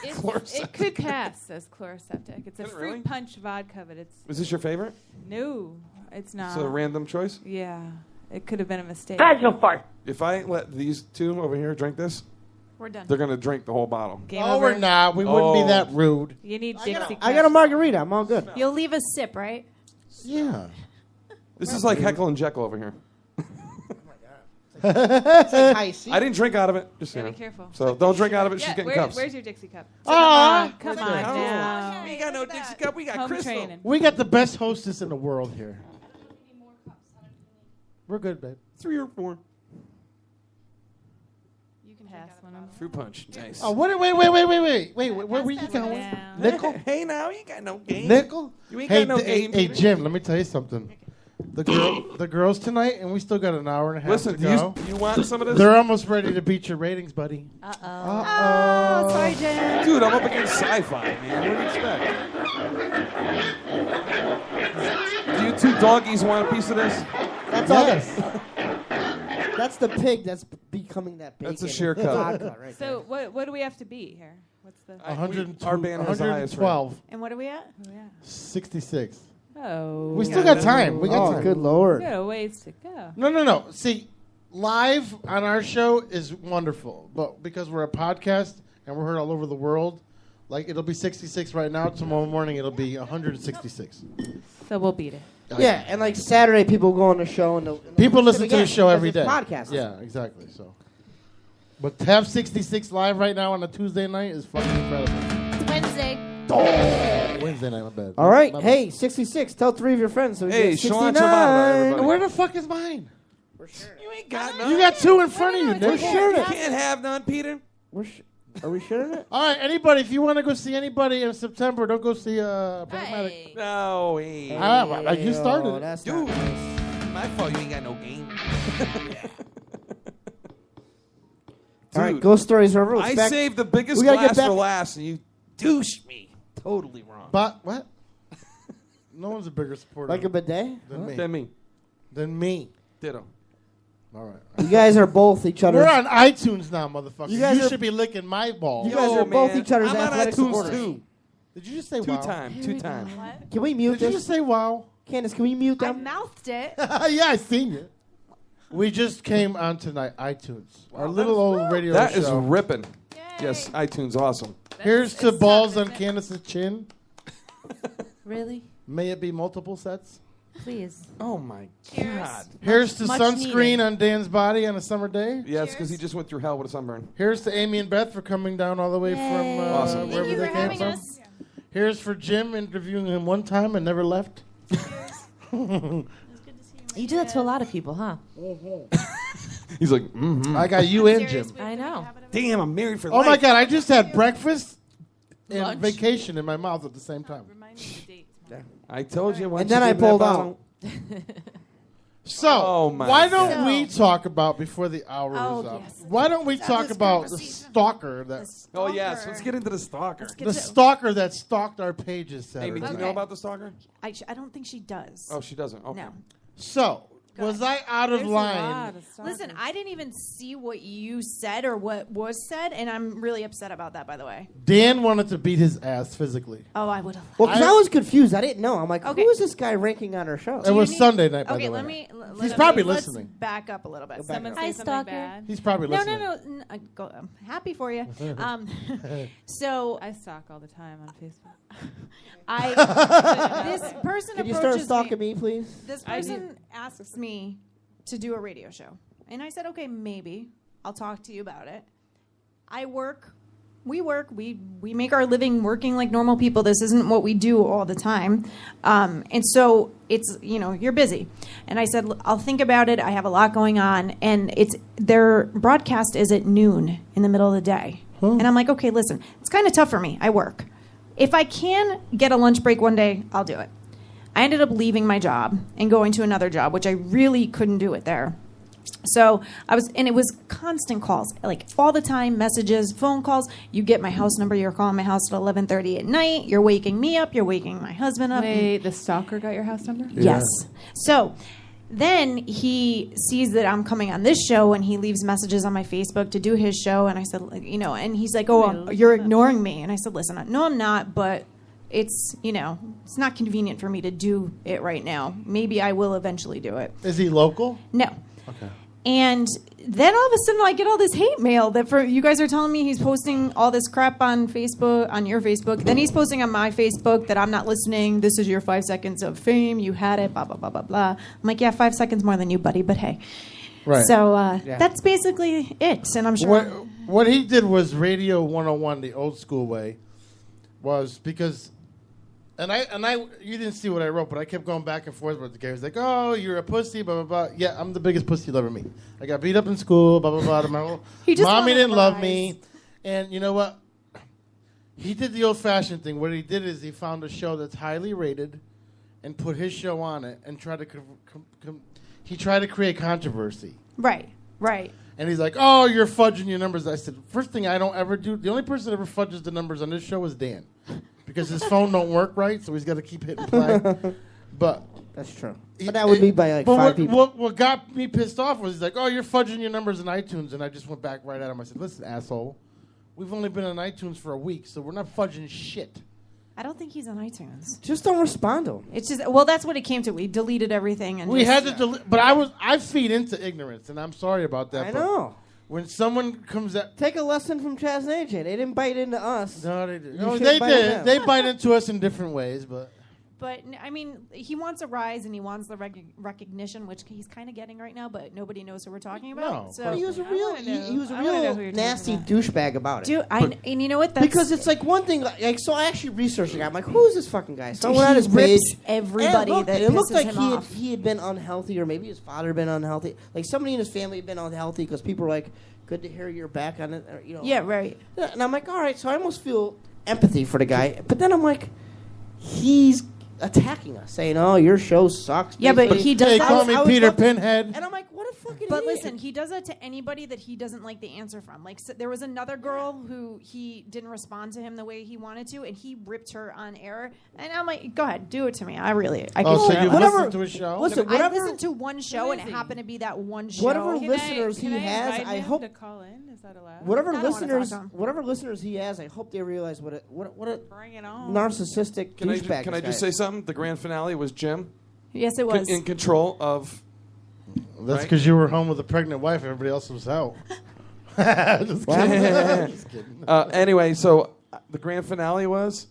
It could pass as chloroseptic. It's a Can it fruit really? punch vodka, but it's Is this your favorite? no, it's not. It's a random choice? Yeah, it could have been a mistake. If I let these two over here drink this, We're done. they're going to drink the whole bottle. Game Oh, over. we're not. We wouldn't be that rude. You need Dixie cups. I got a margarita. I'm all good. You'll leave a sip, right? Yeah. This is like Heckle and Jekyll over here. It's like high C. I didn't drink out of it. Just Yeah, saying. be careful. So don't drink out of it. She's Yeah, getting cups. where's your Dixie cup? Aw. Come on Right there. now. We ain't got no Dixie cup. We got Home Crystal. training. We got the best hostess in the world here. We're good, babe. 3 or 4. You can pass one of them. Fruit punch. Nice. Oh, wait. Where were you going? down. Nickel? Hey, now you ain't got no game. Nickel? You ain't Hey, got no game. hey, Jim, let me tell you something. The girls tonight, and we still got an hour and a half Listen, to do go. you want some of this? They're almost ready to beat your ratings, buddy. Uh-oh. Uh-oh. Oh, sorry, Jen. Dude, I'm up against sci-fi, man. What do you expect? Do you two doggies want a piece of this? That's Yes. all. That's the pig that's becoming that bacon. That's a sheer cut. Vodka right So what do we have to beat here? What's the 102, Our band has the highest rate. 112, And what are we at? 66. Oh, We still got time. We got Oh, time. good lord. we got a ways to go. No. See, live on our show is wonderful, but because we're a podcast and we're heard all over the world, like it'll be 66 right now. Tomorrow morning it'll be 166. So we'll beat it. Yeah, and like Saturday, people go on the show and People listen to the show every day. Podcast. Yeah, exactly. So, but to have 66 live right now on a Tuesday night is fucking incredible. Wednesday. Wednesday night, my bad. All right. My bad. Hey, 66. Tell 3 of your friends. So we Hey, get shalom 69. shabbat, everybody. Where the fuck is mine? You ain't got none. You got 2 in front of you, We're Nick. sharing You it. can't have none, Peter. Are we sharing it? All right, anybody, if you want to go see anybody in September, don't go see Pragmatic. Hey. No, hey. You started it. That's Dude. not nice. My fault. You ain't got no game. All right, ghost stories are over. Let's I back- saved the biggest We gotta get glass for back- last, and you douche me. Totally wrong. But what? No one's a bigger supporter Like a bidet? than me. Than me. Than me. Ditto. All right. You guys are both each other's. We're on iTunes now, motherfucker. You guys are- should be licking my balls. You guys are both each other's I'm on athletic iTunes supporters. too. Did you just say wow? Two-time. Can we mute Did you this? just say wow? Candace, can we mute I them? mouthed it. Yeah, I seen you. We just came on tonight, iTunes. Our little old radio That show. is ripping. Yes, iTunes, awesome. Here's to balls on Candace's chin. Really? May it be multiple sets. Please. Oh my God. Here's to Much sunscreen needed. on Dan's body on a summer day. Yes, because he just went through hell with a sunburn. Here's to Aimee and Beth for coming down all the way from Awesome. wherever Thank you they for came having from. us. Here's for Jim interviewing him one time and never left. You do that to a lot of people, huh? He's like, mm-hmm. I got you and Jim. I know. Damn, I'm married for Oh life. my God! I just had breakfast and Lunch? vacation in my mouth at the same time. I told you. And then I pulled out. So, Oh, my why don't God. we talk about before the hour Oh, is up? yes. Why don't we talk this about the conversation. stalker that Oh yes, let's get into the stalker. the stalker that stalked our pages Saturday? Amy, do you know about the stalker? I don't think she does. Oh, she doesn't. Okay. No. So, was I out of line? Listen, I didn't even see what you said or what was said, and I'm really upset about that, by the way. Dan wanted to beat his ass physically. Oh, I would have. Well, because I was confused. I didn't know. I'm like, Okay. who is this guy ranking on our show? It was Sunday night, by Okay, the way. let me. He's probably let's listening. back up a little bit. Go back Someone up. Say something bad. He's probably No, listening. no. I'm happy for you. So I stalk all the time on Facebook. this person Can you approaches start stalking me. me, please? This person asks me to do a radio show, and I said, okay, maybe I'll talk to you about it. We make our living working like normal people. This isn't what we do all the time, and so it's you're busy. And I said, I'll think about it. I have a lot going on, and their broadcast is at noon in the middle of the day, and I'm like, okay, listen, it's kind of tough for me. I work. If I can get a lunch break one day, I'll do it. I ended up leaving my job and going to another job, which I really couldn't do it there. So it was constant calls, like all the time, messages, phone calls. You get my house number, you're calling my house at 11:30 at night. You're waking me up, you're waking my husband up. Wait, the stalker got your house number? Yes. So then he sees that I'm coming on this show, and he leaves messages on my Facebook to do his show. And I said, and he's like, oh, you're ignoring me. And I said, listen, no, I'm not, but it's not convenient for me to do it right now. Maybe I will eventually do it. Is he local? No. Okay. And then all of a sudden I get all this hate mail that you guys are telling me he's posting all this crap on Facebook, on your Facebook. Then he's posting on my Facebook that I'm not listening. This is your 5 seconds of fame. You had it, blah, blah, blah, blah, blah. I'm like, yeah, 5 seconds more than you, buddy, but hey. Right. So that's basically it. And I'm sure. What he did was Radio 101, the old school way, was because... And I, you didn't see what I wrote, but I kept going back and forth with the guy. He was like, "Oh, you're a pussy, blah blah blah." Yeah, I'm the biggest pussy you'll ever meet. I got beat up in school, blah blah blah. Mommy didn't love me, and you know what? He did the old-fashioned thing. What he did is he found a show that's highly rated, and put his show on it, and tried to create controversy. Right. And he's like, "Oh, you're fudging your numbers." I said, "First thing I don't ever do. The only person that ever fudges the numbers on this show is Dan." Because his phone don't work right, so he's got to keep hitting play. But that's true. But that would be by like 5 people. What got me pissed off was he's like, "Oh, you're fudging your numbers in iTunes," and I just went back right at him. I said, "Listen, asshole, we've only been on iTunes for a week, so we're not fudging shit." I don't think he's on iTunes. Just don't respond to him. It's just that's what it came to. We deleted everything and we had to delete. But I feed into ignorance, and I'm sorry about that. I but know. When someone comes at... Take a lesson from Chaz and AJ. They didn't bite into us. No, they did. You No, should they bite into did. them. They bite into us in different ways, but... But I mean, he wants a rise and he wants the recognition, which he's kind of getting right now. But nobody knows who we're talking about. No, so he was a real, he was a I wanna know real who you're nasty talking douchebag about it. Dude, and you know what? That's Because it's like one thing, like so I actually researched the guy. I'm like, who is this fucking guy? So I went on he his rips page. everybody and that it looked pisses like him he off. he had been unhealthy, or maybe his father had been unhealthy. Like somebody in his family had been unhealthy because people were like, "Good to hear you're back on it." Or, Yeah, right. And I'm like, all right. So I almost feel empathy for the guy, but then I'm like, he's attacking us, saying, "Oh, your show sucks." Yeah, but basically. he does They that. call me I was Peter about to- Pinhead. And I'm like, what if But listen, he does that to anybody that he doesn't like the answer from. Like, so there was another girl who he didn't respond to him the way he wanted to, and he ripped her on air. And I'm like, go ahead, do it to me. I So can you listened to his show? Listen, I listened to one show, and it happened to be that one show. Whatever listeners he has, I hope. to call in. Is that allowed? Whatever I don't wanna listeners, talk to him. whatever listeners he has, I hope they realize what a Bring it on. narcissistic Can I douchebag. just say something? The grand finale was Jim. Yes, it was. In control of. That's because you were home with a pregnant wife. Everybody else was out. Just kidding. Just kidding. Anyway, so the grand finale was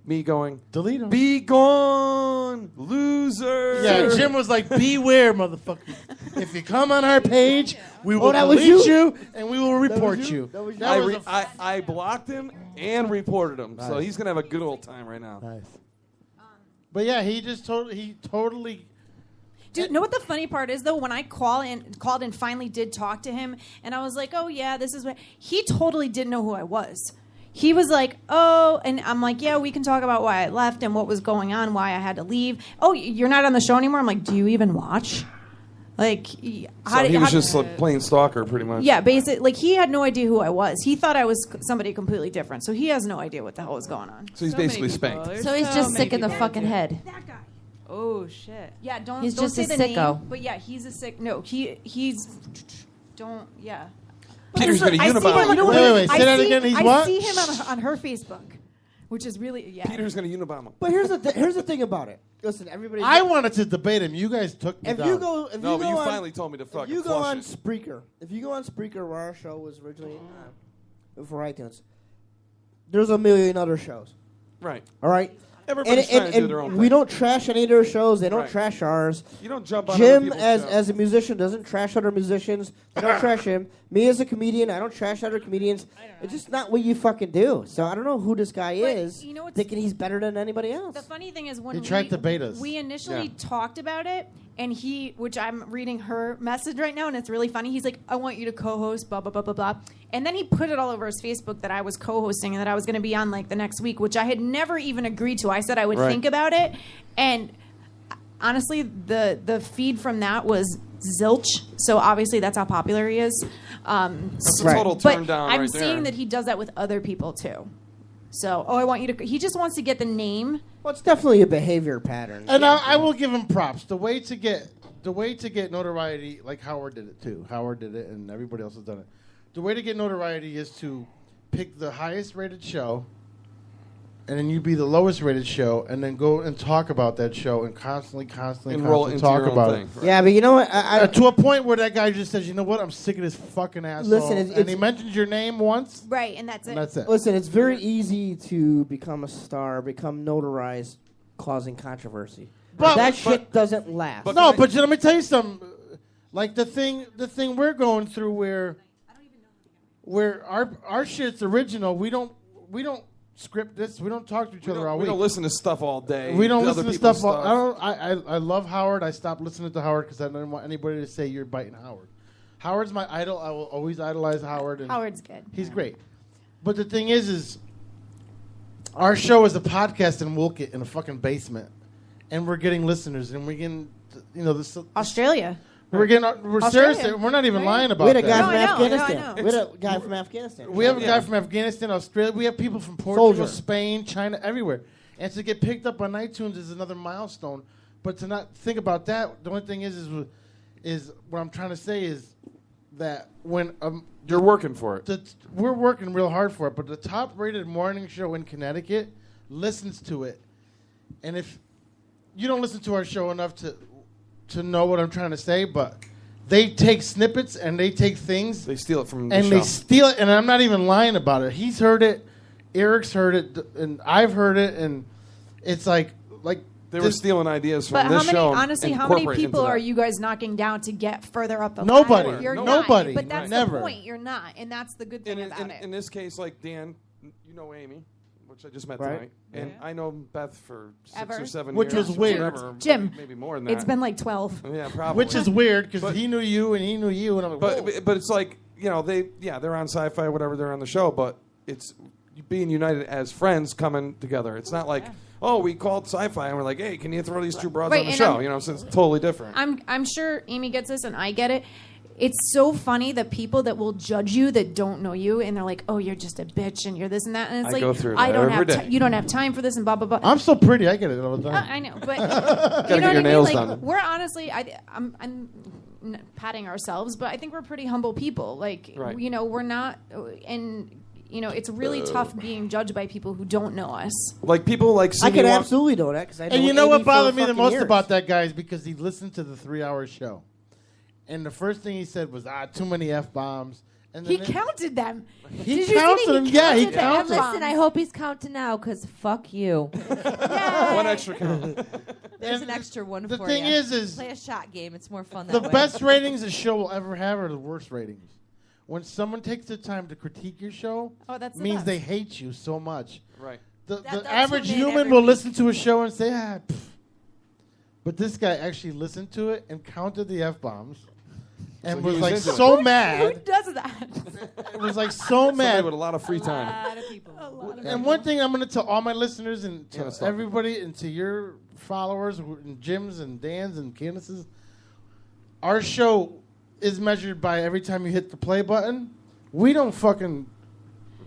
me going, delete him. Be gone, loser. Yeah, Jim was like, beware, motherfucker. If you come on our page, we will that was delete you? you and we will report you. That was I blocked him and reported him, so Nice. he's gonna have a good old time right now. Nice. But yeah, he totally. Dude, know what the funny part is though? When I called and finally did talk to him, and I was like, "Oh yeah, this is what," he totally didn't know who I was. He was like, "Oh," and I'm like, "Yeah, we can talk about why I left and what was going on, why I had to leave." "Oh, you're not on the show anymore?" I'm like, "Do you even watch?" Like, He was just like playing stalker, pretty much. yeah, basically, like he had no idea who I was. He thought I was somebody completely different, so he has no idea what the hell was going on. So he's basically spanked. So he's just sick in the fucking head. Oh shit. Yeah, don't He's don't just say a the sicko. name. But yeah, he's a sick. No, he's don't. Yeah. Peter's gonna I see unibomb. him on- Wait, say that again. He's I what? see him on her Facebook, which is really yeah. Peter's gonna unibomb him. But here's the thing about it. Listen, everybody. I wanted to debate him. You guys took me If down. you go, if No, you but go you on, finally told me to if fucking you go flush on it. Spreaker, if you go on Spreaker, where our show was originally before iTunes, there's a million other shows. Right. All right. Everybody's trying to do their own we thing. don't trash any of their shows. They don't Right. trash ours. You don't jump on other Jim, people's as shows. a musician, doesn't trash other musicians. They don't trash him. Me as a comedian, I don't trash other comedians. It's just not what you fucking do. So I don't know who this guy is, you know what's- thinking he's better than anybody else. The funny thing is when He tried to bait us. we initially Yeah. talked about it, and which I'm reading her message right now, and it's really funny. He's like, "I want you to co-host, blah blah blah blah blah," and then he put it all over his Facebook that I was co-hosting and that I was going to be on like the next week, which I had never even agreed to. I said I would Right. think about it, and honestly, the feed from that was zilch. So obviously, that's how popular he is. That's a total turn but down I'm right seeing there. that he does that with other people too. So, I want you to. He just wants to get the name. Well, it's definitely a behavior pattern. And I will give him props. The way to get notoriety, like Howard did it too. Howard did it, and everybody else has done it. The way to get notoriety is to pick the highest rated show, and then you be the lowest rated show, and then go and talk about that show, and constantly Enroll into talk your own about thing. it. Right. Yeah, but you know what? To a point where that guy just says, "You know what? I'm sick of this fucking asshole." Listen, and he mentions your name once, Right, and that's it. and that's it. Listen, it's very easy to become a star, become notarized, causing controversy. But that shit doesn't last. But let me tell you something. Like the thing we're going through where our shit's original. We don't script this. We don't talk to each other all We week. don't listen to stuff all day. We don't to listen other to people's stuff. I love Howard. I stopped listening to Howard because I didn't want anybody to say you're biting Howard. Howard's my idol. I will always idolize Howard. And Howard's good. He's great. But the thing is our show is a podcast in Woolkit in a fucking basement, and we're getting listeners, and we're getting this Australia. We're Australia. seriously. We're not even lying about we had a that. guy No, from I know, Afghanistan. I know. We had a guy from Afghanistan. We have a guy from Afghanistan, Australia. We have people from Portugal, Soldier. Spain, China, everywhere. And to get picked up on iTunes is another milestone. But to not think about that, the only thing is what I'm trying to say is that when you're working for it, we're working real hard for it. But the top-rated morning show in Connecticut listens to it, and if you don't listen to our show enough to know what I'm trying to say, but they take snippets and they take things. They steal it from the and show. they steal it, and I'm not even lying about it. He's heard it, Eric's heard it, and I've heard it, and it's like they were stealing ideas from But this how many? show. and Honestly, how many incorporating people into are that. you guys knocking down to get further up the Nobody. ladder? You're Nobody. not. But that's Never. the point. You're not, and that's the good thing about it. In this case, like Dan, you know Aimee, which I just met Right. tonight, and I know Beth for 6 Ever. or 7 Which years. was weird. whatever, Jim, maybe more than that. it's been like 12. Yeah, probably. Which is weird because he knew you and he knew you, and I'm like, whoa. But it's like, they're on Sci-Fi, whatever, they're on the show, but it's being united as friends coming together. It's not like, oh, we called Sci-Fi and we're like, hey, can you throw these two broads Right, on the and show? I'm- You know, so it's totally different. I'm sure Aimee gets this and I get it. It's so funny that people that will judge you that don't know you and they're like, "Oh, you're just a bitch and you're this and that." And it's I like, go through I that don't every have day. you don't have time for this and blah blah blah. I'm so pretty. I get it all the time. I know, but Gotta you know get what your I nails mean? Like, done. we're honestly, I'm not patting ourselves, but I think we're pretty humble people. Like, Right. you know, we're not, and you know, it's really tough being judged by people who don't know us. Like people like see I me could walk- absolutely do that because I. And you know what bothered me the most about that guy is because he listened to the 3-hour show, and the first thing he said was, "too many f-bombs." And He then counted them. He Did you see counted that? them. Yeah, he counted the counted them. Listen, I hope he's counting now, because fuck you. One extra count. There's an extra one the for thing you. is Play a shot game. It's more fun that the way. best ratings a show will ever have are the worst ratings. When someone takes the time to critique your show, Oh, that's the means best. they hate you so much. Right. The they'll average tune in human every will week. listen to a show and say, pff. But this guy actually listened to it and counted the f-bombs, and he was was like into it. so Who mad. does that? It was like so Somebody mad. with a lot of free time. A lot of people. And one thing I'm going to tell all my listeners and Yeah, to stop. everybody and to your followers and Jim's and Dan's and Candace's, our show is measured by every time you hit the play button. We don't fucking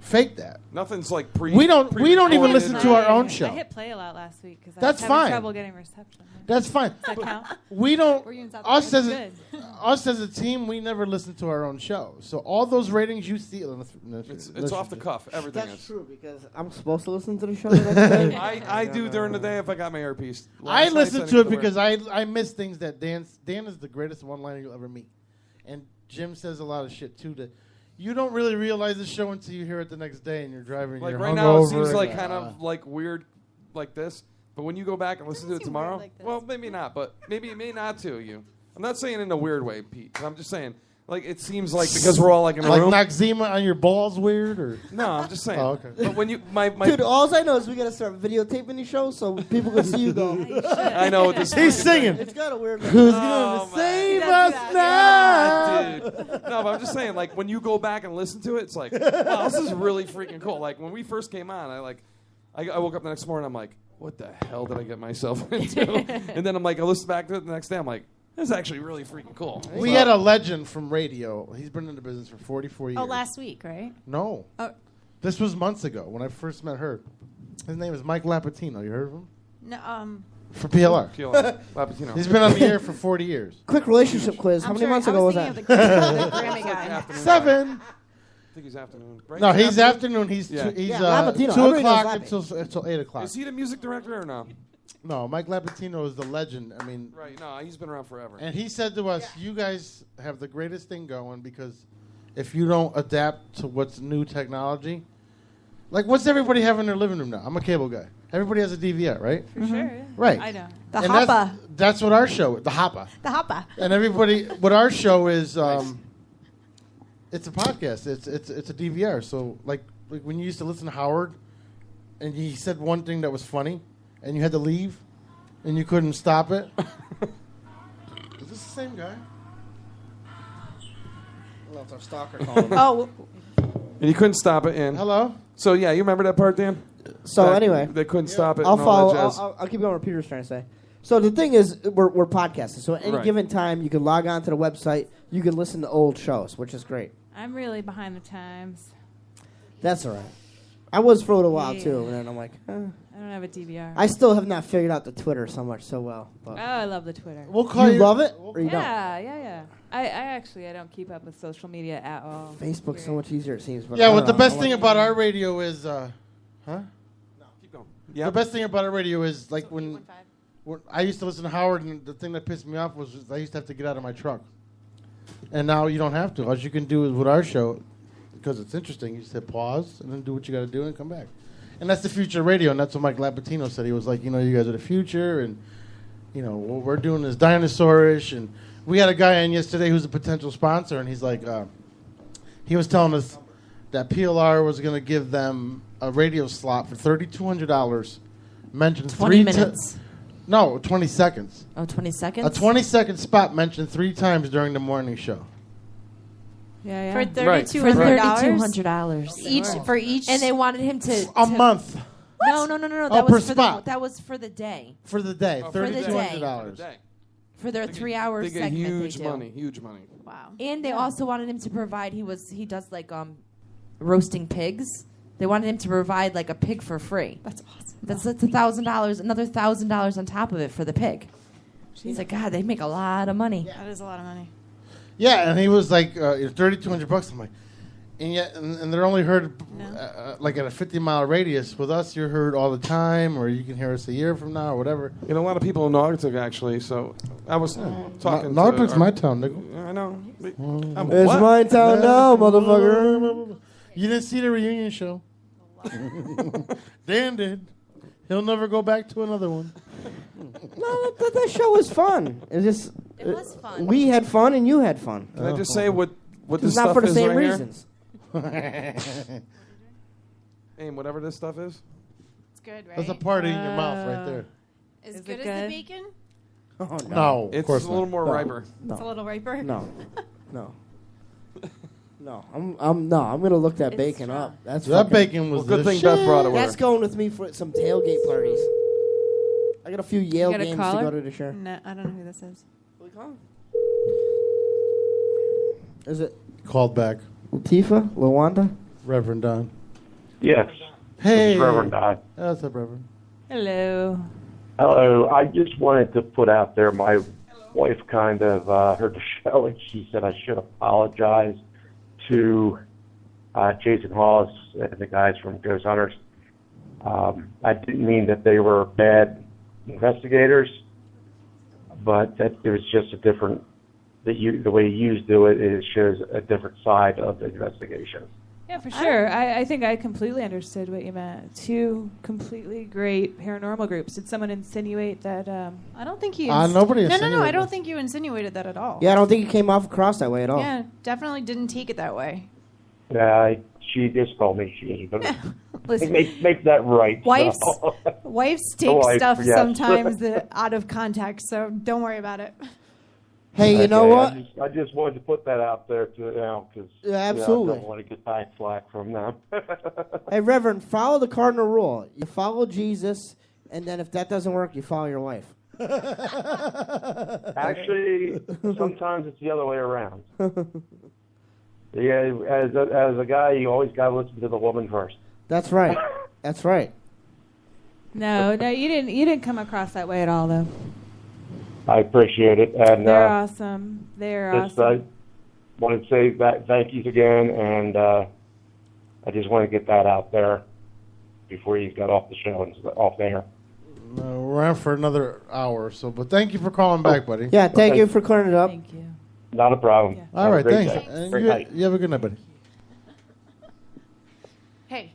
fake that. Nothing's like We don't even listen to our own I show. hit play a lot last week because I That's was having fine. trouble getting reception. That's fine. Does that count? We don't. Were you in South Us Africa? as us as a team, we never listen to our own show. So all those ratings you see, It's off the cuff. Everything That's is. true because I'm supposed to listen to the show the next day. I do during the day if I got my earpiece. I Last night listen said to it could wear- because I miss things that Dan is the greatest one-liner you'll ever meet, and Jim says a lot of shit too that you don't really realize the show until you hear it the next day and you're driving. Like you're right now, it hungover seems and, like kind of like weird, like this. But when you go back and listen to it tomorrow, well, maybe not, but maybe it may not to you. I'm not saying in a weird way, Pete. I'm just saying, like it seems like because we're all like in a like room. Noxzema on your balls weird or No, I'm just saying. Oh, okay. But when you my Dude, all I know is we gotta start videotaping these shows so people can see you go. I know what this. He's singing. It's got a weird. Who's Oh, gonna my save God. us now? Dude. No, but I'm just saying, like, when you go back and listen to it, it's like, wow, this is really freaking cool. Like, when we first came on, I woke up the next morning, I'm like, what the hell did I get myself into? And then I'm like, I listened back to it the next day, I'm like, this is actually really freaking cool. We So- had a legend from radio. He's been in the business for 44 years. Oh, last week, right? No. Oh. This was months ago when I first met her. His name is Mike Lapatino. You heard of him? No, For PLR. PLR. Lapatino. He's been on the air for 40 years. Quick relationship quiz. How I'm many sure- months I ago was was that? thinking of the Grammy guy. Afternoon. 7. I think he's afternoon. Right? No, he's afternoon. He's Yeah. he's Yeah, Lapatino. 2 Everybody knows o'clock until 8 o'clock. Is he the music director or no? No, Mike Lapatino is the legend. I mean, Right, no, he's been around forever. and he said to us, "You guys have the greatest thing going because if you don't adapt to what's new technology, like what's everybody have in their living room now? I'm a cable guy. Everybody has a DVR, right? For sure. Yeah. Right. I know. The And Hoppa. That's what our show, the Hoppa. The Hoppa. And everybody, what our show is, it's a podcast. It's a DVR. So like when you used to listen to Howard, and he said one thing that was funny, and you had to leave, and you couldn't stop it. Is this the same guy? Well, it's our stalker calling. Oh, And you couldn't stop it in. Hello. So, yeah, you remember that part, Dan? So That- anyway, They couldn't stop it. I'll and all follow. that jazz. I'll keep going what Peter's trying to say. So the thing is, we're podcasting. So at any Right. given time, you can log on to the website. You can listen to old shows, which is great. I'm really behind the times. That's all right. I was for a little while Yeah. too, and then I'm like, I don't have a DVR. I still have not figured out the Twitter so much so well. Oh, But I love the Twitter. We'll call you love it or you yeah. I actually I don't keep up with social media at all. don't. Facebook's so much easier, it seems. But Yeah, I well, don't the know. best I thing like- about our radio is, huh? Keep going. The best thing about our radio is like when I used to listen to Howard, and the thing that pissed me off was I used to have to get out of my truck, and now you don't have to. All you can do is with our show, because it's interesting. You just hit pause and then do what you got to do and come back, and that's the future of radio. And that's what Mike Lapatino said. He was like, you know, you guys are the future, and you know what we're doing is dinosaurish. And we had a guy in yesterday who's a potential sponsor, and he's like, he was telling us that PLR was going to give them a radio slot for $3,200, mentioned 20 3 minutes. No, 20 seconds. Oh, 20 seconds? A 20-second spot mentioned 3 times during the morning show. Yeah, For yeah. $3,200. For $3,200. Each for each. And they wanted him to... A month. No. Oh, That per was for spot. that was for the day. For the day, For the day. $3,200. For their 3-hour They get segment. huge they do. money. Huge money. Wow. And they also wanted him to provide. He does like roasting pigs. They wanted him to provide like a pig for free. That's awesome. That's $1,000, another $1,000 on top of it for the pig. He's like, God, they make a lot of money. That is a lot of money. Yeah, and he was like, $3,200. I'm like, and yet, and they're only heard like at a 50-mile radius. With us, you're heard all the time, or you can hear us a year from now, or whatever. You know, a lot of people in Naugatuck actually. So I was talking. Naugatuck's to my town, nigga. I know. It's my town now, motherfucker. You didn't see the reunion show. Dan did. He'll never go back to another one. No, that show was fun. It was fun. We had fun, and you had fun. Can I just say what this It's stuff not for the is same right here? reasons. Aim, whatever this stuff is. It's good, right? That's a party in your mouth right there. As good as the bacon? Oh, No, of It's course a little not. more No. riper. It's a little riper. No. I'm gonna look that It's bacon strong. up. That's That fucking- bacon was Well, good the thing shit. Beth brought it with That's her. going with me for some tailgate parties. I got a few Yale You got a games to caller? go to this year. No, I don't know who this is. Is it Called back. Latifah? Lawanda? Reverend Don. Yes. Hey. This is Reverend Don. What's up, Reverend? Hello. Hello. I just wanted to put out there, my wife kind of heard the show, and she said I should apologize to Jason Hawes and the guys from Ghost Hunters. I didn't mean that they were bad investigators, but that it was just a different, the way you do it, it shows a different side of the investigation. Yeah, for sure. I think I completely understood what you meant. Two completely great paranormal groups. Did someone insinuate that? I don't think he. nobody No. I insinuated don't that. think you insinuated that at all. Yeah, I don't think it came off across that way at all. Yeah, definitely didn't take it that way. She just told me she ain't gonna Listen, make that right. Wives, so. wives take Wife, stuff yes. sometimes that out of context, so don't worry about it. Hey, you know what? I just wanted to put that out there to because Yeah, absolutely. I don't want to get back slack from them. Hey, Reverend, follow the cardinal rule. You follow Jesus, and then if that doesn't work, you follow your wife. Actually, sometimes it's the other way around. Yeah, as a guy, you always got to listen to the woman first. That's right. That's right. No, you didn't. You didn't come across that way at all, though. I appreciate it, and They're awesome. They're just, awesome. I wanted to say thank yous again, and I just want to get that out there before you got off the show and off there. No, we're on for another hour or so, but thank you for calling back, buddy. Yeah, thank you for clearing it up. Thank you. Not a problem. All Have a right, great thanks. day. And Great you, night. you have a good night, buddy. Hey.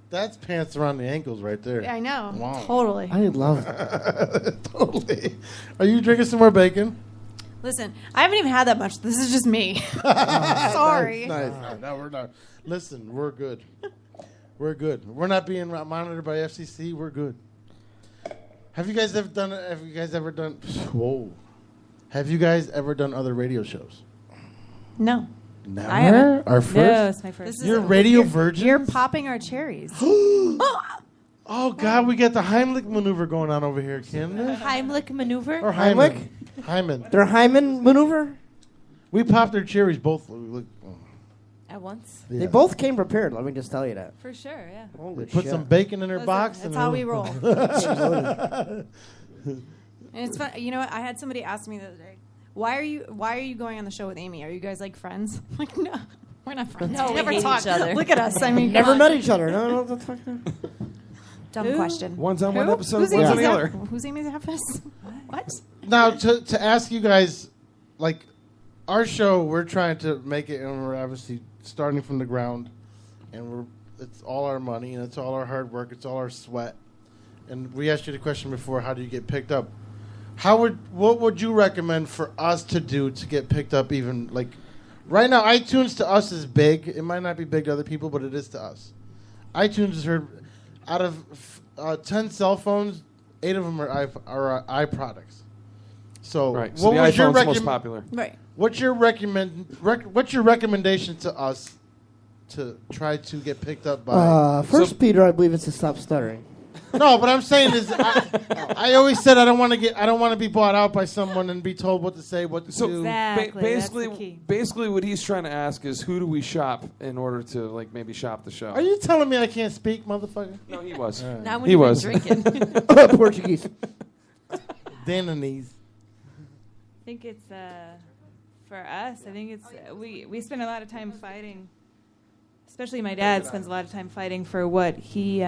That's pants around the ankles right there. Yeah, I know. Wow. Totally. I love it. Totally. Are you drinking some more bacon? Listen, I haven't even had that much. This is just me. Sorry. Nice. No, we're not. Listen, we're good. We're good. We're not being monitored by FCC. We're good. Have you guys ever done? Whoa. Have you guys ever done other radio shows? No. Never. I haven't. Our first. No, it's my first. You're radio virgin. You're popping our cherries. Oh God, we got the Heimlich maneuver going on over here, Kim. Heimlich maneuver? Or Heimlich? Hyman. Their Hyman maneuver? We popped their cherries both. At once? Yeah. They both came prepared, let me just tell you that. For sure, yeah. Holy They put shit. some bacon in their Listen, box. that's and how we roll. And it's fun. You know what? I had somebody ask me the other day, why are you going on the show with Aimee? Are you guys like friends? I'm like, no, we're not friends. No, we we never hate talk. each other. Look at us. I mean, Never come met on. each other. No, what the fuck? Dumb question. One's on one Who? episode, Who's one's on Amy's the other. Who's Amy's office? What? Now, to ask you guys, like, our show, we're trying to make it, and we're obviously starting from the ground, and it's all our money, and it's all our hard work, it's all our sweat. And we asked you the question before, how do you get picked up? What would you recommend for us to do to get picked up even, like, right now, iTunes to us is big. It might not be big to other people, but it is to us. iTunes is heard, out of 10 cell phones, 8 of them are iProducts. So, Right. So what the was your iPhone's the most popular. Right. What's your recommendation to us to try to get picked up by? First Peter, I believe it's to stop stuttering. No, but I'm saying is, I always said I don't want to be bought out by someone and be told what to say, what to do. Basically, what he's trying to ask is, who do we shop in order to like maybe shop the show? Are you telling me I can't speak, motherfucker? No, he was. Not when He you've been was. drinking. Portuguese. Dananese. I think it's for us. I think it's we spend a lot of time fighting. Especially my dad spends a lot of time fighting for what he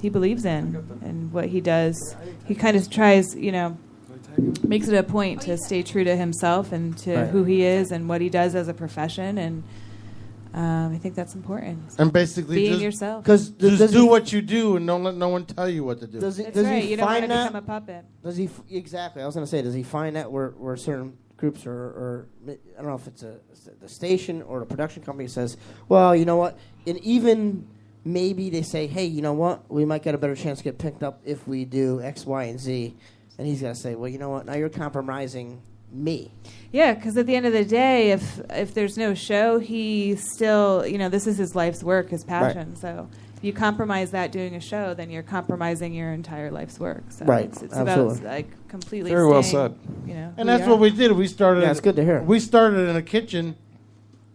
believes in and what he does. He kind of tries, makes it a point to stay true to himself and to who he is and what he does as a profession. And I think that's important. And basically, being just, yourself. Just do what you do and don't let no one tell you what to do. Does he, That's does right. he You don't want find to that? become a puppet. Does he exactly? I was going to say, does he find that where certain groups or I don't know if it's the station or the production company says, well, you know what, and even maybe they say, hey, you know what, we might get a better chance to get picked up if we do X, Y, and Z, and he's got to say, well, you know what, now you're compromising me. Yeah, because at the end of the day, if there's no show, he still, this is his life's work, his passion. Right. So if you compromise that doing a show, then you're compromising your entire life's work. So Right, it's absolutely. about like completely Very well staying, said. And that's what we did. We started. Yeah, it's good to hear. We started in a kitchen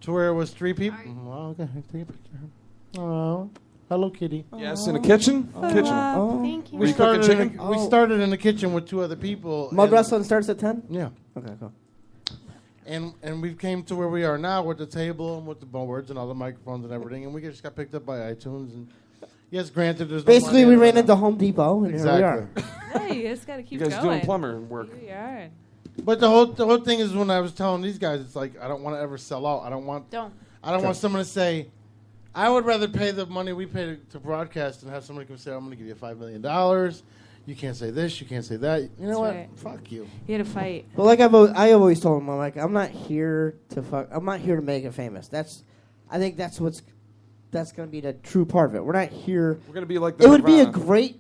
to where it was 3 people. Oh, okay. Take a picture. Oh, hello, kitty. Yes, in a kitchen. Kitchen. Oh. Thank you. Were you cooking chicken? We started in the kitchen with 2 other people. Mud and- wrestling starts at 10? Yeah. Okay, cool. And we came to where we are now with the table and with the boards and all the microphones and everything, and we just got picked up by iTunes. And yes, granted, there's Basically, no we money ran out into Home Depot, and Exactly. here we are. Hey, you just got to keep You guys going. doing plumber work? Here we are. But the whole thing is when I was telling these guys, it's like I don't want to ever sell out. I don't want want someone to say, I would rather pay the money we pay to broadcast and have somebody come say, I'm going to give you $5 million. You can't say this. You can't say that. You know That's what? right. Fuck you. You had to fight. Well, like I always told him, I'm like, I'm not here to fuck. I'm not here to make it famous. I think that's going to be the true part of it. We're not here. We're gonna be like. It would be a great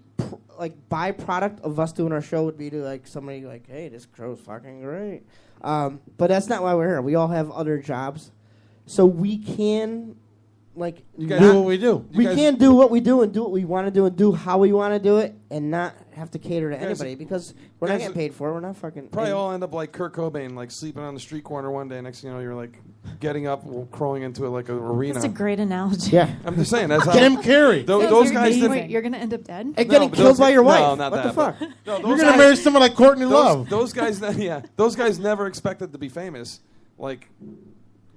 byproduct of us doing our show would be to like somebody like, hey, this show's fucking great. But that's not why we're here. We all have other jobs, so we can like do what we do. We can do what we do and do what we want to do and do how we want to do it and not have to cater to Guys- anybody because we're not guys- getting paid for it. We're not fucking. Probably all end up like Kurt Cobain, like sleeping on the street corner one day. Next thing you know, you're like getting up, crawling into like an arena. That's a great analogy. Yeah, I'm just saying. That's how Jim Carrey. Those guys didn't. Wait, you're gonna end up dead? And getting but killed those- by your wife. No, not what that. the fuck? but- no, You're those gonna guys- marry someone like Courtney Love. Those guys, those guys never expected to be famous. Like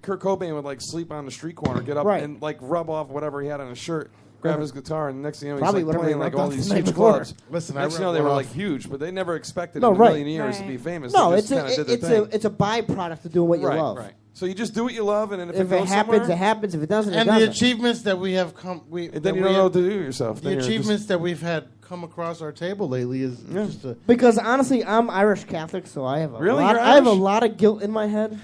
Kurt Cobain would like sleep on the street corner, get up Right. and like rub off whatever he had on his shirt, grab his guitar, and next thing you know, Probably he's like whatever he playing like rubbed all off these the night huge before. clubs. Listen, next I thing you know, they rubbed were off. like huge, but they never expected No, in a right. million years to be famous. No, they it's just kind of did their thing. it's a byproduct of doing what you right, love. right. So you just do what you love, and then if If it it goes happens, somewhere, it happens. If it doesn't, it And the doesn't. achievements that we have and then you don't know what to do yourself. The Then you're just- achievements that we've had come across our table lately is just a. Because honestly, I'm Irish Catholic, so I have a Really? lot. You're I have a Irish? lot of guilt in my head.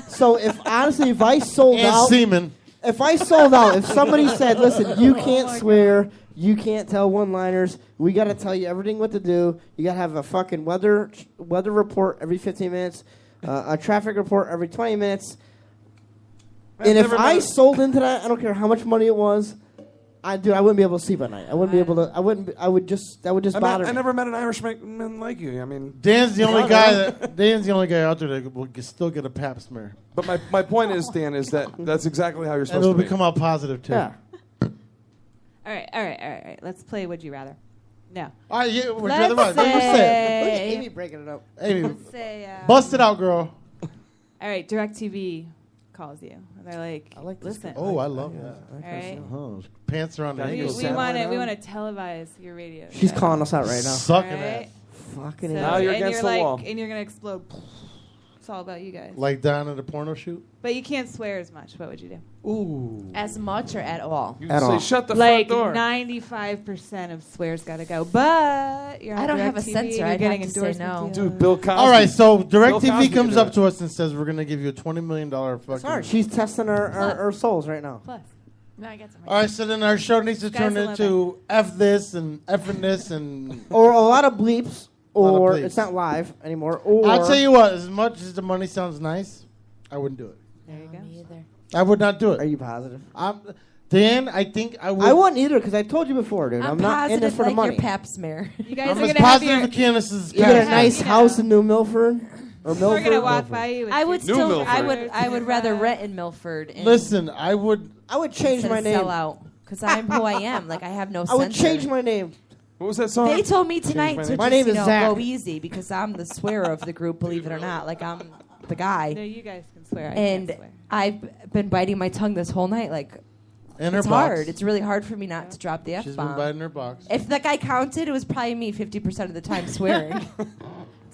So if I sold And out, semen. if I sold out, if somebody said, "Listen, you can't swear, you can't tell one-liners, we got to tell you everything what to do. You got to have a fucking weather report every 15 minutes, a traffic report every 20 minutes." And if I sold into that, I don't care how much money it was. I wouldn't be able to sleep at night. I wouldn't be able to. That would just bother me. I never met an Irishman like you. I mean, Dan's the only guy out there that will still get a pap smear. But my point is, Dan, is that's exactly how you're And supposed it'll to be. become all positive too. Yeah. All right. Let's play Would You Rather. No. All right, yeah, would you Let's rather what? Let's say it. Look at say, Amy breaking it up. Amy, let's say, bust it out, girl. all right, DirecTV calls you. And they're like, I like this listen. Oh, I love that. All right. Oh, pants are on the We ankles. want to televise your radio. She's show. calling us out right now. Sucking All right? ass. Fucking So, Now you're and against you're the like, wall. and you're gonna explode. It's all about you guys. Like down at a porno shoot. But you can't swear as much. What would you do? Ooh. As much or at all? You At say, all. shut the Like front door. 95% of swears got to go. But you're on I don't have a DirecTV censor. and I'd you're have getting to say endorsement no. deals. Dude, Bill Cosby. All right, so Bill Cosby DirecTV comes did up it. to us and says we're going to give you a $20 million fucking. Sorry, she's testing our souls right now. Plus. No, I got some. All right, so then our show needs to Sky's turn the into F this and F-ing this and. Or a lot of bleeps, lot of or bleeps. it's not live anymore. Or I'll tell you what, as much as the money sounds nice, I wouldn't do it. There you go. Me either. I would not do it. Are you positive? Dan, I think I would. I wouldn't either because I told you before, dude. I'm not in this for the like money. your pap smear. You guys I'm are as gonna have positive your. as Candace is. You get a nice house in New Milford or We're Milford. gonna walk by you. With I would your still. Milford. I would rather rent in Milford. And Listen, I would change instead my of name. Sell out because I'm who I am. Like I have no. I would censor. change my name. What was that song? They told me Change tonight my to name. My just, name is Zach. go easy because I'm the swearer of the group. Believe it or not, like I'm the guy. No, you guys can swear. I And can't swear. I've been biting my tongue this whole night. Like in her it's box. hard. It's really hard for me not to drop the F She's been bomb. biting her box. If the guy counted, it was probably me 50% of the time swearing.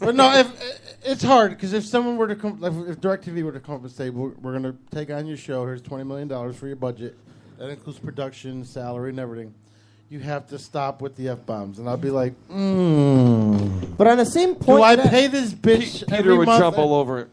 But no, if it's hard because if someone were to come, like if DirecTV were to come up and say, "We're going to take on your show. Here's $20 million for your budget. That includes production, salary, and everything." You have to stop with the F-bombs. And I'll be like, But on the same point, do I pay this bitch Peter every would month? jump all over it.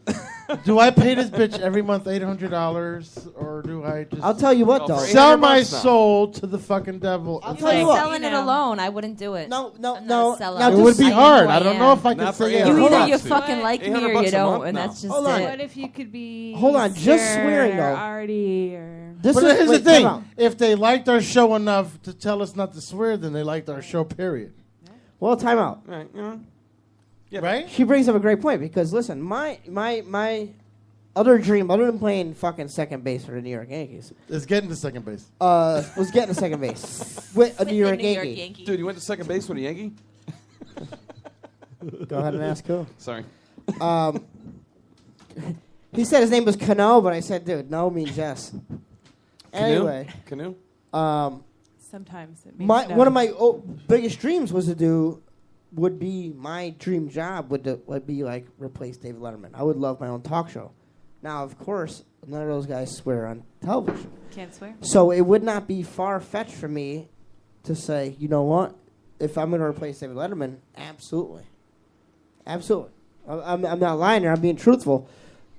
Do I pay this bitch every month $800, or do I just? I'll tell you what, though. Sell my soul to the fucking devil. I'll If tell you I'm what. selling it alone, I wouldn't do it. No. I'm not a sellout. Now It would be I am hard. who I don't know if I can Not for say $800. You that. either you Bucks. fucking like me $800 or you bucks a don't, month? and No. that's just Hold on. it. What if you could be? Hold on, just Sir swearing, though. Or Artie or. This But is here's wait, the thing: time out. if they liked our show enough to tell us not to swear, then they liked our show. Period. Well, time out. Right, you know? Right? She brings up a great point because listen, my other dream, other than playing fucking second base for the New York Yankees, Is getting to second base. was getting to second base with a New York Yankee. Dude, you went to second base with a Yankee? Go ahead and ask who. Sorry. He said his name was Cano, but I said, dude, no means yes. Anyway, Canoe? Sometimes it means no. one of my biggest dreams would be my dream job would be like replace David Letterman. I would love my own talk show. Now, of course, none of those guys swear on television. Can't swear. So it would not be far-fetched for me to say, you know what? If I'm going to replace David Letterman, absolutely. Absolutely. I'm not lying here. I'm being truthful.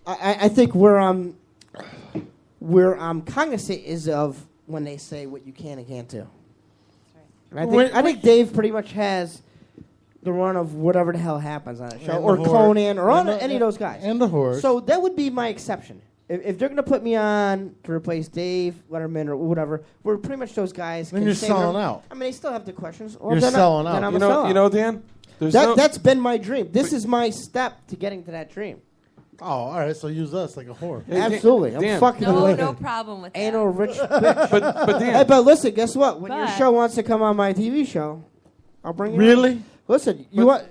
I think where I'm cognizant is of when they say what you can and can't do. And I think Dave pretty much has the run of whatever the hell happens on the show, And or the horse. Conan, or And any of those guys. And the horse. So that would be my exception. If they're going to put me on to replace Dave, Letterman, or whatever, we're pretty much those guys. Then can you're say selling whatever- out. I mean, they still have the questions. You're then selling out. Then I'm You a know, sellout. Dan? There's no, That's been my dream. This is my step to getting to that dream. Oh, all right. So use us like a whore. Hey, Dan- Absolutely. I'm Dan. fucking No problem with that. anal rich bitch. but Dan. Hey, but listen, guess what? When your But- show wants to come on my TV show, I'll bring you. Really? on. Listen, you want?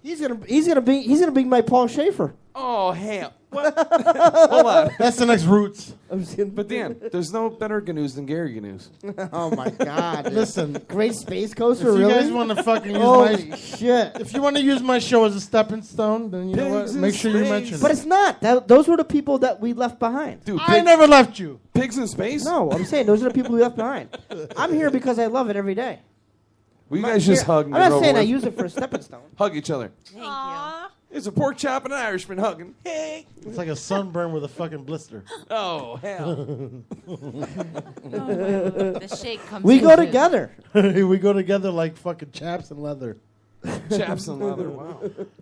He's gonna be my Paul Schaefer. Oh, hell. What? Hold on. That's the next Roots. But Dan, there's no better Ganoos than Gary Ganoos. Oh my God! Listen, Great Space Coaster. if you really? guys want to fucking use Holy my shit! if you want to use my show as a stepping stone, then you know what? Pigs in Make sure you space. mention But it. it's not. Those were the people that we left behind. Dude, I never left you. Pigs in space? No, I'm saying those are the people we left behind. I'm here because I love it every day. Will you I'm guys just here- hug I'm and not go saying I with? use it for a stepping stone. Hug each other. Thank you. It's a pork chop and an Irishman hugging. Hey. It's like a sunburn with a fucking blister. Oh, hell. The shake comes. We in go too. together. We go together like fucking chaps and leather. Chaps and leather. Wow.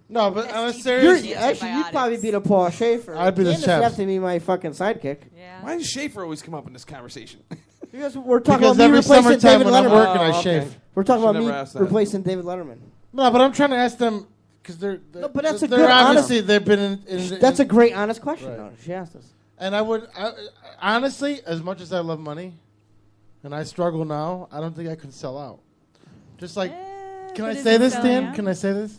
No, but on a That's serious, deep. Actually, you'd probably be the Paul Schaefer. I'd be the Candace Chaps. have to be my fucking sidekick. Yeah. Why does Schaefer always come up in this conversation? Because we're talking because about me every replacing summertime David when I'm Letterman. working, I Oh, okay. shave. We're talking Should about me never ask that. replacing David Letterman. No, but I'm trying to ask them because they're but that's a they're good, obviously they've been in That's a great, honest question. Right. Though. She asked us. and I would honestly, as much as I love money, and I struggle now, I don't think I can sell out. Just like, can I it say isn't this, selling Dan? out. Can I say this?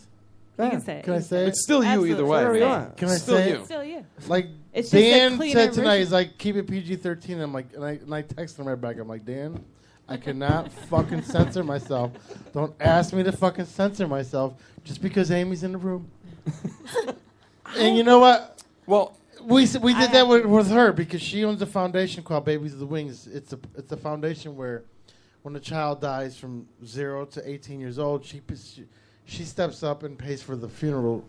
You can say it. Can I say it? It's still you either way. Absolutely. Yeah. Can I Still say you. it? Still you. Like It's just a Dan cleaner said tonight, version. he's like, keep it PG-13. I'm like, and I texted him right back. I'm like, Dan, I cannot fucking censor myself. Don't ask me to fucking censor myself just because Amy's in the room. And you know what? Well, we did that with her because she owns a foundation called Babies of the Wings. It's a foundation where when a child dies from 0 to 18 years old, she steps up and pays for the funeral.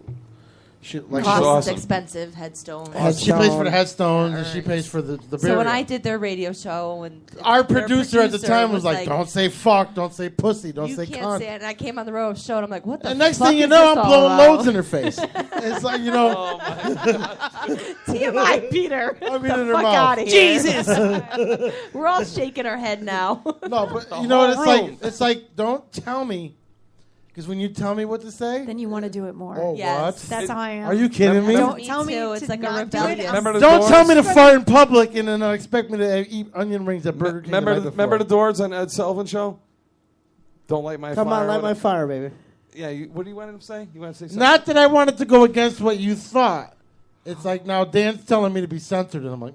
Cost expensive headstone. She pays for the headstones, and she pays for the burial. So when I did their radio show, and our producer at the time was like, "Don't say fuck, don't say pussy, don't say you can't cunt." say it. And I came on the radio show, and I'm like, "What the?" And next fuck thing you is know, this I'm all blowing about? loads in her face. It's like, you know. TMI, Peter. I mean, Get in the her fuck mouth. out of here. Jesus. We're all shaking our head now. No, but you know what it's like? It's like, don't tell me. Because when you tell me what to say, then you want to do it more. Oh, Yes. what? That's how I am. Are you kidding me? Don't tell me. It's like a not do it. rebellion. Don't tell me to fart in public and then expect me to eat onion rings at Burger King. Remember the doors on Ed Sullivan show? Don't light my fire. Come on, light my fire, baby. Yeah, what do you want him to say? You want to say something? Not that I wanted to go against what you thought. It's like now Dan's telling me to be censored, and I'm like,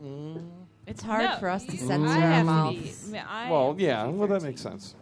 It's hard for us to I censor have our to mouths. be- I Well, am yeah, PG-13. well, that makes sense.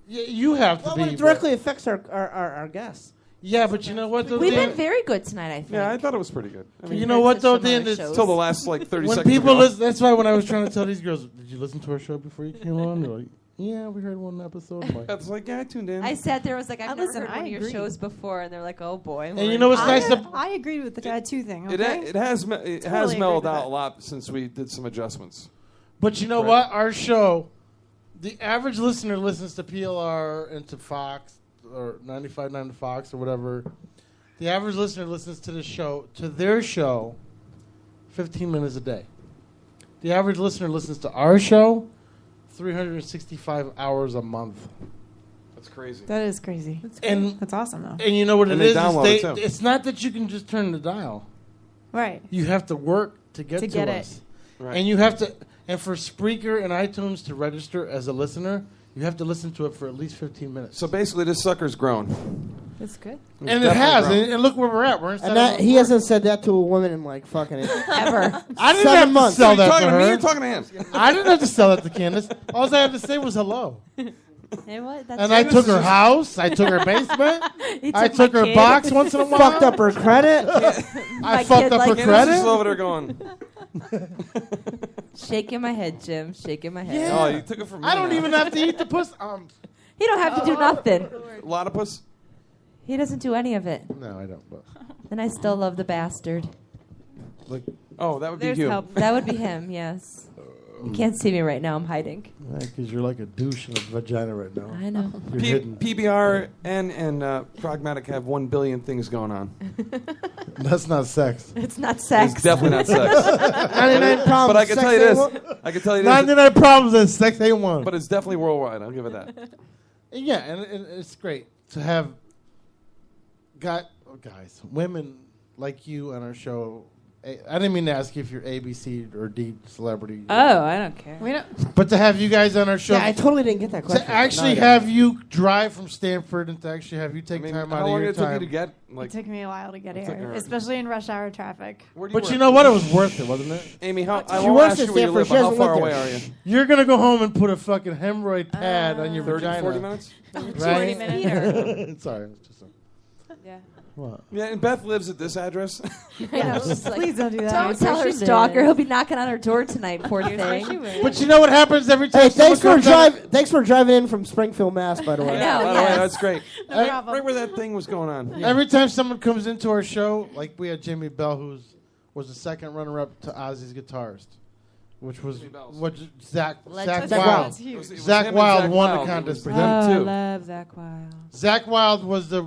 Yeah, you have to Well, be. but it directly affects our guests. Yeah, but you know what, though, We've Dan? been very good tonight, I think. Yeah, I thought it was pretty good. I mean, You know what, though, Dan? Till the last, 30 when seconds. people ago. listen, that's why when I was trying to tell these girls, did you listen to our show before you came on? They're like, yeah, we heard one episode. I'm like, That's like, yeah, I tuned in. I sat there, was like, I've never listen, heard one I of your agree. shows before, and they're like, oh boy. And you know what's nice? I agreed with the tattoo thing. It, Okay? it has Totally mellowed agree with out a lot since we did some adjustments. But you know what? Our show, the average listener listens to PLR and to Fox or 95.9 to Fox or whatever. The average listener listens to their show, 15 minutes a day. The average listener listens to our show 365 hours a month. That's crazy. That is crazy. That's awesome, though. And you know what And it they is? download it, too. It's not that you can just turn the dial. Right. You have to work to get to it. us. Right. And you have to, and for Spreaker and iTunes to register as a listener, you have to listen to it for at least 15 minutes. So basically, this sucker's grown. That's good. And it has. And look where we're at. We're inside And that, he hasn't said that to a woman in like fucking ever. I didn't 7 have months. to sell Are you that talking to to me her. or talking to him? I didn't have to sell that to Candace. All I had to say was hello. And what? And I took her house. I took her basement. I took her box once in a while. Fucked up her credit. I fucked up her Candace is credit. over there going, Shaking my head, Jim. Shaking my head. Yeah. oh, you took it from me. I don't now. even have to eat the puss. He don't have to do nothing. Platypus? He doesn't do any of it. No, I don't. But And I still love the bastard. like, Oh, that would There's be you. help. That would be him, yes. You can't see me right now. I'm hiding. because you're like a douche in a vagina right now. I know. You're hidden. PBR and Pragmatic have 1 billion things going on. That's not sex. It's not sex. It's definitely not sex. 99 problems. But I can sex tell you ain't this. one. I can tell you this. 99 problems and sex ain't one. But it's definitely worldwide. I'll give it that. Yeah, and it's great to have guys, women like you on our show. I didn't mean to ask you if you're ABC or D celebrity. Oh, I don't care. We don't. But to have you guys on our show. Yeah, I totally didn't get that question. To actually have you drive from Stanford and to actually have you take time out how of long your did it take time. you to get? It took me a while to get It took here, her- especially in rush hour traffic. But you know what? It was worth it, wasn't it? Amy, how, I She won't works ask in you where you Stanford. live, She but how doesn't far live away there. are you? You're going to go home and put a fucking hemorrhoid pad on your 30, vagina. 40 minutes? 20 minutes. Sorry. It's just Yeah. what? Yeah, and Beth lives at this address. I know, it's like, Please don't do that. don't tell her stalker. He'll be knocking on her door tonight, poor thing. But you know what happens every time Hey, someone comes out? thanks for driving in from Springfield, Mass. By the way. I know, By the way, yes. that's great. No problem. Right where that thing was going on. Every time someone comes into our show, like we had Jimmy Bell, who was the second runner-up to Ozzy's guitarist, which was Zach Legend. Wild. It was him Zach and Wild Zach won the Wild. It contest was for them him. Oh, I too. love Zach Wild. Zach Wild was the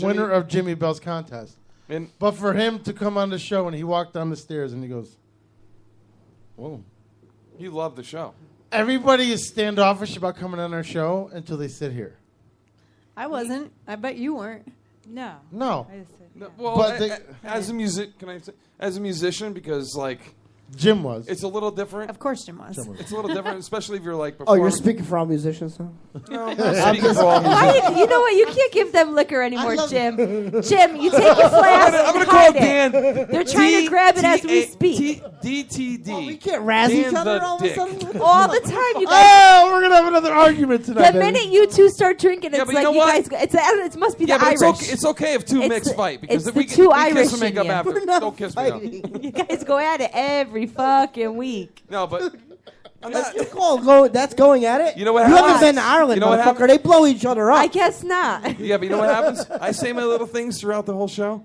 winner of Jimmy Bell's contest. And But for him to come on the show and he walked down the stairs and he goes, "Whoa." he loved the show. Everybody is standoffish about coming on our show until they sit here. I wasn't. I bet you weren't. No. No. I just said, No, well, But they- as a as a musician, because like Jim was. it's a little different. Of course, Jim was. It's a little different, especially if you're like. Oh, you're performing- speaking for all musicians, though? No, I'm not speaking for all Why musicians. you know what? You can't give them liquor anymore, Jim. Jim, you take your flask I'm and gonna call hide Dan. it. They're trying to grab it as we speak. DTD. We can't razz each Dan other the all of a dick. sudden. All the time, you guys. Oh, we're gonna have another argument tonight. The baby. minute you two start drinking, Yeah, it's but like you know you what? guys. It must be Yeah, the but Irish. it's okay if two It's micks the- fight because it's if the we, two we Irish kiss and make in up you. after, We're not don't kiss me up. fighting. You guys go at it every fucking week. No, but I'm not. That's going at it. You know what You haven't happens? been to Ireland, You know what motherfucker. They blow each other up. I guess not. Yeah, but you know what happens? I say my little things throughout the whole show.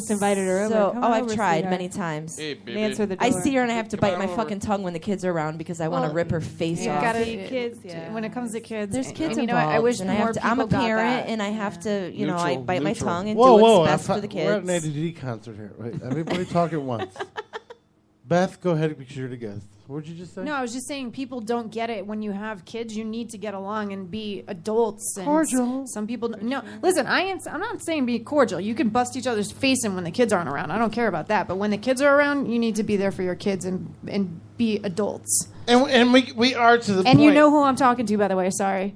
just invited her over. So, Come I've over, tried sweetheart. many times. Hey, baby. Answer the door. I see her and I have to Come bite on my over. fucking tongue when the kids are around because I want to Well, rip her face You off. gotta Kids, yeah. When it comes to kids, There's kids and, involved, I wish and more I have to, I'm a people got parent, that. and I have to, you know, I Neutral, bite my neutral. tongue and Whoa, do whoa! what's best for the We're at kids. an ADD concert here. Wait, everybody talk at once. Beth, go ahead because you're the guest. What'd you just say? No, I was just saying people don't get it when you have kids. You need to get along and be adults. And Cordial. Some people don't. No, listen, I'm not saying be cordial. You can bust each other's face in when the kids aren't around. I don't care about that. But when the kids are around, you need to be there for your kids and be adults. And we are to the point. And you know who I'm talking to, by the way. Sorry.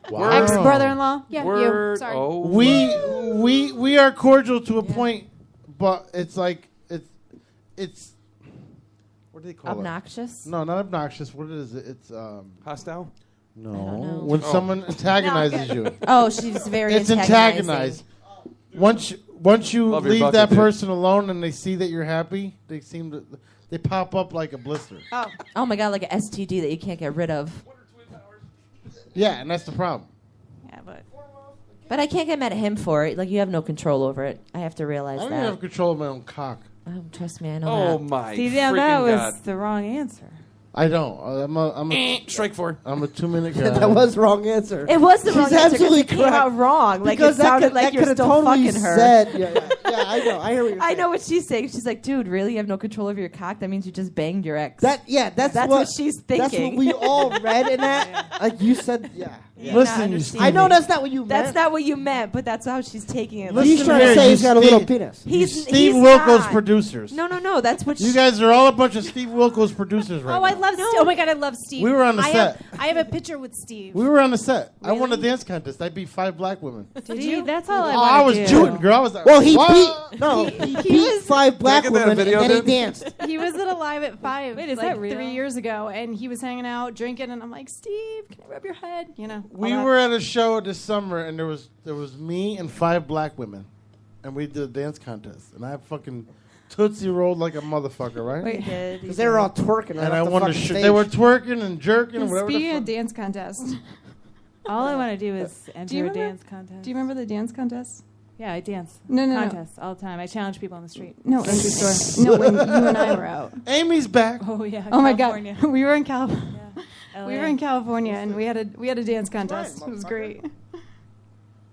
Wow. Ex-brother-in-law. Yeah, Word. you. Sorry. Oh. We are cordial to a point, but it's like it's what do they call Obnoxious? it? No, not obnoxious. What is it? It's hostile. No, know. when someone antagonizes you. Oh, she's very It's antagonizing. antagonized. Once you Love your leave bucket, that dude. person alone and they see that you're happy, they pop up like a blister. Oh my god, like an STD that you can't get rid of. Yeah, and that's the problem. Yeah, but I can't get mad at him for it. Like, you have no control over it. I have to realize I don't that. even have control of my own cock. Trust me, I know Oh that. my! See, now that was God. the wrong answer. I don't. I'm a strike 4. I'm a 2-minute guy. That was the wrong answer. It was the wrong She's answer 'cause absolutely it came correct. out wrong. Like, Because it sounded that like you're could've still totally fucking her. said, yeah, I know. I hear what you're I saying. know what she's saying. She's like, dude, really? You have no control over your cock? That means you just banged your ex. That's what she's thinking. That's what we all read in that. Like you said, yeah. Listen, you Stevie. I know that's not what you meant. That's not what you meant, but that's how she's taking it. He's trying to say he's got a little penis. Steve Wilkos producers. No, that's what You guys are all a bunch of Steve Wilkos producers right Oh, now. I love. Oh my God, I love Steve. We were on the set. I have a picture with Steve. We were on the set. I won a dance contest. I beat 5 black women. Did you? That's all I Oh, want I was do. shooting, girl. I was like, Well, he what? beat 5 black Can I get that women video, and then he dude? danced. He was at Alive at 5. Wait, is like that real? 3 years ago, and he was hanging out, drinking, and I'm like, Steve, can I rub your head? You know. We all that. were at a show this summer, and there was me and 5 black women, and we did a dance contest, and I fucking tootsie rolled like a motherfucker, right? Wait, did. Because they were all twerking. And I won the shit. They were twerking and jerking and whatever. Speaking The of dance contest, All I want to do is do enter you a remember? dance contest. Do you remember the dance contest? Yeah, I dance. No. Contests all the time. I challenge people on the street. No, entry store. No, when you and I were out. Amy's back. Oh yeah. Oh my California. God, we were in California. LA. We were in California, and we had a dance contest. It was great.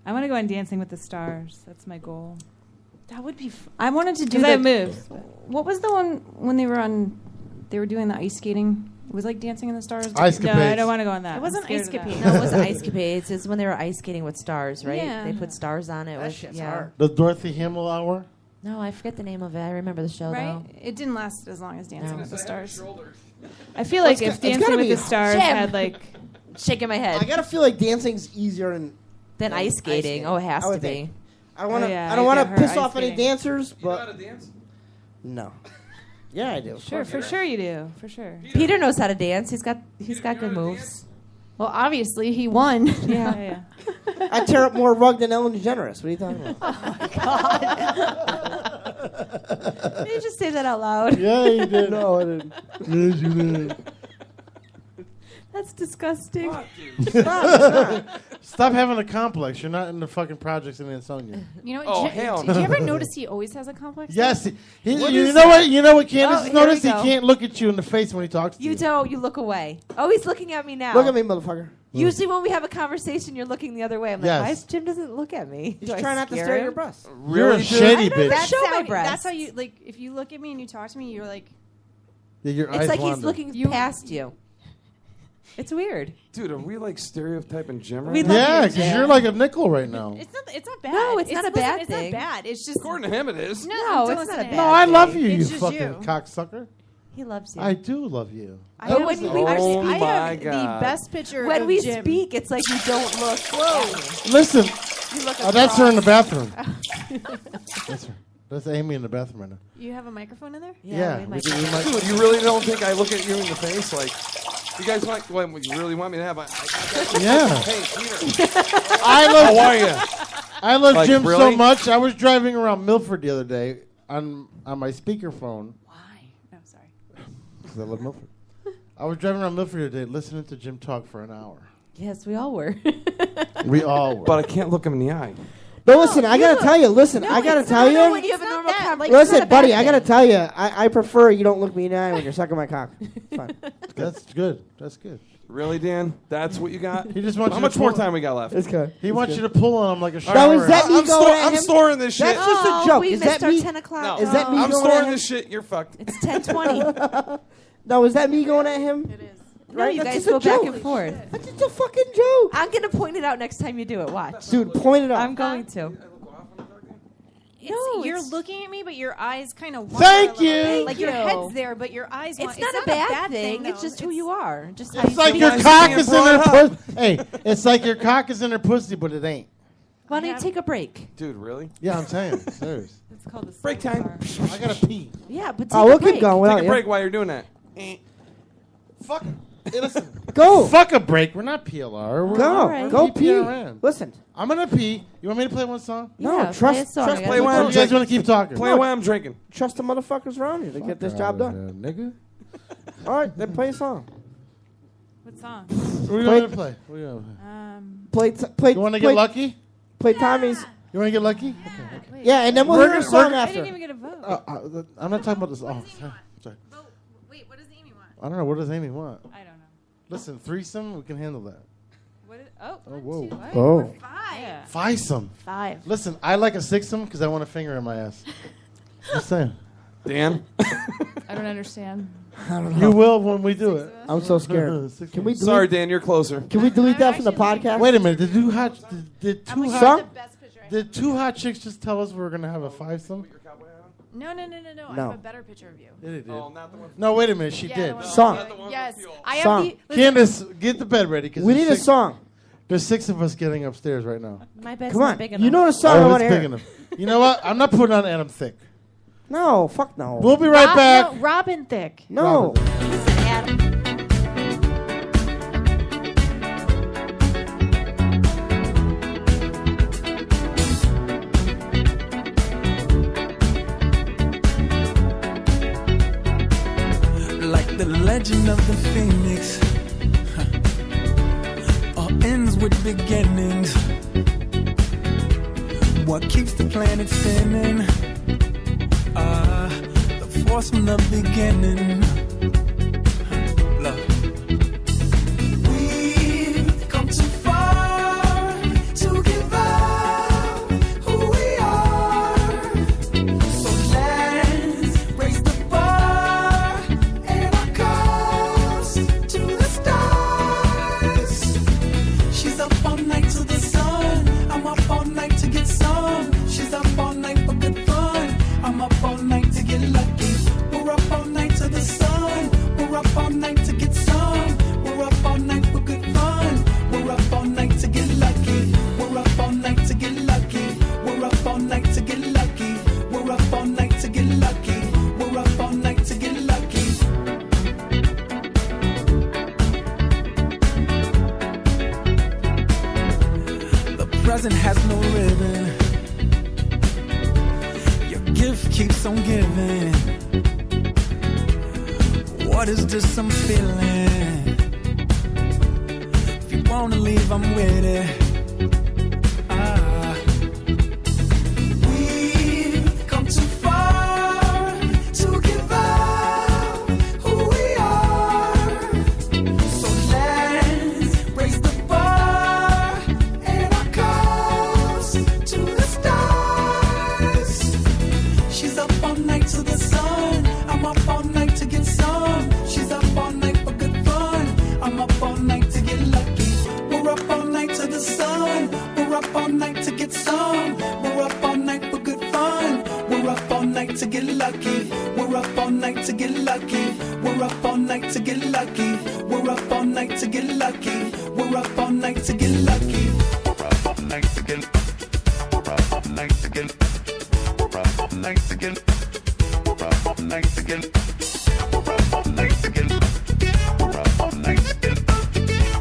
I want to go on Dancing with the Stars. That's my goal. That would be. I wanted to do Because I that. moves. What was the one when they were on? They were doing the ice skating. It was like Dancing in the Stars. Ice No, I don't want to go on that. It wasn't I'm scared ice of that. capades. No, it was Ice Capades. It's when they were ice skating with stars, right? Yeah. They put stars on it. That with, shit's yeah. hard. The Dorothy Hamill hour. No, I forget the name of it. I remember the show, Right? though. It didn't last as long as Dancing with the Stars. I feel like Well, if it's gotta Dancing with be- the Stars Jim. had like Shaking my head. I gotta feel like dancing's easier Then ice skating. Oh, it has I to would be. think. I don't want to. Oh, yeah, I don't I want get to her piss ice off any skating. dancers, You know but how to dance? no. Yeah, I do. sure, for sure you do, for sure. Peter knows how to dance. He's got good moves. Well, obviously he won. Yeah. I tear up more rug than Ellen DeGeneres. What are you talking about? Did you just say that out loud? Yeah, you did. No, I didn't. Yes, you did. That's disgusting. Stop having a complex. You're not in the fucking projects in Ansonia. You know, Oh, Jim, hell did you no. ever notice he always has a complex? Yes, What you is know that? what? You know what Candace Oh, has here we noticed? He go. can't look at you in the face when he talks to you. You don't. You look away. Oh, he's looking at me now. Look at me, motherfucker. Usually when we have a conversation, you're looking the other way. I'm like, Yes. why is Jim doesn't look at me? He's Do I trying not to scare stare at him? your breasts. You're a Really, dude? shady I know bitch. that. Show my That's breasts. how you like. If you look at me and you talk to me, you're like, Yeah, your It's eyes like he's wander. looking past you. It's weird. Dude, are we like stereotyping Jim right We now? love Yeah, you, because Jim. you're like a nickel right now. it's not bad. No, it's not a bad It's thing. not bad. It's just According to him, it is. no, No, don't it's listen not a to bad him. No, I love you, It's you just fucking you. cocksucker. He loves you. I do love you. I But have, when the- we- I Oh have my the God. best picture when of we Jim. speak, it's like you don't look. Whoa. Listen, You look that's her in the across. bathroom. That's her. That's Amy in the bathroom right now. You have a microphone in there? Yeah, we we might- do- we might- Dude, you really don't think I look at you in the face? Like, you guys want, what you really want me to have? Yeah. Hey, Peter. I love. How are you? I love Like, Jim so really? much. I was driving around Milford the other day on my speakerphone. Why? No, sorry. Because I love Milford. I was driving around Milford the other day listening to Jim talk for an hour. Yes, we all were. We all were. But I can't look him in the eye. No, listen, I gotta tell you. Listen, I gotta tell No, you. when you have a normal conversation. Listen, buddy, I gotta tell you. I prefer you don't look me in the eye when you're sucking my cock. It's fine. That's good. That's good. Really, Dan? That's what you got? He just wants How you to much more pull- time we got left? It's good. He wants you to pull on him like a shower. Now, is that me I'm, going at I'm him? storing this shit. That's just a Oh, joke. we Is missed that our me? 10 o'clock. No. Is that me I'm going at storing him? this shit. You're fucked. It's 10:20. No, is that me going at him? It is. No, Right? you That's guys just a go back joke. and forth. That's just a fucking joke. I'm gonna point it out next time you do it. Watch. Dude, point it out. I'm going to. You're looking at me, but your eyes kind of. Thank you. Like your head's there, but your eyes. It's not a bad thing. It's just who you are. Just how It's you like feel. your cock is in her pussy. Hey, it's like your cock is in her pussy, but it ain't. Why don't you take a break? Dude, really? Yeah, I'm saying. Serious. It's called the Break time. I gotta pee. Yeah, but take Oh, a we'll break. keep going without Take a you. break while you're doing that. Fuck. Hey, listen. Go. Fuck a break. We're not PLR. We're Go. we're Go pee. PPRN. Listen. I'm gonna pee. You want me to play one song? No, Yeah, play a trust. song. Trust. I Play gotta while Or I'm you guys drinking. want to keep talking? Play while I'm drinking. Trust the motherfuckers around you to get this job done. Nigga. All right, then play a song. What song? What are you gonna play? What are you gonna Play. play? You want to get lucky? Play Tommy's. You want to get lucky? Yeah, and then we'll We're hear a gonna- song we're- I after. didn't even get a vote. I'm not talking about this. Oh, sorry. Wait, what does Aimee want? I don't know. What does Aimee want? I don't know. Listen, threesome. We can handle that. What is, Oh, whoa. what? Oh. Yeah. Fivesome. 5. Listen, I like a sixsome because I want a finger in my ass. Just saying. Dan? I don't understand. I don't You will when we do it. I'm so scared. Sixsome. Can we delete? Sorry, Dan, you're closer. Can we delete that from the podcast? Wait a minute. Did two Song? hot did two hot chicks just tell us we were gonna have a fivesome? No. I No. have a better picture of you. Yeah, they did. Oh, not the one. No, wait a minute. She Yeah, did. the one- Song. Yes, I have Song. the. Listen, Candace, get the bed ready. Cause We there's need a six- song. There's 6 of us getting upstairs right now. My bed's Come not on. big enough. You know the song I Oh, want it's to big hear. enough. You know what? I'm not putting on Adam Thick. No, fuck no. We'll be right back. No, Robin Thicke. No. Listen, Adam. Like the legend of the phoenix, all ends with beginnings. What keeps the planet spinning? The force from the beginning. Love. We've come too far to give up who we are. So let's raise the bar and our cups to the stars. She's up all night to the sun. I'm up all night to get some. She's up all night for good fun. I'm up all night to get lucky. We're up all night to the sun. We're up all night to get some. We're up all night for good fun. We're up all night to get lucky. We're up all night to get lucky. We're up all night to get lucky. We're up all night to get lucky. We're up all night to get lucky. The present has no ribbon. Your gift keeps on giving. What is this I'm feeling? If you wanna leave, I'm with it. We've come too far to give up who we are. So let's raise the bar and our cups to the stars. She's up all night to the sun. I'm up all night to get some. She's up all night for good fun. I'm up all night to get lucky. We're up all night to the sun. We're up all night to get some. We're up all night for good fun. We're up all night to get lucky. We're up all night to get lucky. We're up all night to get lucky. We're up all night to get lucky. We're up all night to get lucky. We're up all night to get. We're up all night to get. We're up all night to get. We're up all night to get. We're up all night to get. We're up all night to get.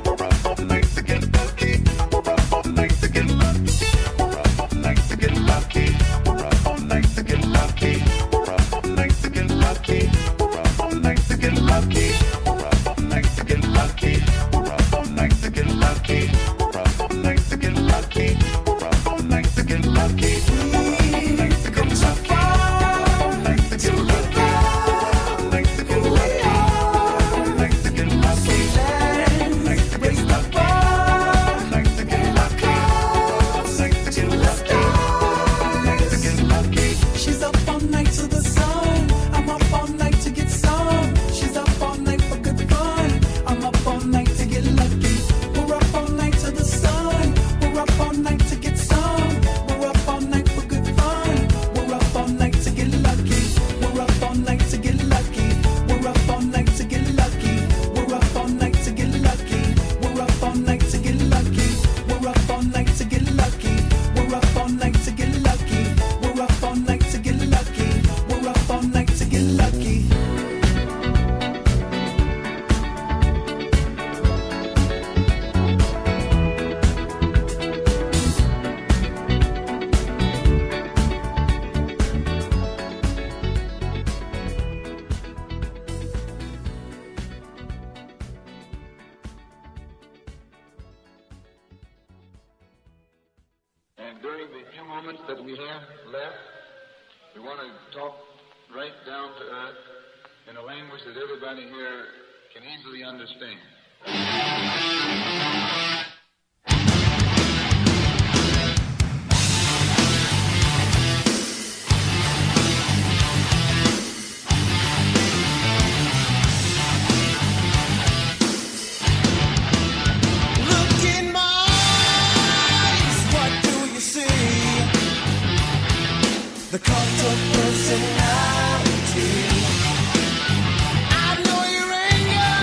We're up all night to get lucky. We're up all night to get lucky. We're up all night to get lucky. We're up all night to get lucky. We're up all night to get lucky. We're up all night to get lucky. We're up all night to get lucky. We're up all night to get lucky. We're up all night to get lucky. We're up all night to get lucky. We've come so far to give up who we are. So let's moments that we have left, we want to talk right down to earth in a language that everybody here can easily understand. Look in my eyes, what do you see? The cult of personality. I know your anger,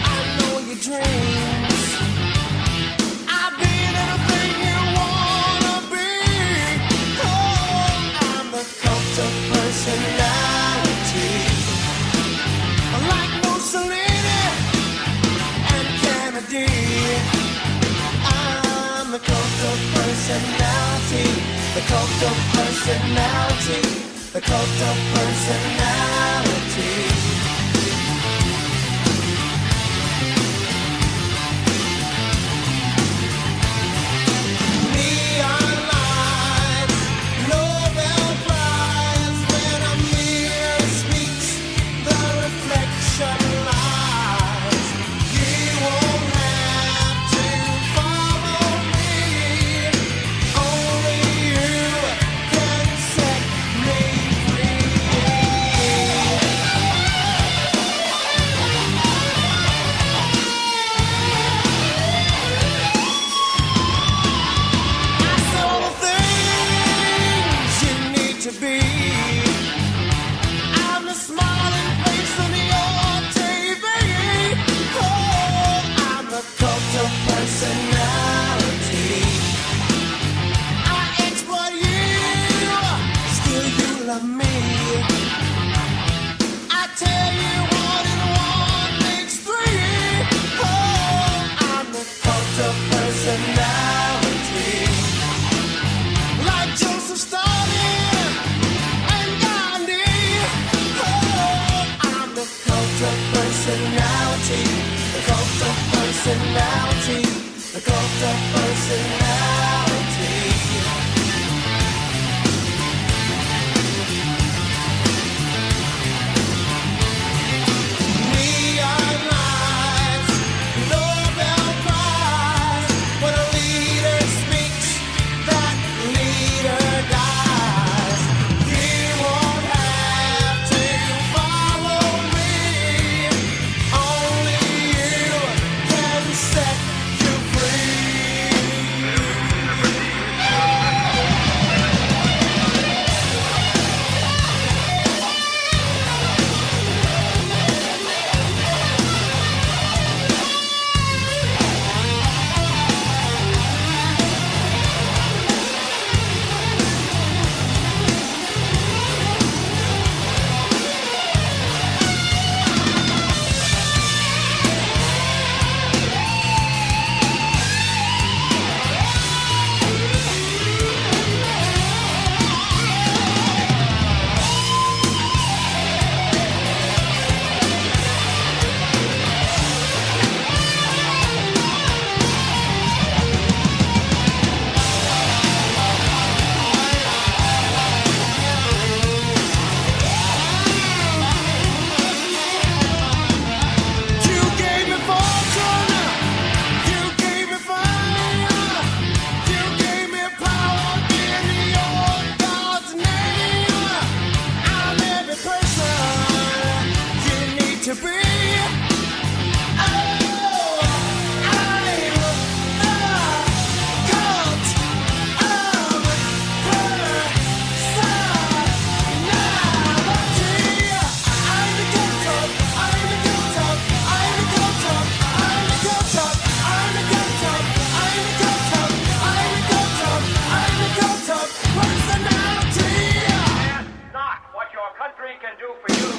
I know your dreams. I've been anything you wanna be. Oh, I'm the cult of personality. Like Mussolini and Kennedy, I'm the cult of personality. The cult of personality. The cult of personality. Neon lights, Nobel Prize. When a mirror speaks, the reflection lies. You won't have to follow me. Only you can set me free. I saw the things you need to be. I'm the smiling face on your TV. Oh, I'm the cult of personality. I exploit you, still you love me. I tell you 1 and 1 makes 3. Oh, I'm the cult of personality. Like Joseph Stalin and Gandhi. Oh, I'm the cult of personality. The cult of personality. The cult of personality. Neon lights, Nobel Prize. When a leader speaks, that leader dies. You won't have to follow me. Only you can set you free. You gave me fortune, you gave me fire, you gave me power in your God's name. I'm every person you need to be. Oh, I'm the cult of personality. I'm the cult of, I'm the cult of, I'm the cult of, I'm the cult of, I'm the cult of, I'm the cult of, I'm the cult of, I'm the cult of personality. Ask not what your country can do for you.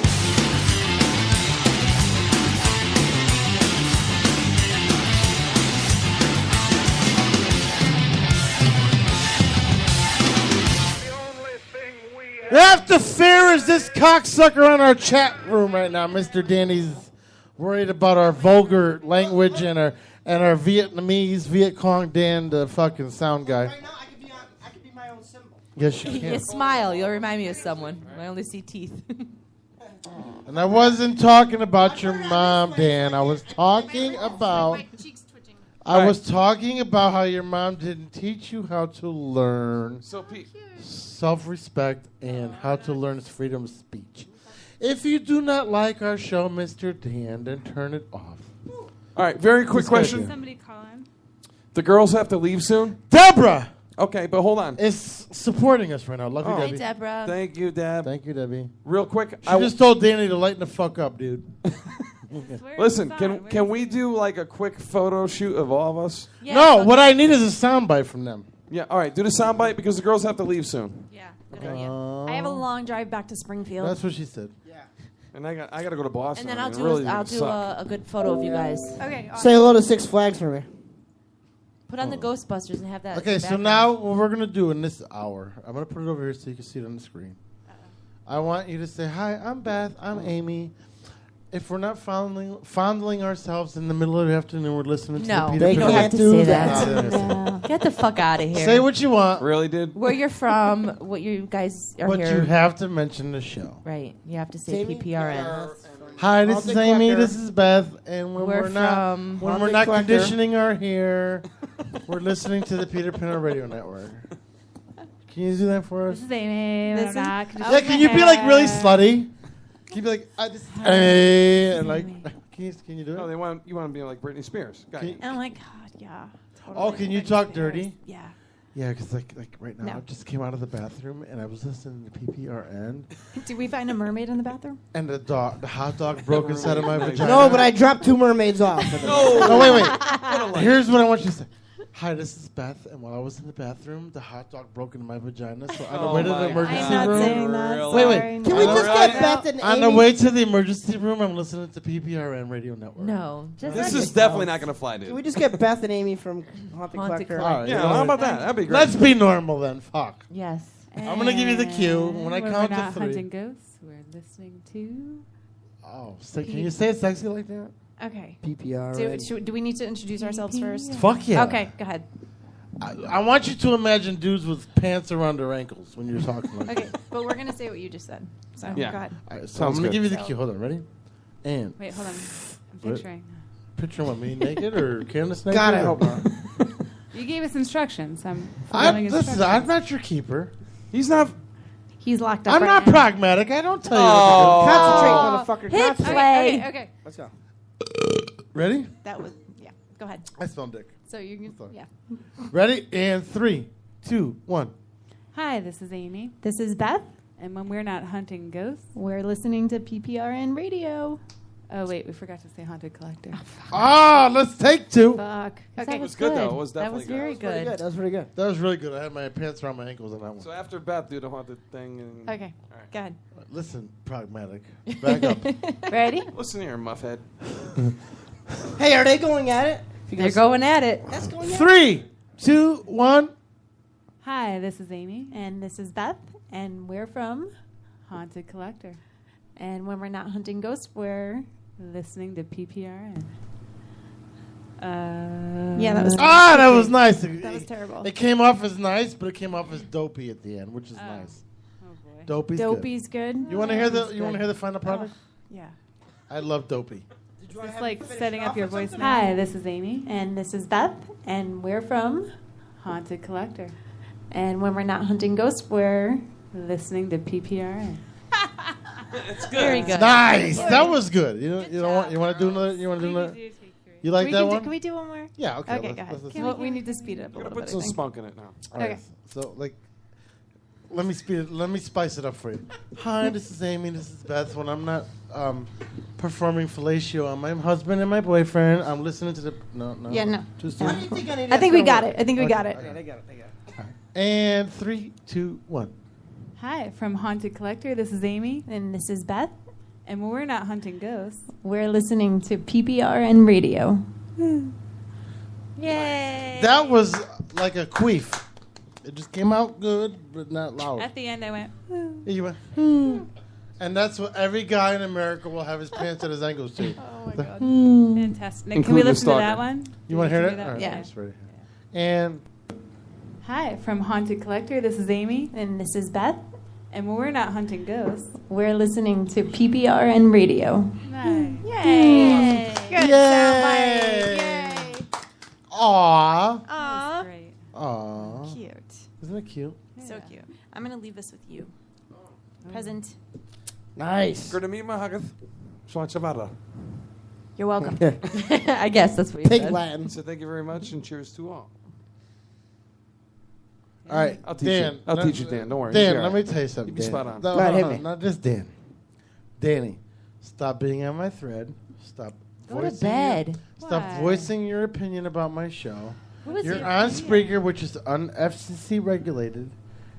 After fear is this cocksucker on our chat room right now. Mr. Danny's worried about our vulgar language and our Vietnamese Viet Cong Dan, the fucking sound guy. Yes, you You can. smile. You'll remind me of someone. I only see teeth. And I wasn't talking about your mom, Dan. I was talking about. I was talking about how your mom didn't teach you how to learn So, Pete. self-respect and how to learn freedom of speech. If you do not like our show, Mr. Dan, then turn it off. All right, very quick question. Somebody call in. The girls have to leave soon? Deborah Okay, but hold on. is supporting us right now. Love you, Oh. Debbie. Hi, Deborah. Thank you, Deb. Thank you, Debbie. Real quick, She just told Danny to lighten the fuck up, dude. listen. Can we do like a quick photo shoot of all of us? Yeah, No, so what I need is a soundbite from them. Yeah. All right. Do the soundbite because the girls have to leave soon. Yeah, good idea. I have a long drive back to Springfield. That's what she said. And I got to go to Boston. And then I I'll mean, do really I'll gonna do suck. a good photo of you guys. Okay. Say hello to Six Flags for me. Put on the Ghostbusters and have that. Okay, so background. now what we're going to do in this hour, I'm going to put it over here so you can see it on the screen. I want you to say, hi, I'm Beth, I'm Aimee. If we're not fondling ourselves in the middle of the afternoon, we're listening to No, the Peter you don't Pan. have to say that. No, they don't say that. Get the fuck out of here. Say what you want. Really, dude? Where you're from, what you guys are But here. you have to mention the show. Right. You have to say PPRN. Hi, this Haunted is Aimee. Collector. This is Beth. And when We're we're not from when we're Haunted not Collector. conditioning our hair, we're listening to the Peter Pan Radio Network. Can you do that for us? This is Amy. This is- Yeah, can you be like really slutty? Can you be like, this is Aimee, and like, can you do No, it? you want to be like Britney Spears. Got you. Oh my God, yeah. Oh, can you talk dirty? Yeah. Yeah, because like right now, No. I just came out of the bathroom and I was listening to PPRN, Did we find a mermaid in the bathroom? and the hot dog broke inside of my vagina. No, but I dropped 2 mermaids off. No, wait. Here's what I want you to say. Hi, this is Beth, and while I was in the bathroom, the hot dog broke into my vagina, so on the way to the emergency I'm not room. saying that. Wait. Sorry. Can we Oh, just really? get Beth and On the Amy? way to the emergency room, I'm listening to PPRN Radio Network. No. Just This let is it definitely go. not going to fly, dude. Can we just get Beth and Amy from Haunted Haunted Collector? All right, Yeah, you know how what? about that? That'd be great. Let's be normal then. Fuck. Yes. I'm gonna give you the cue when I When count we're to not 3. hunting ghosts, we're listening to. Oh, can you say it sexy like that? Okay. PPR. Do we need to introduce ourselves first? Fuck yeah. Okay, go ahead. I want you to imagine dudes with pants around their ankles when you're talking like Okay, but we're gonna say what you just said. So Yeah. go ahead. All right, so Sounds I'm gonna good. give you the So- cue. Hold on, ready? And Wait, hold on. I'm What? picturing. picture what, me naked or Candace naked? God, I or- hope not. You gave us instructions. I'm following Listen, instructions. I'm not your keeper. He's not. He's locked up. I'm right not now. pragmatic. I don't tell you Oh. Concentrate, motherfucker. Hit Concentrate. play. Okay. Let's go. what to do. Ready? That was yeah. Go ahead. I smell dick. So you can Sorry. yeah. Ready? And 3, 2, 1. Hi, this is Amy. This is Beth. And when we're not hunting ghosts. We're listening to PPRN Radio. Oh, wait, we forgot to say Haunted Collector. Ah, let's take 2. Fuck. That Okay. It was good, though. It was That was definitely very Pretty good. That was pretty good. That was really good. I had my pants around my ankles on that one. So after Beth, do the haunted thing. And Okay. All right. Go ahead. Listen, pragmatic. Back up. Ready? Listen here, muffhead. Hey, are they going at it? They're going at it. That's going at it. 3, 2, 1. Hi, this is Amy. And this is Beth. And we're from. Haunted Collector. And when we're not hunting ghosts, we're. Listening to PPRN. Yeah, that was. That was nice. That was terrible. It came off as nice, but it came off as dopey at the end, which is nice. Oh, boy. Dopey's Dopey's good. good. You want to hear the? Dopey's You want to good. hear the final product? Yeah. I love dopey. It's like setting up your voice. something? Hi, this is Amy. And this is Beth. And we're from. Haunted Collector. And when we're not hunting ghosts, we're. Listening to PPRN. It's good. Very good. Nice. That was good. You don't want. You want to do another? You want to do another? You like we that can one? Can we do one more? Yeah. Okay. Okay, let's- go ahead. let's- Can we need to speed it up a We're little gonna bit. put I some think. spunk in it now. All right. Okay. So like, let me speed it. Let me spice it up for you. Hi, this is Amy. This is Beth. When I'm not performing fellatio on my husband and my boyfriend, I'm listening to the. No. Yeah, no. Too soon. I think we got it. I think we got it. Okay, they got it. And 3, 2, 1. Hi, from Haunted Collector. This is Amy. And this is Beth. And when we're not hunting ghosts. We're listening to PPRN Radio. Yay. That was like a queef. It just came out good, but not loud. At the end, I went. "Woo." You went, and that's what every guy in America will have his pants at his ankles to. Oh my God. Fantastic. Can we Including listen to Stalker. that one? You want to hear Listen it? to All right, Yeah. that's ready. And Hi, from Haunted Collector, this is Aimee. And this is Beth. And when we're not hunting ghosts, we're listening to PPRN Radio. Nice. Yay! Good Yay! Yay! Aww. Aw. Great. Aww. Cute. Isn't it cute? So cute. I'm going to leave this with you. Present. Nice. You're welcome. I guess that's what you Pig said. Latin. So thank you very much, and cheers to all. All right, I'll teach Dan. you. I'll teach you, Dan. Don't worry. Dan, You'll be let all me right. tell you something. You'll be Dan. spot on. No, Go ahead, hit no, me. not just Dan. Danny, stop being on my thread. Stop. Go to voicing bed. Stop Why? voicing your opinion about my show. Who is You're your on opinion? Spreaker, which is FCC regulated.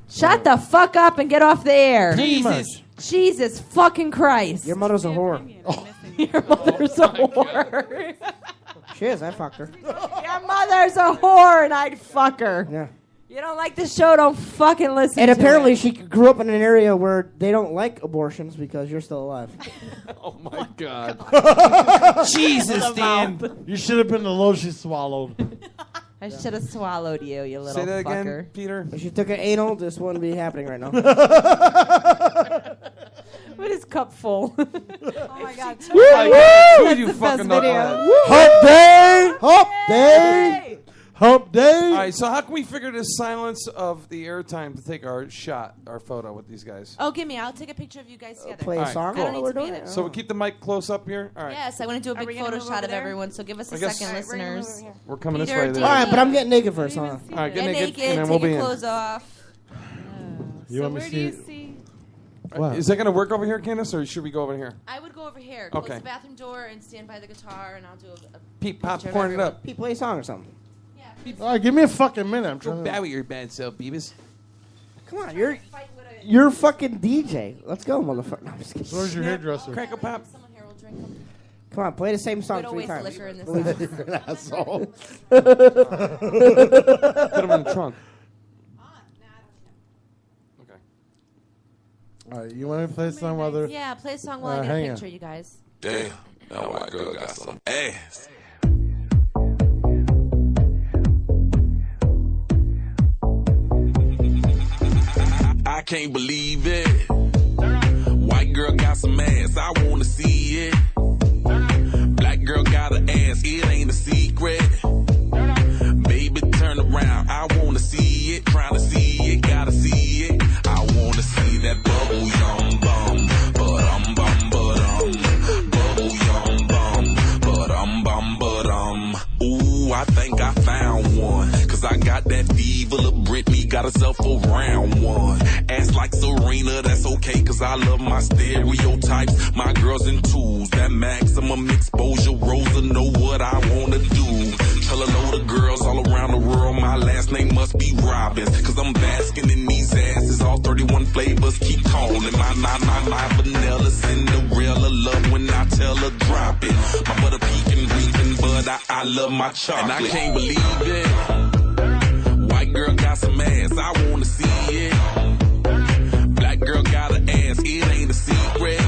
Shut the fuck up and get off the air. Jesus. Jesus fucking Christ. Your mother's a whore. Your mother's a whore. She is. I fucked her. Your mother's a whore and I'd fuck her. Yeah. You don't like the show, don't fucking listen And to apparently it. she grew up in an area where they don't like abortions because you're still alive. Oh my God. Jesus, Dan. You should have been the low she swallowed. I should have swallowed you, you little Say that fucker. again, Peter. If she took an anal, this wouldn't be happening right now. With his cup full. Oh my God. Woo! That's You the fucking best video. knucklehead. Hump day! Hump day! Hump day! All right, so how can we figure this silence of the airtime to take our shot, our photo with these guys? Oh, give me. I'll take a picture of you guys together. Play a All right, song cool. while we're doing it? So we keep the mic close up here? All right. Yes, I want to do a Are we big gonna photo move shot over of there? everyone, so give us a I guess- second, All right, we're gonna move listeners. over here. We're coming Peter, this way. do Then. All right, but I'm getting naked first, huh? All right, Get naked, and then take we'll be your in. clothes off. You So want me where to do you see? see? What? Is that going to work over here, Candace, or should we go over here? I would go over here, close Okay. the bathroom door, and stand by the guitar, and I'll do a Peep, picture pop, of pouring it everyone. up. Pete, play a song or something. All right, give me a fucking minute. I'm Go trying bow to. with your bad self, Beavis. Come on, you're fucking DJ. Let's go, motherfucker. No, I'm just kidding. So where's your hairdresser? Crack a pop. Someone here will drink them. Come on, play the same song We don't 3 waste times. liquor in this Believe house. it. You're an asshole. Put them in the trunk. Okay. All right, you want me to play a song while they're... Yeah, play a song while I get hang a on. picture, you guys. Damn, that white girl got some ass. I can't believe it. White girl got some ass, I wanna see it. Black girl got an ass, it ain't a secret. Baby, turn around, I wanna see it. Trying to see it, gotta see it. I wanna see that bubble yum bum. Ba-dum bum ba-dum. Bubble yum bum. Ba-dum bum ba-dum. Ooh, I think I found one. Cause I got that diva, little Britney got herself a round one. Ass like Serena, that's okay, cause I love my stereotypes. My girls in twos, that maximum exposure. Rosa know what I wanna do. Tell a load of girls all around the world, my last name must be Robbins. Cause I'm basking in these asses, all 31 flavors, keep calling. My vanilla Cinderella love when I tell her drop it. My butter pecan reaping, but I love my chocolate. And I can't believe it. White girl got some ass, I wanna see it. Black girl got an ass, it ain't a secret.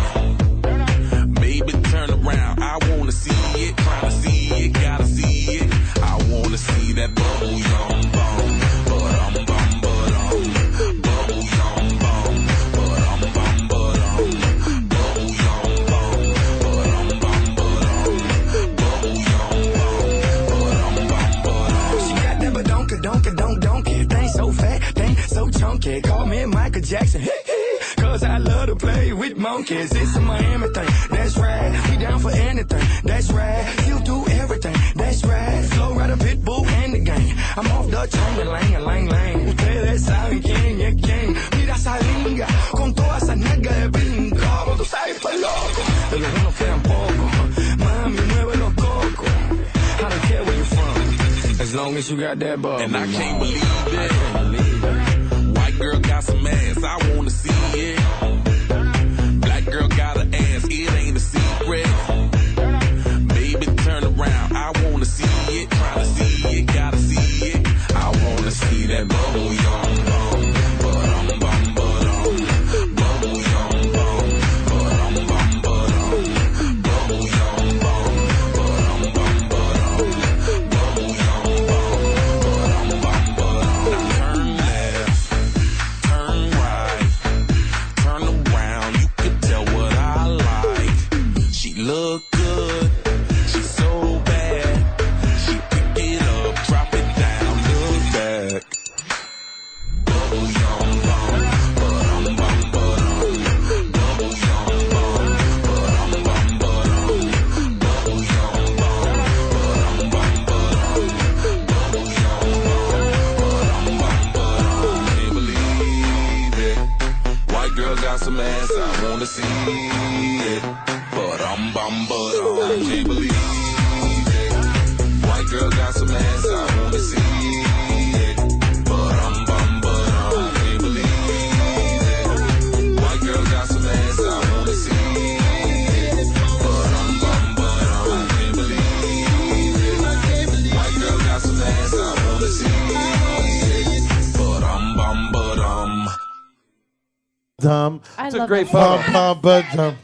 Baby, turn around, I wanna see it. Tryna see it, gotta see it. I wanna see that bubble yum bum. Ba-dum bum ba-dum. Bubble yum bum. Ba-dum bum ba-dum. Bubble yum bum. Ba-dum bum ba-dum. Bubble yum bum. Ba-dum bum ba-dum. She got that donkey. Thing so fat, thing so chunky. Call me Michael Jackson. Cause I love to play with monkeys. It's a Miami thing, that's right. We down for anything, that's right. You do everything, that's right. Flow right a pitbull and the gang. I'm off the chain, lang. Ustedes saben quién es quién. Mira esa linga, con toda esa nalga de brinca. Tú sabes, pues loco, de los buenos quedan pocos. Mami, mueve los cocos. I don't care where you're from, as long as you got that bubble. And I can't believe it. White girl got some ass, I wanna see it. Black girl got an ass, it ain't a secret. Baby, turn around, I wanna see it. Tryna see it, gotta see it. I wanna see that bubble yum bum. Ba-dum bum ba-dum. Bubble yum bum. Ba-dum bum ba-dum. Bubble yum bum. Ba-dum bum ba-dum. Bubble yum bum. Ba-dum bum ba-dum. Now I wanna see it. But can't believe it. White girl got some ass, I wanna see it. But can't believe it. White girl got some ass, I wanna see it. But can't believe it. White girl got some ass, I wanna see it. But Dumb. I It's love a great that photo. Dumb.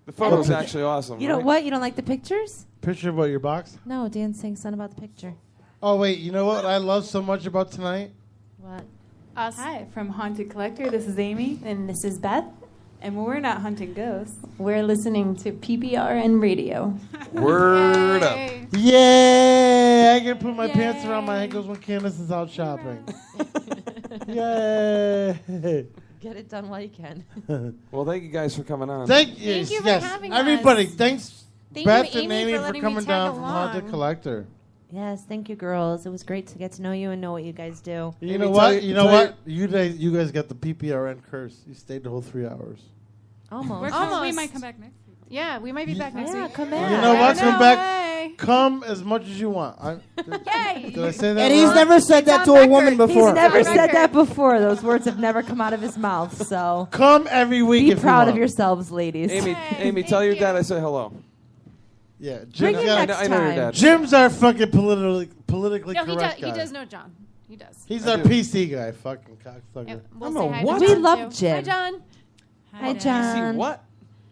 The photo's actually awesome. You know right? what? You don't like the pictures? Picture of what, your box? No, Dan's saying something about the picture. Oh, wait, you know what I love so much about tonight? What? Us. Hi, from Haunted Collector. This is Aimee. And this is Beth. And we're not hunting ghosts. We're listening to PPRN Radio. Word up. Yay! I can put my pants around my ankles when Candace is out shopping. Yay! Get it done while you can. Well, thank you guys for coming on. Thank you for having us. everybody. Thanks, Thank Beth you, and Aimee, Aimee, for for letting me coming tag down from along. Haunted Collector. Yes, thank you, girls. It was great to get to know you and know what you guys do. You know what? You know what? You guys got the PPRN curse. You stayed the whole 3 hours. Almost. We might come back next week. Yeah, we might be back next week. come You back. know what? Come back. Hey. Come as much as you want. Yay! Did I say that? And he's wrong? never said that to a woman before. He's never On said record. that before. Those words have never come out of his mouth. So Come every week. be if proud you of want. yourselves, ladies. Amy, tell your dad I say hello. Yeah, Bring Jim. him next I know your time. dad. Jim's our fucking politically No, correct he guy. does know John. He does. He's I our do. PC guy. Fucking cocksucker. Yep, we'll I'm say a hi what? to We John, love too. Jim. Hi, John. Hi, See John. what?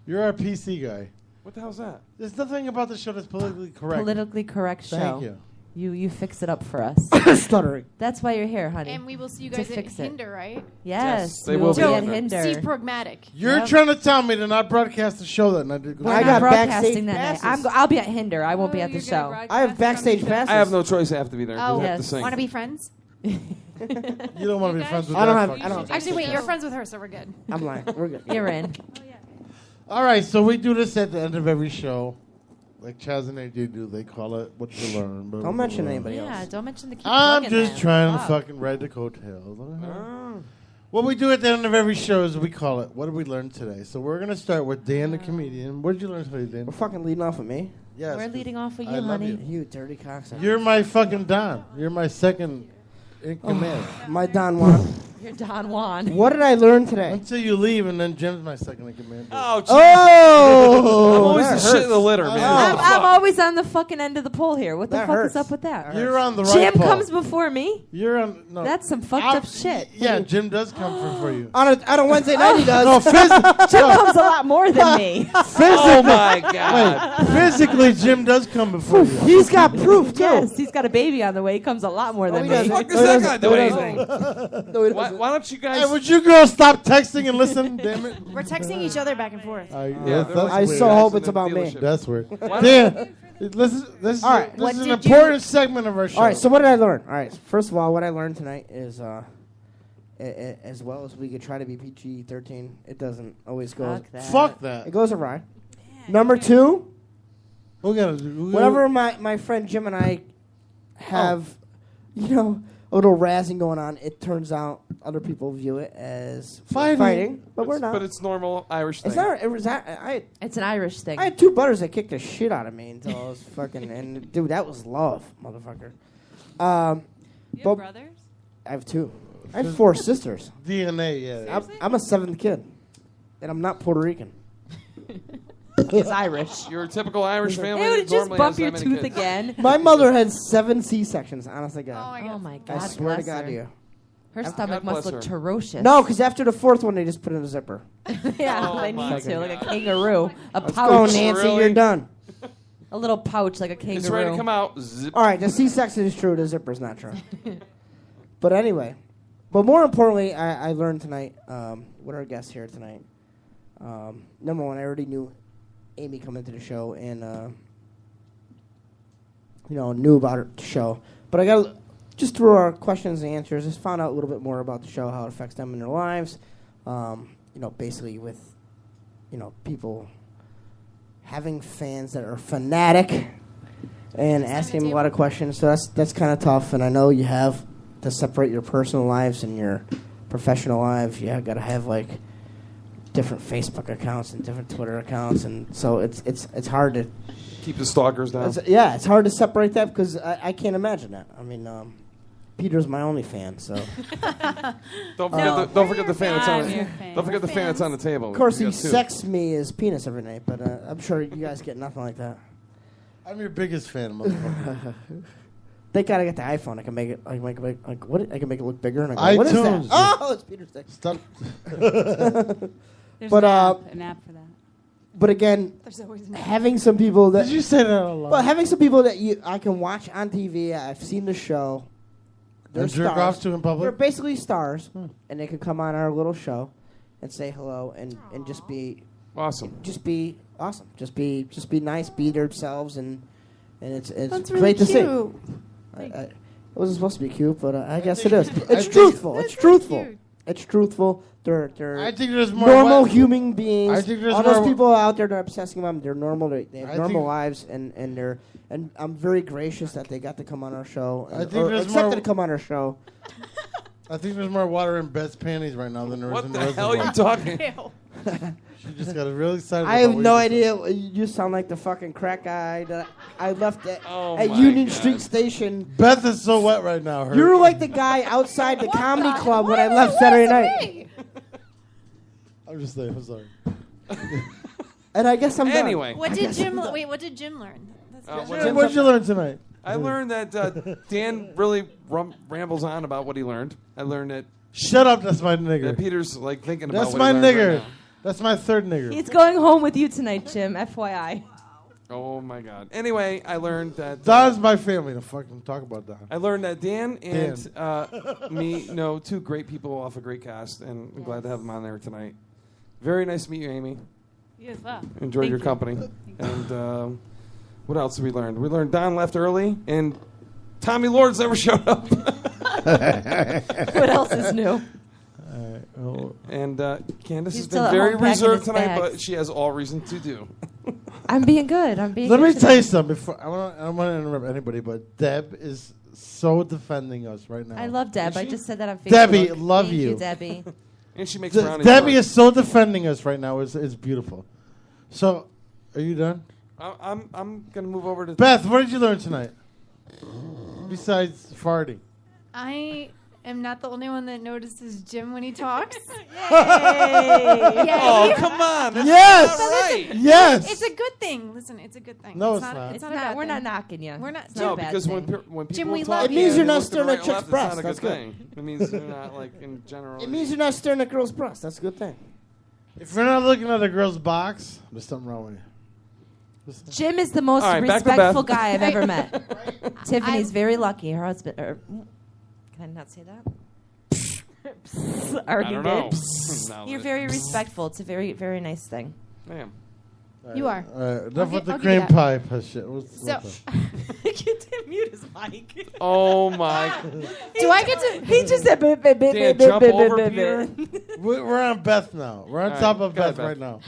You're our PC guy. What the hell's that? There's nothing about the show that's politically correct. Politically correct show. Thank you. You fix it up for us. Stuttering. That's why you're here, honey. And we will see you To guys at fix it. Hinder, right? Yes, they we will will be be at at Hinder. Hinder. Steve Pragmatic. You're Yep. trying to tell me to not broadcast the show that night. We're I not got broadcasting backstage that night. passes. I'll be at Hinder. I won't be at the show. I have backstage passes. I have no choice. I have to be there. 'cause Oh, I have to yes. sing. Want to be friends? You don't want to be friends with I don't that have- fucking I don't- shit. Actually, wait, you're friends with her, so we're good. I'm lying. We're good. You're in. All right, so we do this at the end of every show. Like Chaz and AJ do. They call it what you learn. Blah, Don't blah, mention blah. anybody Yeah, else. don't mention the keep I'm plugging just that. trying to Fuck. fucking ride the coattails. What we do at the end of every show is we call it, what did we learn today? So we're going to start with Dan the comedian. What did you learn today, Dan? We're fucking leading off with me. Yes, We're 'cause leading off with I you, love honey. You dirty cocksucker. You're my fucking Don. You're my second in command. My Don Juan. You're Don Juan. What did I learn today? Until you leave, and then Jim's my second in command. Oh, geez. Oh! I'm always that the shit in hurts. the litter, man. I'm always on the fucking end of the pole here. What the That fuck hurts. is up with that? You're on the right Jim pole. comes before me. You're on. No, That's some fucked I'll- up shit. Yeah, Jim does come for you. On a Wednesday night, he does. No, Jim comes a lot more than me. Oh, my God. Wait, physically, Jim does come before you. He's got proof, too. Yes, he's got a baby on the way. He comes a lot more than he me. doesn't. What the No, fuck he is that doesn't. guy No, he doing? doesn't. No, he Why doesn't. don't you guys... Hey, would you girls stop texting and listen? Damn it. We're texting each other back and forth. they're that's like I weird. so hope in it's the about me. dealership. That's weird. Why Dan, this is All right, what an did you- important segment of our show. All right, so what did I learn? All right, first of all, what I learned tonight is, as well as we could try to be PG-13, it doesn't always go. Fuck that. Fuck that. It goes awry. Number two, We gotta, whenever my friend Jim and I have, a little razzing going on, it turns out other people view it as fighting, but we're not. But it's normal Irish thing. It's not. It was. It's an Irish thing. I had two brothers that kicked the shit out of me until I was fucking. And dude, that was love, motherfucker. You have brothers? I have two. I have four sisters. DNA, yeah. I'm a seventh kid, and I'm not Puerto Rican. He's Irish. You're a typical Irish family. Hey, would it just normally bump has your that many tooth kids. again? My mother had 7 C-sections. Honest to God. Oh my God! I swear to bless God, her. to you. Her stomach must look ferocious. No, because after the fourth one, they just put in a zipper. Yeah, Oh they my need to, like a God. kangaroo, a Let's pouch. go, Nancy. Really? You're done. A little pouch like a kangaroo. It's ready to come out. Zip. All right, the C-section is true. The zipper's not true. But anyway, but more importantly, I learned tonight. What are our guests here tonight? Number one, I already knew Aimee come into the show and knew about her show. But I got just through our questions and answers, just found out a little bit more about the show, how it affects them in their lives. Basically with people having fans that are fanatic and asking them a lot of questions. So that's kind of tough. And I know you have to separate your personal lives and your professional lives. You got to have different Facebook accounts and different Twitter accounts, and so it's hard to keep the stalkers down. It's hard to separate that because I can't imagine that. I mean, Peter's my only fan, so Don't forget the fan that's on the don't forget the fan that's on the table. Of course, We he got two. sexts me his penis every night, but I'm sure you guys get nothing like that. I'm your biggest fan, motherfucker. They gotta get the iPhone. I can make it. I can make it look bigger. And I go, what is iTunes. that? Oh, it's Peter's dick. Stop. There's But an app for that. but again, There's always an app. having some people that Did you say that out loud? well, having some people that I can watch on TV. I've seen the show. They're And jerk stars. off to in public? They're basically stars, and they can come on our little show and say hello and just be awesome. Just be awesome. Just be nice. Be themselves, and it's That's great really to cute. see. It wasn't supposed to be cute, but I guess it is. I It's think- truthful. That's It's truthful. cute. It's truthful. They're I think there's more normal wa- human beings. I think there's all those more- people out there that are obsessing them. They're normal. They have I normal think- lives, and I'm very gracious that they got to come on our show. I think or there's accepted more- to come on our show. I think there's more water in Beth's panties right now than there is What in the the hell are you reservoir. talking? She just got really excited. I about have what no you just said. idea. You sound like the fucking crack guy that I left at Oh at my Union God. Street Station. Beth is so wet right now. Her- You're like the guy outside the comedy club when I left Saturday night. I'm just saying. I'm sorry. And I guess I'm done. Anyway. What did Jim? Wait, what did Jim learn? That's what Jim, what'd you learn tonight? I learned that Dan really rambles on about what he learned. I learned that. Shut up. That's my nigger. That Peter's like thinking about. That's what my he learned right nigger. now. That's my third nigger. He's going home with you tonight, Jim. FYI. Oh my God. Anyway, I learned that. Don's my family. Don't fucking talk about Don. I learned that Dan and me know two great people off a great cast, and I'm glad to have them on there tonight. Very nice to meet you, Aimee. You as well. Enjoyed your company. And what else did we learn? We learned Don left early, and Tommy Lord's never showed up. What else is new? And Candace He's has still been at very home packing reserved his tonight, bags. but she has all reason to do. I'm being good. I'm being Let good me tell you tonight. something. Before I don't want to interrupt anybody, but Deb is so defending us right now. I love Deb. I just said that on Facebook. Debbie, love Thank you. you, Debbie. And she makes brownies. Debbie is so defending us right now. It's beautiful. So, are you done? I'm gonna move over to Beth, what did you learn tonight? Besides farting. I am not the only one that notices Jim when he talks. Oh, come on. That's Yes! not right. Yes! It's a good thing. Listen, it's a good thing. No, it's not. It's not a bad We're thing. not knocking you. We're not. It's No, not a bad because when thing. when people Jim, we talk, love It means you. you're not look to the staring at right, chicks' left, breasts. It's not a That's good good. thing. It means you're not like in general. It means you're not staring at girls' breasts. That's a good thing. If you're not looking at a girl's box, there's something wrong with you. Jim is the most All right, back to respectful Beth. guy I've ever met. Tiffany's very lucky. Her husband. Can I not say that? I don't know. Now You're very respectful. It's a very, very nice thing. Damn. You are. All right, enough with the I'll give you cream that. pie shit. So, Get to mute his mic. Oh my. do I get to? He just said. Dan, jump over, Peter. We're on Beth now. We're on All top right, of go ahead, Beth right now.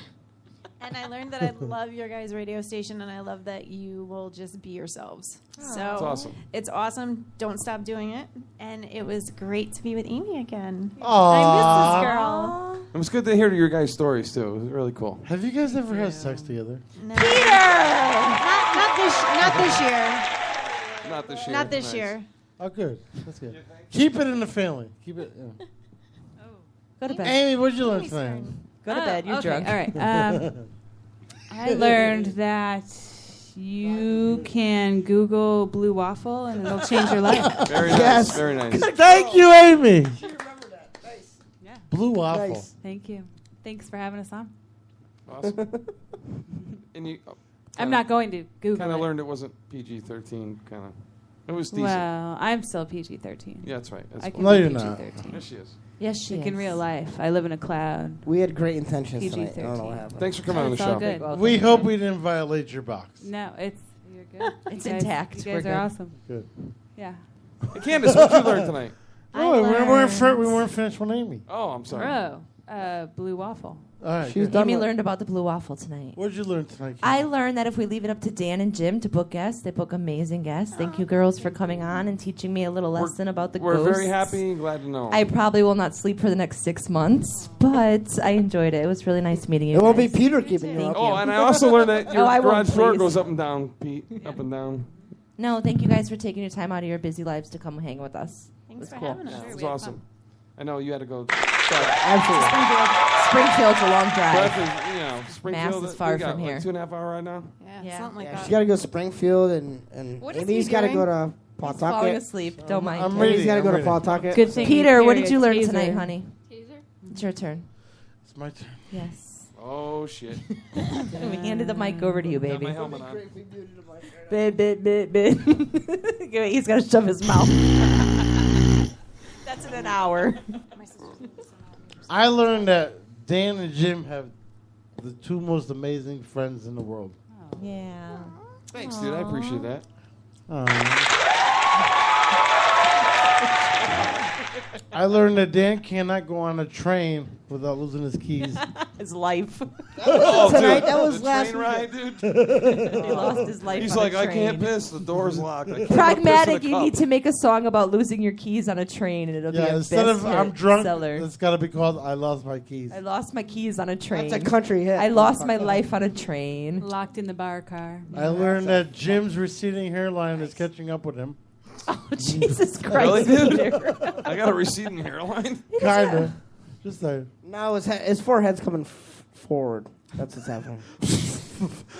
And I learned that I love your guys' radio station, and I love that you will just be yourselves. So That's awesome. It's awesome. Don't stop doing it. And it was great to be with Aimee again. Aww. I miss this girl. It was good to hear your guys' stories too. It was really cool. Have you guys ever had sex together? No. Not this year. Not this year. Not this Nice. year. Oh, good. That's good. Keep it in the family. Keep it. Yeah. Go to bed. Amy, what did you learn tonight? Go to bed. You're okay, drunk. All right. I learned that you can Google blue waffle and it'll change your life. Very nice. Yes. Very nice. Thank you, Amy. Blue waffle. Nice. Thank you. Thanks for having us on. Awesome. And you I'm not going to Google kind of it. learned it wasn't PG-13. Kind of. It was decent. Well, I'm still PG-13. Yeah, that's right. That's I fine. can No, be you're not. PG-13. Yes, she is. Yes, she Like is. in real life, I live in a cloud. We had great intentions tonight. I don't know what PG-13. happened. Thanks for coming on the It's all show. good. We hope we didn't violate your box. No, it's you're good. It's You guys- intact. You We're guys good. are awesome. Good. Yeah. Hey, Candace, what you learned tonight? Oh, we weren't finished with Amy. Oh, I'm sorry. Bro. Blue waffle. All right, She's good. done Amy with- learned about the blue waffle tonight. What did you learn tonight? I learned that if we leave it up to Dan and Jim to book guests, they book amazing guests. Thank you, girls, for coming on and teaching me a little lesson about the We're ghosts. very happy and glad to know. I probably will not sleep for the next 6 months, but I enjoyed it. It was really nice meeting you It won't guys. be Peter keeping you Thank up. you. Oh, and I also learned that your Oh, I won't, garage door please. goes up and down, Pete. Up and down. No, thank you guys for taking your time out of your busy lives to come hang with us. Thanks it was for cool. having us. It We was had awesome. fun. I know you had to go. Springfield's a long drive. Beth is, you know, Springfield. Mass is far we got, from here. Like 2.5 hours right now. Yeah, something like Yeah, that. she's got to go to Springfield, and What is Amy's he got to doing? go to He's falling Pawtucket. asleep. Don't mind. I'm him. reading. Amy's got to go to reading. Pawtucket. Good thing. Peter, what carry did a you learn taser. tonight, honey? It's your turn. It's my turn. Yes. Oh shit! We handed the mic over to you, Got baby. my helmet on. Bit. He's got to shove his mouth. That's in an hour. I learned that Dan and Jim have the two most amazing friends in the world. Yeah. Thanks, dude. I appreciate that. I learned that Dan cannot go on a train without losing his keys. His life. Oh, Tonight, dude, that was the last train ride, dude. He lost his life. He's on like, a I can't train. piss. The door's locked. I can't Pragmatic, piss in you a need cup." to make a song about losing your keys on a train, and it'll be Yeah, a instead of best I'm hit drunk, seller. it's got to be called I Lost My Keys. I lost my keys on a train. That's a country hit. I lost my life on a train. Locked in the bar car. I learned that Jim's receding hairline is catching up with him. Oh, Jesus Really, Christ, dude? Peter. I got a receding hairline. Kinda. Just saying. No, his forehead's coming forward. That's what's happening.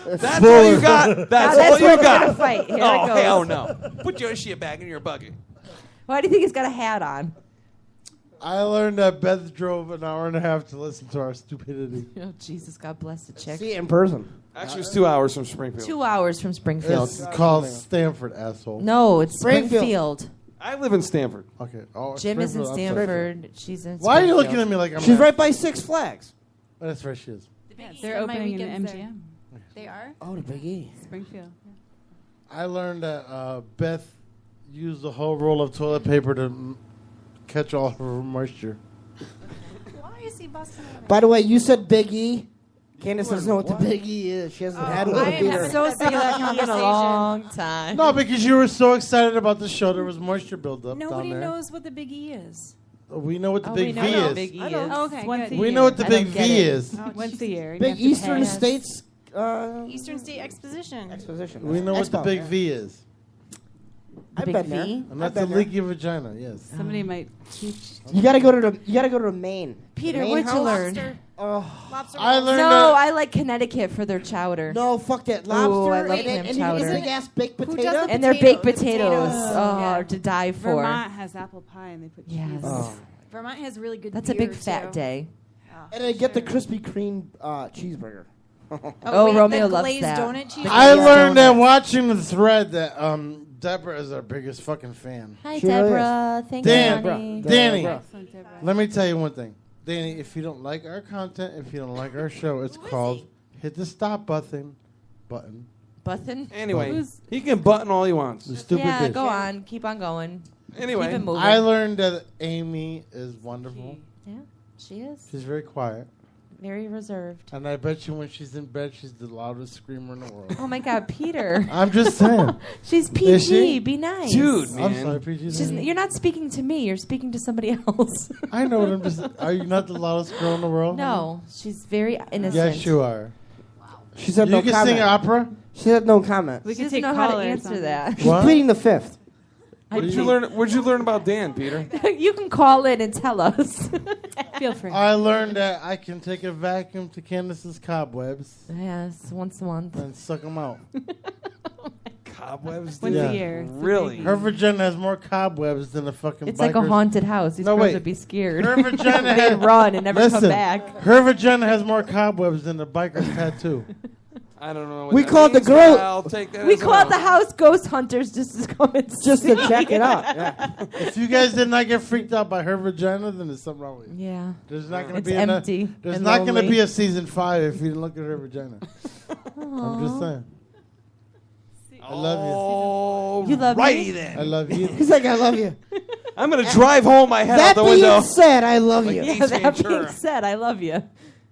That's all you got. That's Now all you where we're gonna got. fight. Here Oh it goes. hell no! Put your shit back in your bucket. Why do you think he's got a hat on? I learned that Beth drove an hour and a half to listen to our stupidity. Oh, Jesus, God bless the chick. See it in person. Actually, it's 2 hours from Springfield. 2 hours from Springfield. It's called Stanford, asshole. No, it's Springfield. Springfield. I live in Stanford. Okay. Oh, Jim is in Springfield, I'm sorry. Stanford. She's in Why are you Springfield. looking at me like I'm She's not- right by Six Flags. Oh, that's right, she is. They're opening an MGM. They are? Oh, the Big E. Springfield. I learned that Beth used the whole roll of toilet paper to catch all her moisture. Why is he busting out? By the way, you said Big E. Candace doesn't know what the Big E is. She hasn't had one I with am Peter. so sick of that In a conversation. long time. No, because you were so excited about the show, there was moisture buildup Nobody down there. knows what the Big E is. We know what the Oh, Big we know V what is. Big E I know. is. Oh, okay, Once good. a We year. know what the I Big don't get V it. is. Once a year. Big Eastern States Eastern State Exposition. Exposition. We know what the Expo, Big yeah. V is. I've Big been there. V? And that's a been there. leaky vagina, yes. Somebody might teach. You gotta go to Maine. Peter, Maine what'd you house? learn? Lobster I rolls. learned No, that I like Connecticut for their chowder. No, fuck that. Ooh, Lobster I love and, clam and chowder. big ass baked Who potato. does And their baked the potatoes. potatoes. Oh, Yeah. are to die for. Vermont has apple pie and they put cheese. Yes. Oh. Vermont has really good That's a beer, big fat too. day. And then get the Krispy Kreme cheeseburger. Oh, wait, Romeo the loves glazed that. donut cheese? I glazed learned that donut. watching the thread that Deborah is our biggest fucking fan. Hi, She really Deborah. Thank Dan, you, honey. Danny, Deborah. Excellent, Deborah. let me tell you one thing. Danny, if you don't like our content, if you don't like our show, it's called Hit the Stop Button. Button? Anyway, he can button all he wants. The stupid Yeah, bitch. go on. Keep on going. Anyway. Keep it moving. I learned that Aimee is wonderful. Yeah, she is. She's very quiet. Very reserved. And I bet you when she's in bed, she's the loudest screamer in the world. Oh, my God, Peter. I'm just saying. She's Is she? PG. Be nice. Dude, I'm man. sorry, PG. She's, you're not speaking to me. You're speaking to somebody else. I know what I'm just. Are you not the loudest girl in the world? No, she's very innocent. Yes, you are. She said You no can comment. sing opera? She said no comment. We She could doesn't take know how to callers answer on that. She's What? pleading the fifth. What did you learn? What did you learn about Dan, Peter? You can call in and tell us. Feel free. I learned that I can take a vacuum to Candace's cobwebs Yes, once a month. and suck them out. Cobwebs. Once Yeah. a year. It's a Really? big Her vagina has more cobwebs than a fucking It's like a biker's- haunted house. These No, girls wait. would be scared. Her vagina They'd has run and never Listen, come back. Her vagina has more cobwebs than a biker's tattoo. I don't know. What We that called the means, girl- but I'll take that We as a called no. the house ghost hunters just to come and Just to see. check it out. Yeah. If you guys did not get freaked out by her vagina, then there's something wrong with you. Yeah. There's not going to It's be empty There's and not going to lonely. be a season 5 if you didn't look at her vagina. I'm just saying. I love Oh, You love righty me? then. you. I love you. He's like, I love you. I'm going to drive home my head out That the window. being said, I love Like you. Ace Yeah, that Ventura. being said, I love you.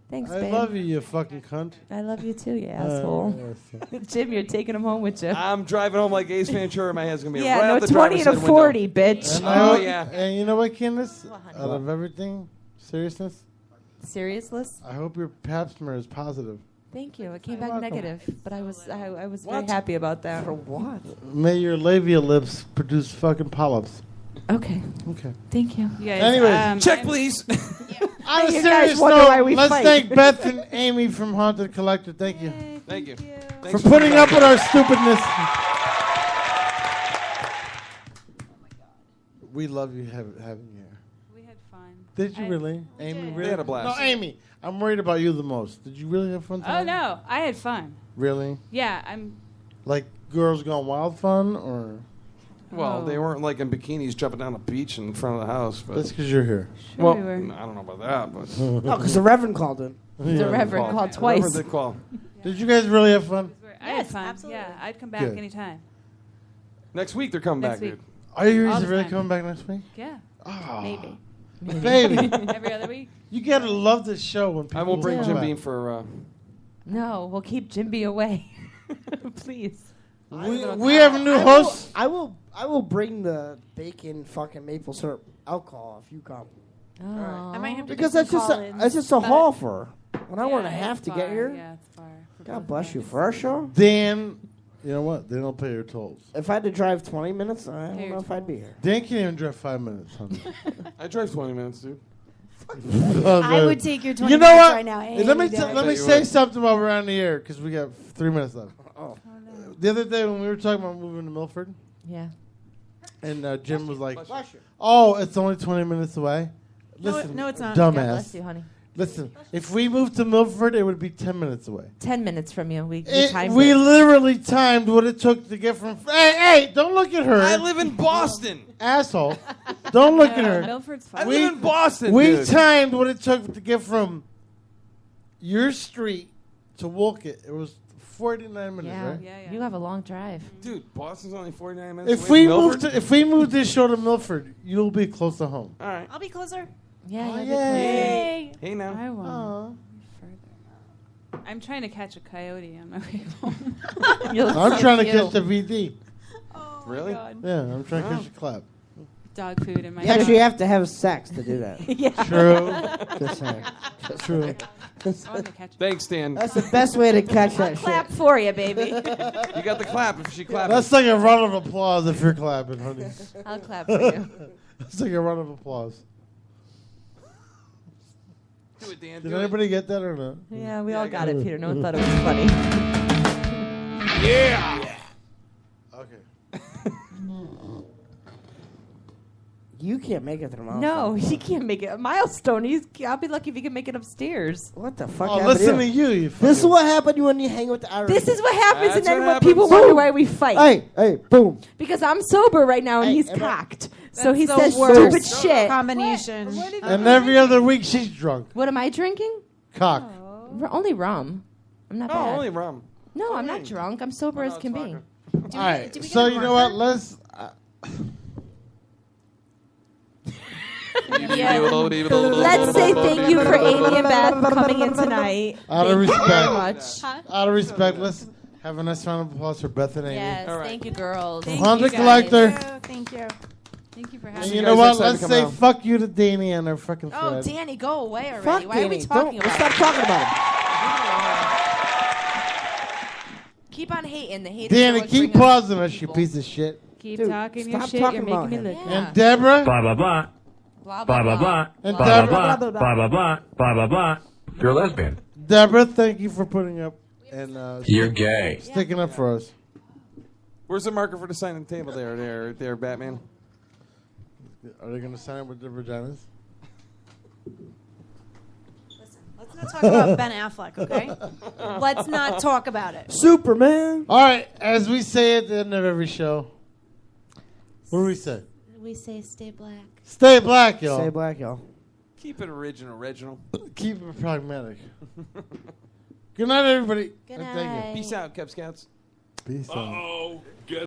Thanks, I babe. love you, you fucking cunt. I love you too, you asshole. Jim, you're taking him home with you. I'm driving home like Ace Ventura. My head's going to be Yeah, right no out the 20 driver's and a side 40, window. bitch. And Oh, yeah. And you know what, Candace? Out of everything, seriousness, Seriousless? I hope your pap smear is positive. Thank you. It came You're back welcome. negative, but I was very happy about that. For what? May your labia lips produce fucking polyps. Okay. Okay. Thank you. You guys, Anyway, Check, please. on a You guys serious wonder note, why we let's fight. thank Beth and Aimee from Haunted Collector. Thank you. Thank you. For Thanks putting up with our stupidness. We love you having you here. We had fun. Did you really? Aimee, did. really? They had a blast. No, Aimee, I'm worried about you the most. Did you really have fun tonight? Oh no, I had fun. Really? Yeah, I'm. Like Girls Gone Wild fun, or? Well, they weren't like in bikinis jumping down the beach in front of the house. But That's because you're here. Sure well, we were. I don't know about that, but No, because the Reverend called in. The Reverend called The twice. Reverend did call. Did you guys really have fun? I had fun. Yeah, I'd come back Good. anytime. Next week they're coming Next back, week. dude. Are you All the really time. coming back next week? Yeah. Oh, Maybe. baby. Every other week. You gotta love this show when people I will bring come Jim back. Beam for. No, we'll keep Jimby away. Please. We have a new host. I will bring the bacon fucking maple syrup alcohol if you come. Oh. I might have to Because get that's some just call-ins, that's just a but- haul for an hour and a Yeah, half it's to get far. here. Yeah, it's far. for God both bless of you us. for our show. Dan, you know what? They don't pay your tolls. If I had to drive 20 minutes, I don't Here, know if I'd be here. Dan can't even drive 5 minutes, honey. I drive 20 minutes, dude. I would take your 20 You know minutes what? right now. Let me any day. let me say something while we're on the air because we got 3 minutes left. Oh. The other day when we were talking about moving to Milford, Yeah. and Jim was like, Bless you. "Oh, it's only 20 minutes away." No, Listen, no, it's not. God dumbass. bless you, honey. Listen, if we moved to Milford, it would be 10 minutes away. 10 minutes from you. We We timed we it. literally timed what it took to get from. Hey, don't look at her. I live in Boston. Asshole. Don't look at her. Milford's I fine. live in Boston, We dude. timed what it took to get from your street to Wolcott. It was 49 minutes, Yeah. right? Yeah. You have a long drive. Dude, Boston's only 49 minutes If away we from move Milford. if we move this show to Milford, you'll be close to home. All right. I'll be closer. Yeah, Oh, yeah. yay. Hey now. I won't. Aw. Further. I'm trying to catch a coyote on my way home. I'm trying to catch the VD. Really? Yeah, I'm trying to catch a clap. Dog food in my You actually have to have sex to do that. Yeah. True. Just saying. True. I want to catch Thanks, Dan. That's the best way to catch that Clap shit. for you, baby. You got the clap if she claps. That's like a round of applause if you're clapping, honey. I'll clap for you. That's like a round of applause. Do it, Dan. Did do anybody get that or not? Yeah, we Yeah, all I got got it, it. Peter. No one thought it was funny. Yeah. Okay. You can't make it through my No, he can't make it. A milestone. I'll be lucky if he can make it upstairs. What the fuck Oh, happened listen to here? you. This is what happened when you hang with the Irish. This is what happens, That's and then what when people happens. wonder why we fight. Hey, boom. Because I'm sober right now and Hey, he's am I- cocked. So That's he the says worst stupid shit. combination. And every other week she's drunk. What am I drinking? Cock. Only rum. I'm not Oh, bad. only rum. No, I'm not drunk. I'm sober Oh, as no, can it's be. vodka. All right. do we get So a you know what? marker? Let's. Let's say thank you for Aimee and Beth coming in tonight. Out of Thank you very respect. much. Out of respect, let's have a nice round of applause for Beth and Aimee. Yes, All right. thank you, girls. From Haunted Collector. Thank you. Thank you for And having you me. know guys what? next time Let's to come say out. fuck you to Danny and her fucking Oh, friend. Danny, go away already. Fuck Why are we Danny. talking Don't about stop it? talking about him. Keep on hating. The haters Danny, are what keep bring us pausing us, you people. piece of shit. Keep Dude, talking your stop shit. talking You're making about me him. look. Yeah. And Deborah. Blah, blah, blah. Blah, Blah, blah, blah. And Blah, Deborah. blah, blah. Blah, blah, blah. Blah, blah, blah. You're a lesbian. Deborah, thank you for putting up and You're gay. sticking up for us. Where's the marker for the sign on the table there, Batman? Are they going to sign up with their vaginas? Let's not talk about Ben Affleck, okay? Let's not talk about it. Superman. All right, as we say at the end of every show, what do we say? We say stay black. Stay black, y'all. Stay black, y'all. Keep it original. Keep it pragmatic. Good night, everybody. Good And thank you. night. Peace out, Cub Scouts. Peace out. Uh-oh. Guess